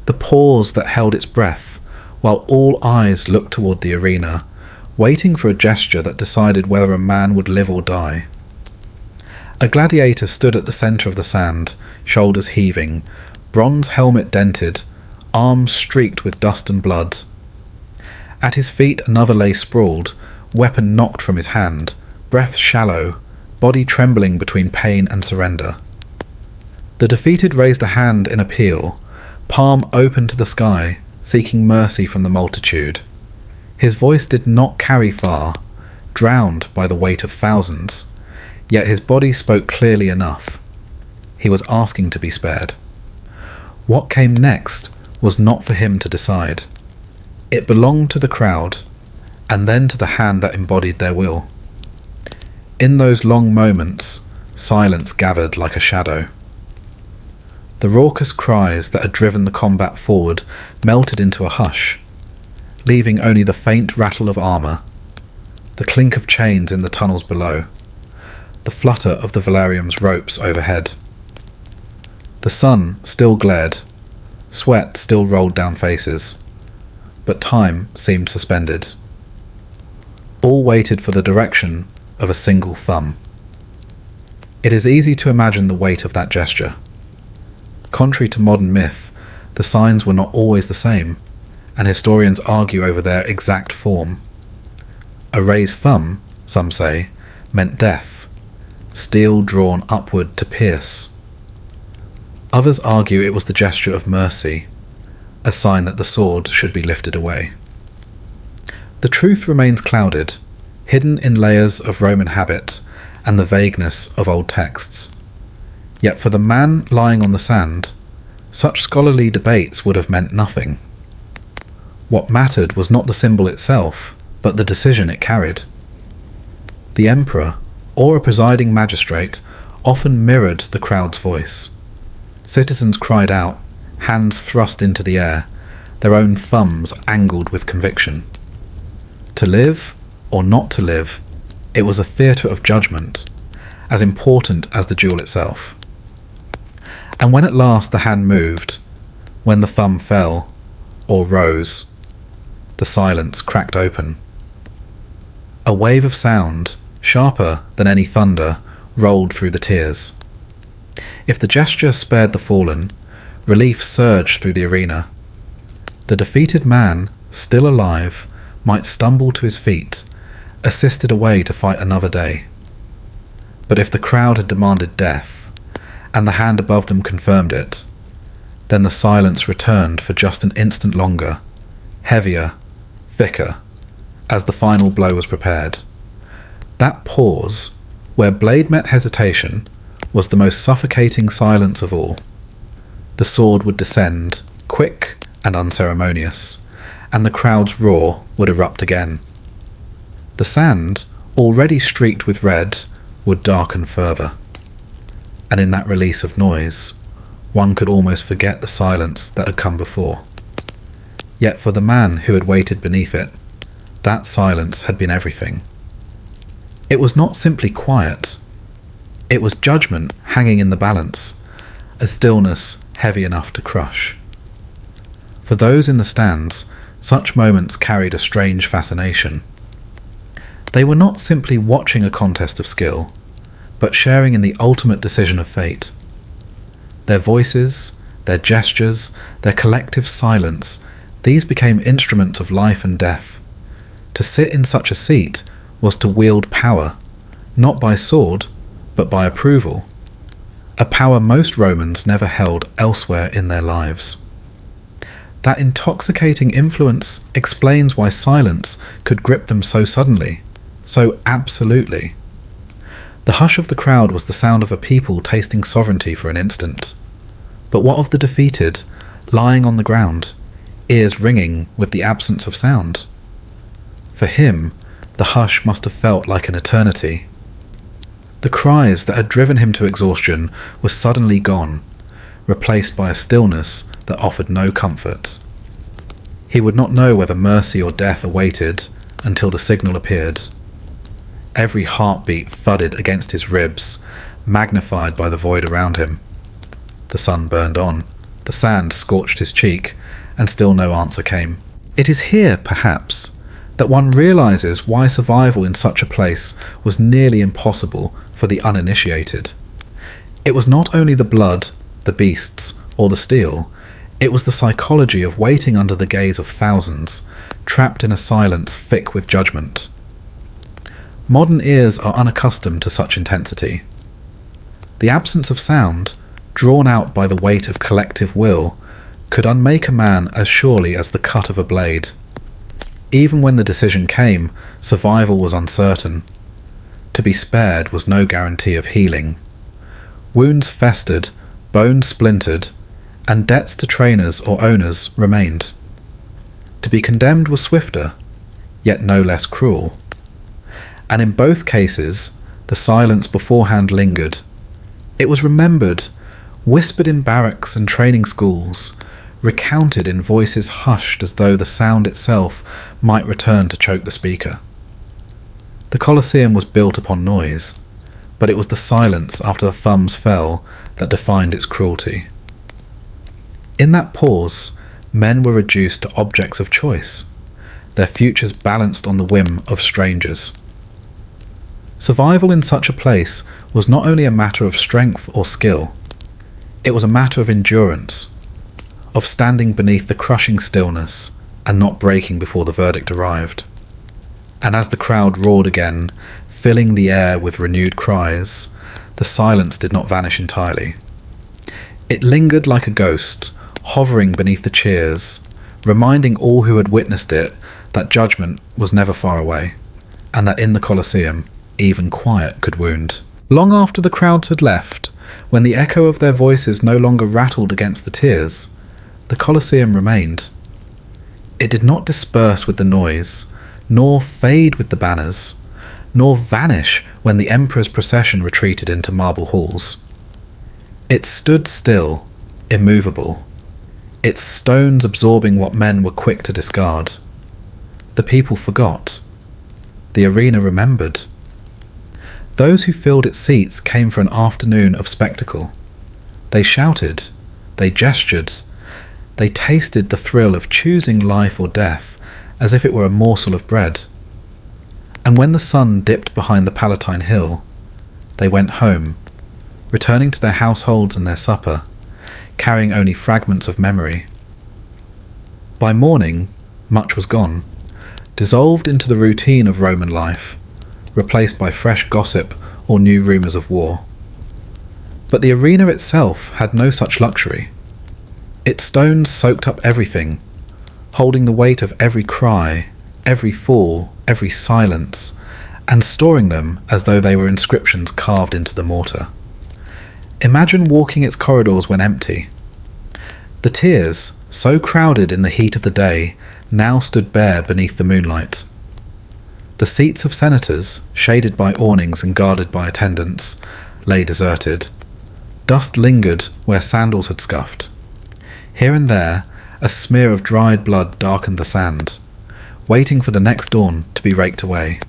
the pause that held its breath, while all eyes looked toward the arena, waiting for a gesture that decided whether a man would live or die. A gladiator stood at the centre of the sand, shoulders heaving, bronze helmet dented, arms streaked with dust and blood. At his feet another lay sprawled, weapon knocked from his hand, breath shallow, body trembling between pain and surrender. The defeated raised a hand in appeal, palm open to the sky, seeking mercy from the multitude. His voice did not carry far, drowned by the weight of thousands, yet his body spoke clearly enough. He was asking to be spared. What came next was not for him to decide. It belonged to the crowd, and then to the hand that embodied their will. In those long moments, silence gathered like a shadow. The raucous cries that had driven the combat forward melted into a hush, leaving only the faint rattle of armour, the clink of chains in the tunnels below, the flutter of the velarium's ropes overhead. The sun still glared, Sweat still rolled down faces, but time seemed suspended. All waited for the direction of a single thumb. It is easy to imagine the weight of that gesture. Contrary to modern myth, the signs were not always the same, and historians argue over their exact form. A raised thumb, some say, meant death, steel drawn upward to pierce. Others argue it was the gesture of mercy, a sign that the sword should be lifted away. The truth remains clouded, hidden in layers of Roman habit and the vagueness of old texts. Yet for the man lying on the sand, such scholarly debates would have meant nothing. What mattered was not the symbol itself, but the decision it carried. The emperor, or a presiding magistrate, often mirrored the crowd's voice. Citizens cried out, hands thrust into the air, their own thumbs angled with conviction. To live, or not to live, it was a theatre of judgment, as important as the duel itself. And when at last the hand moved, when the thumb fell, or rose, the silence cracked open. A wave of sound, sharper than any thunder, rolled through the tiers. If the gesture spared the fallen, relief surged through the arena. The defeated man, still alive, might stumble to his feet, assisted away to fight another day. But if the crowd had demanded death, and the hand above them confirmed it, then the silence returned for just an instant longer, heavier, thicker, as the final blow was prepared. That pause, where blade met hesitation, was the most suffocating silence of all. The sword would descend, quick and unceremonious, and the crowd's roar would erupt again. The sand, already streaked with red, would darken further. And in that release of noise, one could almost forget the silence that had come before. Yet for the man who had waited beneath it, that silence had been everything. It was not simply quiet. It was judgment hanging in the balance, a stillness heavy enough to crush. For those in the stands, such moments carried a strange fascination. They were not simply watching a contest of skill, but sharing in the ultimate decision of fate. Their voices, their gestures, their collective silence, these became instruments of life and death. To sit in such a seat was to wield power, not by sword, but by approval, a power most Romans never held elsewhere in their lives. That intoxicating influence explains why silence could grip them so suddenly, so absolutely. The hush of the crowd was the sound of a people tasting sovereignty for an instant. But what of the defeated, lying on the ground, ears ringing with the absence of sound? For him, the hush must have felt like an eternity. The cries that had driven him to exhaustion were suddenly gone, replaced by a stillness that offered no comfort. He would not know whether mercy or death awaited until the signal appeared. Every heartbeat thudded against his ribs, magnified by the void around him. The sun burned on, the sand scorched his cheek, and still no answer came. It is here, perhaps, that one realizes why survival in such a place was nearly impossible for the uninitiated. It was not only the blood, the beasts, or the steel, it was the psychology of waiting under the gaze of thousands, trapped in a silence thick with judgment. Modern ears are unaccustomed to such intensity. The absence of sound, drawn out by the weight of collective will, could unmake a man as surely as the cut of a blade. Even when the decision came, survival was uncertain. To be spared was no guarantee of healing. Wounds festered, bones splintered, and debts to trainers or owners remained. To be condemned was swifter, yet no less cruel. And in both cases, the silence beforehand lingered. It was remembered, whispered in barracks and training schools, recounted in voices hushed as though the sound itself might return to choke the speaker. The Colosseum was built upon noise, but it was the silence after the thumbs fell that defined its cruelty. In that pause, men were reduced to objects of choice, their futures balanced on the whim of strangers. Survival in such a place was not only a matter of strength or skill, it was a matter of endurance, of standing beneath the crushing stillness and not breaking before the verdict arrived. And as the crowd roared again, filling the air with renewed cries, the silence did not vanish entirely. It lingered like a ghost, hovering beneath the cheers, reminding all who had witnessed it that judgment was never far away, and that in the Colosseum, even quiet could wound. Long after the crowds had left, when the echo of their voices no longer rattled against the tiers, the Colosseum remained. It did not disperse with the noise, nor fade with the banners, nor vanish when the emperor's procession retreated into marble halls. It stood still, immovable, its stones absorbing what men were quick to discard. The people forgot. The arena remembered. Those who filled its seats came for an afternoon of spectacle. They shouted, they gestured, they tasted the thrill of choosing life or death as if it were a morsel of bread. And when the sun dipped behind the Palatine Hill, they went home, returning to their households and their supper, carrying only fragments of memory. By morning, much was gone, dissolved into the routine of Roman life, replaced by fresh gossip or new rumours of war. But the arena itself had no such luxury. Its stones soaked up everything, holding the weight of every cry, every fall, every silence, and storing them as though they were inscriptions carved into the mortar. Imagine walking its corridors when empty. The tiers, so crowded in the heat of the day, now stood bare beneath the moonlight. The seats of senators, shaded by awnings and guarded by attendants, lay deserted. Dust lingered where sandals had scuffed. Here and there, a smear of dried blood darkened the sand, waiting for the next dawn to be raked away.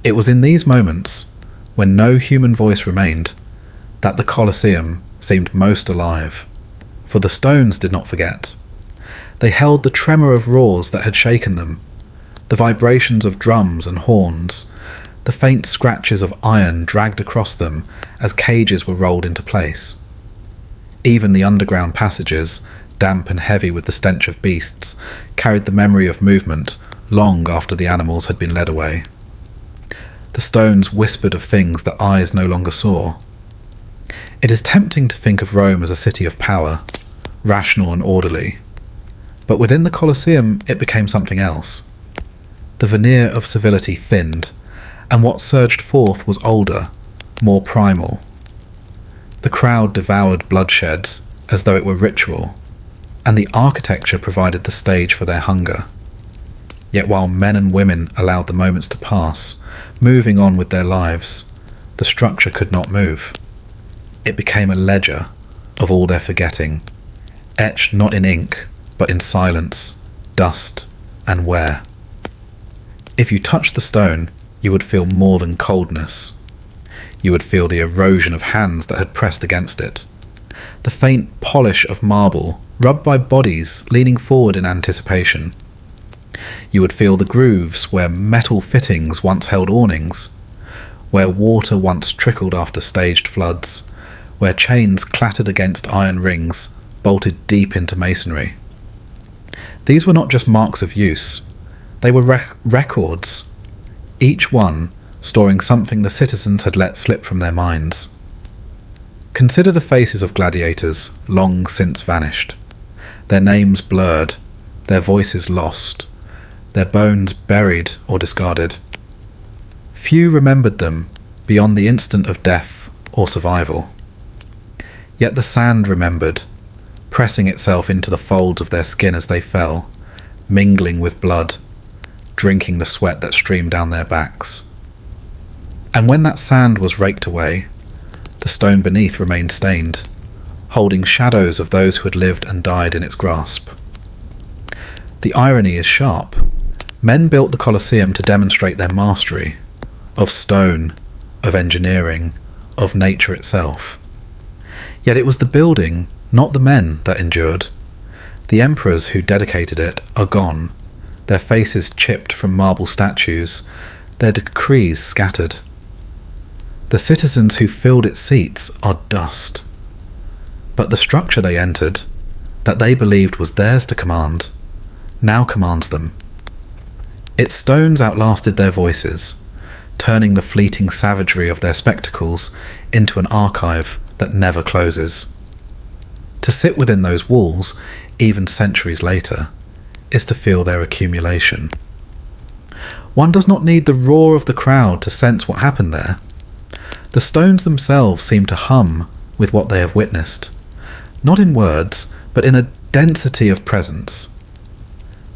It was in these moments, when no human voice remained, that the Colosseum seemed most alive, for the stones did not forget. They held the tremor of roars that had shaken them, the vibrations of drums and horns, the faint scratches of iron dragged across them as cages were rolled into place. Even the underground passages, damp and heavy with the stench of beasts, carried the memory of movement long after the animals had been led away. The stones whispered of things that eyes no longer saw. It is tempting to think of Rome as a city of power, rational and orderly, but within the Colosseum it became something else. The veneer of civility thinned, and what surged forth was older, more primal. The crowd devoured bloodshed as though it were ritual, and the architecture provided the stage for their hunger. Yet while men and women allowed the moments to pass, moving on with their lives, the structure could not move. It became a ledger of all their forgetting, etched not in ink, but in silence, dust, and wear. If you touched the stone, you would feel more than coldness. You would feel the erosion of hands that had pressed against it, the faint polish of marble rubbed by bodies leaning forward in anticipation. You would feel the grooves where metal fittings once held awnings, where water once trickled after staged floods, where chains clattered against iron rings bolted deep into masonry. These were not just marks of use, they were records, each one storing something the citizens had let slip from their minds. Consider the faces of gladiators long since vanished, their names blurred, their voices lost, their bones buried or discarded. Few remembered them beyond the instant of death or survival. Yet the sand remembered, pressing itself into the folds of their skin as they fell, mingling with blood, drinking the sweat that streamed down their backs. And when that sand was raked away, the stone beneath remained stained, holding shadows of those who had lived and died in its grasp. The irony is sharp. Men built the Colosseum to demonstrate their mastery of stone, of engineering, of nature itself. Yet it was the building not the men that endured. The emperors who dedicated it are gone, their faces chipped from marble statues, their decrees scattered. The citizens who filled its seats are dust. But the structure they entered, that they believed was theirs to command, now commands them. Its stones outlasted their voices, turning the fleeting savagery of their spectacles into an archive that never closes. To sit within those walls, even centuries later, is to feel their accumulation. One does not need the roar of the crowd to sense what happened there. The stones themselves seem to hum with what they have witnessed, not in words, but in a density of presence.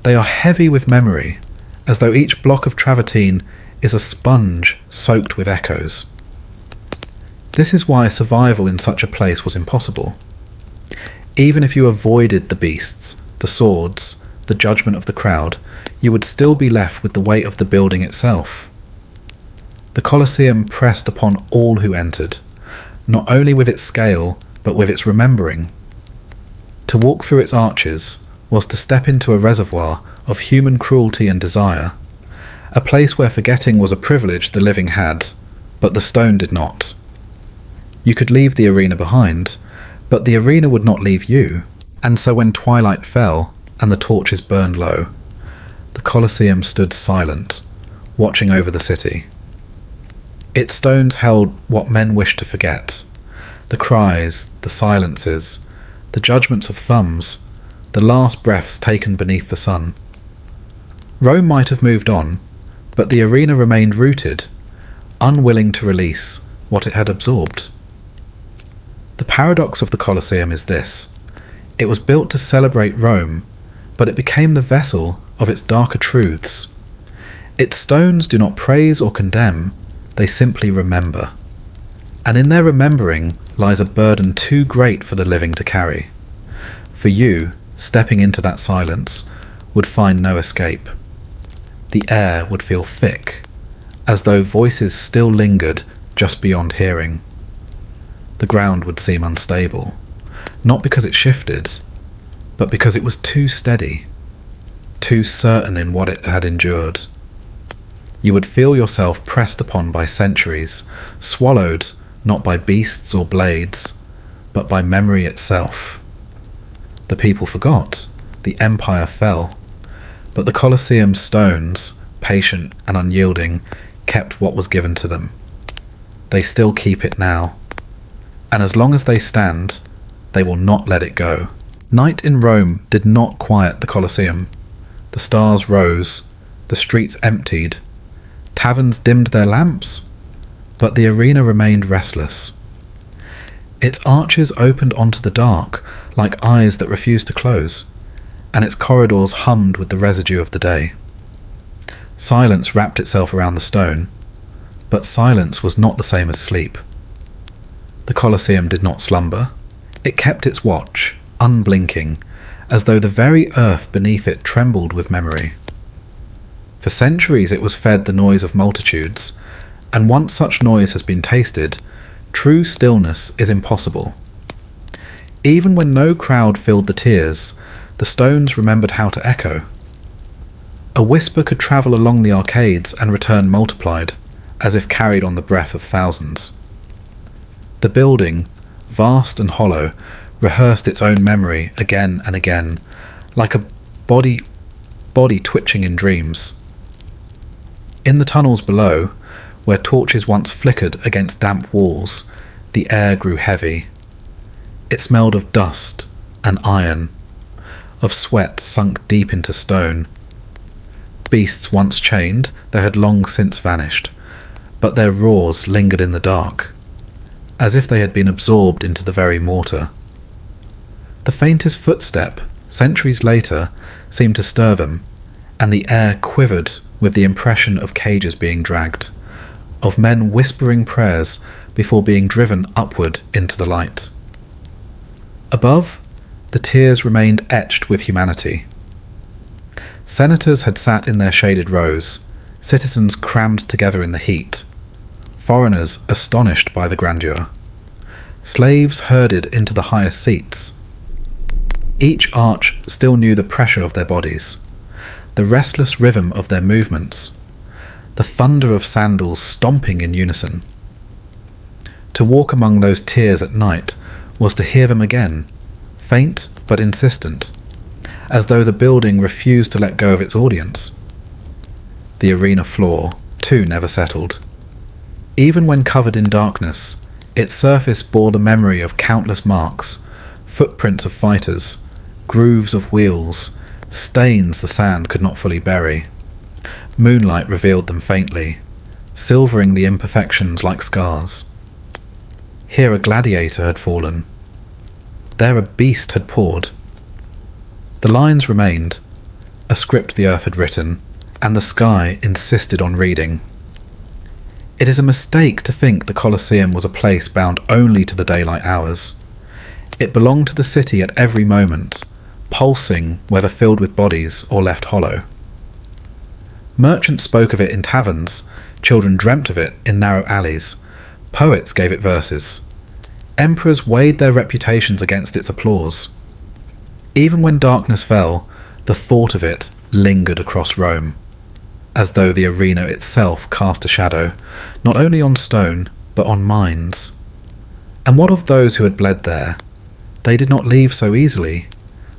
They are heavy with memory, as though each block of travertine is a sponge soaked with echoes. This is why survival in such a place was impossible. Even if you avoided the beasts, the swords, the judgment of the crowd, you would still be left with the weight of the building itself. The Colosseum pressed upon all who entered, not only with its scale, but with its remembering. To walk through its arches was to step into a reservoir of human cruelty and desire, a place where forgetting was a privilege the living had, but the stone did not. You could leave the arena behind, but the arena would not leave you, and so when twilight fell and the torches burned low, the Colosseum stood silent, watching over the city. Its stones held what men wished to forget, the cries, the silences, the judgments of thumbs, the last breaths taken beneath the sun. Rome might have moved on, but the arena remained rooted, unwilling to release what it had absorbed. The paradox of the Colosseum is this: it was built to celebrate Rome, but it became the vessel of its darker truths. Its stones do not praise or condemn, they simply remember. And in their remembering lies a burden too great for the living to carry. For you, stepping into that silence, would find no escape. The air would feel thick, as though voices still lingered just beyond hearing. The ground would seem unstable, not because it shifted, but because it was too steady, too certain in what it had endured. You would feel yourself pressed upon by centuries, swallowed not by beasts or blades, but by memory itself. The people forgot, the empire fell, but the Colosseum's stones, patient and unyielding, kept what was given to them. They still keep it now, and as long as they stand, they will not let it go. Night in Rome did not quiet the Colosseum. The stars rose, the streets emptied, taverns dimmed their lamps, but the arena remained restless. Its arches opened onto the dark like eyes that refused to close, and its corridors hummed with the residue of the day. Silence wrapped itself around the stone, but silence was not the same as sleep. The Colosseum did not slumber. It kept its watch, unblinking, as though the very earth beneath it trembled with memory. For centuries it was fed the noise of multitudes, and once such noise has been tasted, true stillness is impossible. Even when no crowd filled the tiers, the stones remembered how to echo. A whisper could travel along the arcades and return multiplied, as if carried on the breath of thousands. The building, vast and hollow, rehearsed its own memory again and again, like a body twitching in dreams. In the tunnels below, where torches once flickered against damp walls, the air grew heavy. It smelled of dust and iron, of sweat sunk deep into stone. Beasts once chained, they had long since vanished, but their roars lingered in the dark, as if they had been absorbed into the very mortar. The faintest footstep, centuries later, seemed to stir them, and the air quivered with the impression of cages being dragged, of men whispering prayers before being driven upward into the light. Above, the tiers remained etched with humanity. Senators had sat in their shaded rows, citizens crammed together in the heat, foreigners astonished by the grandeur. Slaves herded into the highest seats, Each arch still knew the pressure of their bodies, the restless rhythm of their movements, the thunder of sandals stomping in unison. To walk among those tiers at night was to hear them again, faint but insistent, as though the building refused to let go of its audience. The arena floor, too, never settled. Even when covered in darkness, its surface bore the memory of countless marks, footprints of fighters, grooves of wheels, stains the sand could not fully bury. Moonlight revealed them faintly, silvering the imperfections like scars. Here a gladiator had fallen. There a beast had poured. The lines remained, a script the earth had written, and the sky insisted on reading. It is a mistake to think the Colosseum was a place bound only to the daylight hours. It belonged to the city at every moment, pulsing whether filled with bodies or left hollow. Merchants spoke of it in taverns, children dreamt of it in narrow alleys, poets gave it verses. Emperors weighed their reputations against its applause. Even when darkness fell, the thought of it lingered across Rome, as though the arena itself cast a shadow, not only on stone, but on minds. And what of those who had bled there? They did not leave so easily.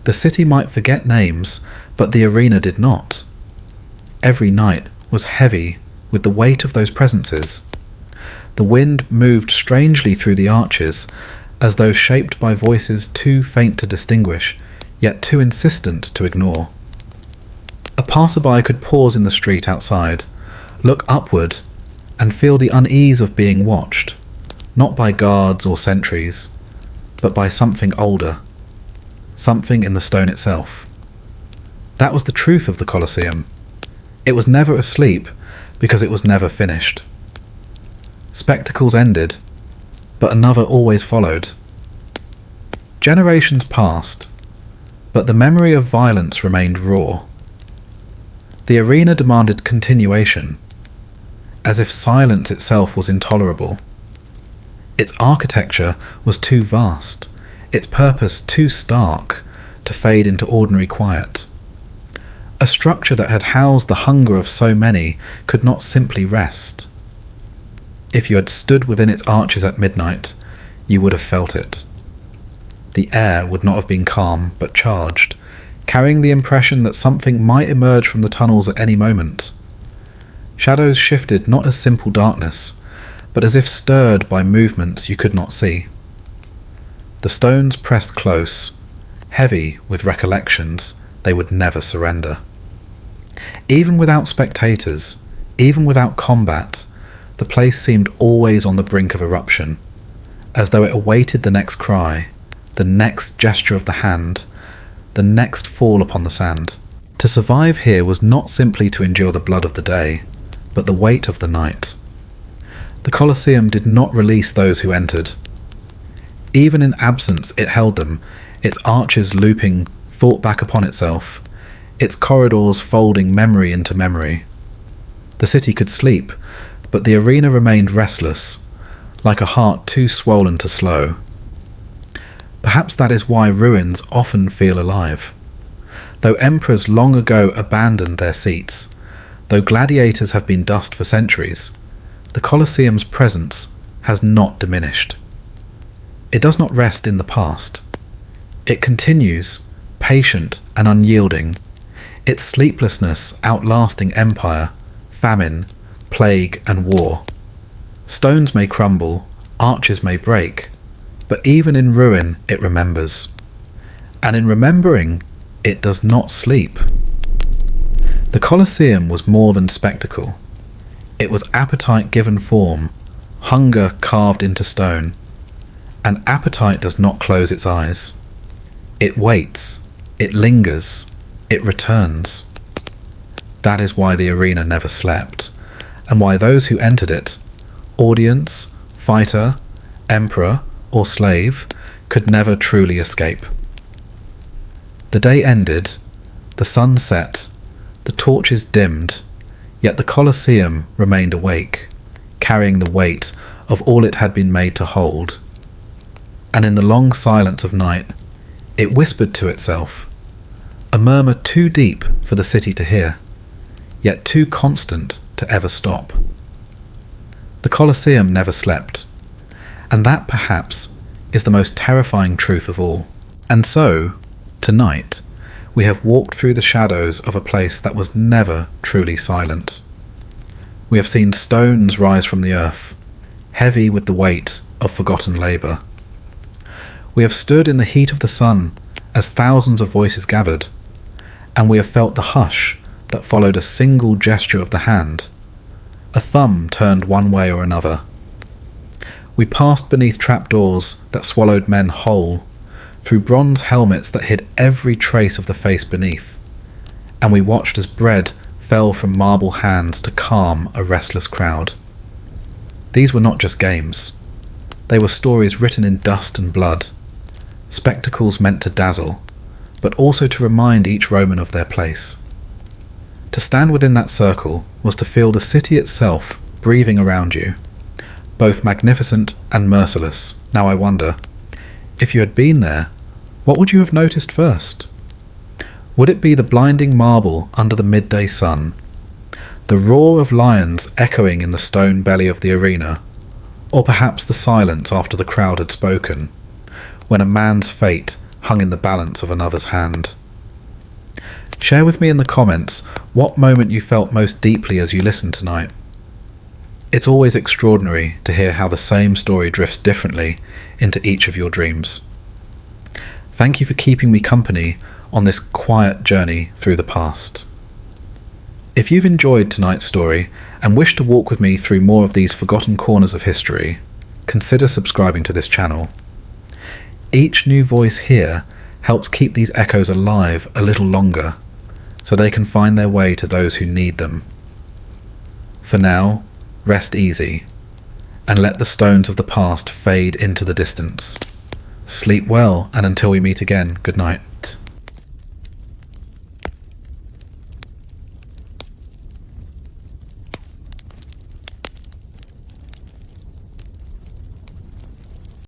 The city might forget names, but the arena did not. Every night was heavy with the weight of those presences. The wind moved strangely through the arches, as though shaped by voices too faint to distinguish, yet too insistent to ignore. A passerby could pause in the street outside, look upward, and feel the unease of being watched, not by guards or sentries, but by something older, something in the stone itself. That was the truth of the Colosseum. It was never asleep because it was never finished. Spectacles ended, but another always followed. Generations passed, but the memory of violence remained raw. The arena demanded continuation, as if silence itself was intolerable. Its architecture was too vast, its purpose too stark, to fade into ordinary quiet. A structure that had housed the hunger of so many could not simply rest. If you had stood within its arches at midnight, you would have felt it. The air would not have been calm, but charged, carrying the impression that something might emerge from the tunnels at any moment. Shadows shifted not as simple darkness, but as if stirred by movements you could not see. The stones pressed close, heavy with recollections they would never surrender. Even without spectators, even without combat, the place seemed always on the brink of eruption, as though it awaited the next cry, the next gesture of the hand, the next fall upon the sand. To survive here was not simply to endure the blood of the day, but the weight of the night. The Colosseum did not release those who entered. Even in absence it held them, its arches looping thought back upon itself, its corridors folding memory into memory. The city could sleep, but the arena remained restless, like a heart too swollen to slow. Perhaps that is why ruins often feel alive. Though emperors long ago abandoned their seats, though gladiators have been dust for centuries, the Colosseum's presence has not diminished. It does not rest in the past. It continues, patient and unyielding, its sleeplessness outlasting empire, famine, plague and war. Stones may crumble, arches may break, but even in ruin it remembers. And in remembering, it does not sleep. The Colosseum was more than spectacle. It was appetite given form, hunger carved into stone. And appetite does not close its eyes. It waits, it lingers, it returns. That is why the arena never slept, and why those who entered it, audience, fighter, emperor, or slave, could never truly escape. The day ended, the sun set, the torches dimmed, yet the Colosseum remained awake, carrying the weight of all it had been made to hold. And in the long silence of night, It whispered to itself, a murmur too deep for the city to hear, yet too constant to ever stop. The Colosseum never slept, and that perhaps is the most terrifying truth of all. And so, tonight, we have walked through the shadows of a place that was never truly silent. We have seen stones rise from the earth, heavy with the weight of forgotten labour. We have stood in the heat of the sun as thousands of voices gathered, and we have felt the hush that followed a single gesture of the hand, a thumb turned one way or another. We passed beneath trapdoors that swallowed men whole, through bronze helmets that hid every trace of the face beneath, and we watched as bread fell from marble hands to calm a restless crowd. These were not just games. They were stories written in dust and blood, spectacles meant to dazzle, but also to remind each Roman of their place. To stand within that circle was to feel the city itself breathing around you, both magnificent and merciless. Now I wonder, if you had been there, what would you have noticed first? Would it be the blinding marble under the midday sun, the roar of lions echoing in the stone belly of the arena, or perhaps the silence after the crowd had spoken, when a man's fate hung in the balance of another's hand? Share with me in the comments what moment you felt most deeply as you listened tonight. It's always extraordinary to hear how the same story drifts differently into each of your dreams. Thank you for keeping me company on this quiet journey through the past. If you've enjoyed tonight's story and wish to walk with me through more of these forgotten corners of history, consider subscribing to this channel. Each new voice here helps keep these echoes alive a little longer, so they can find their way to those who need them. For now, rest easy, and let the stones of the past fade into the distance. Sleep well, and until we meet again, good night.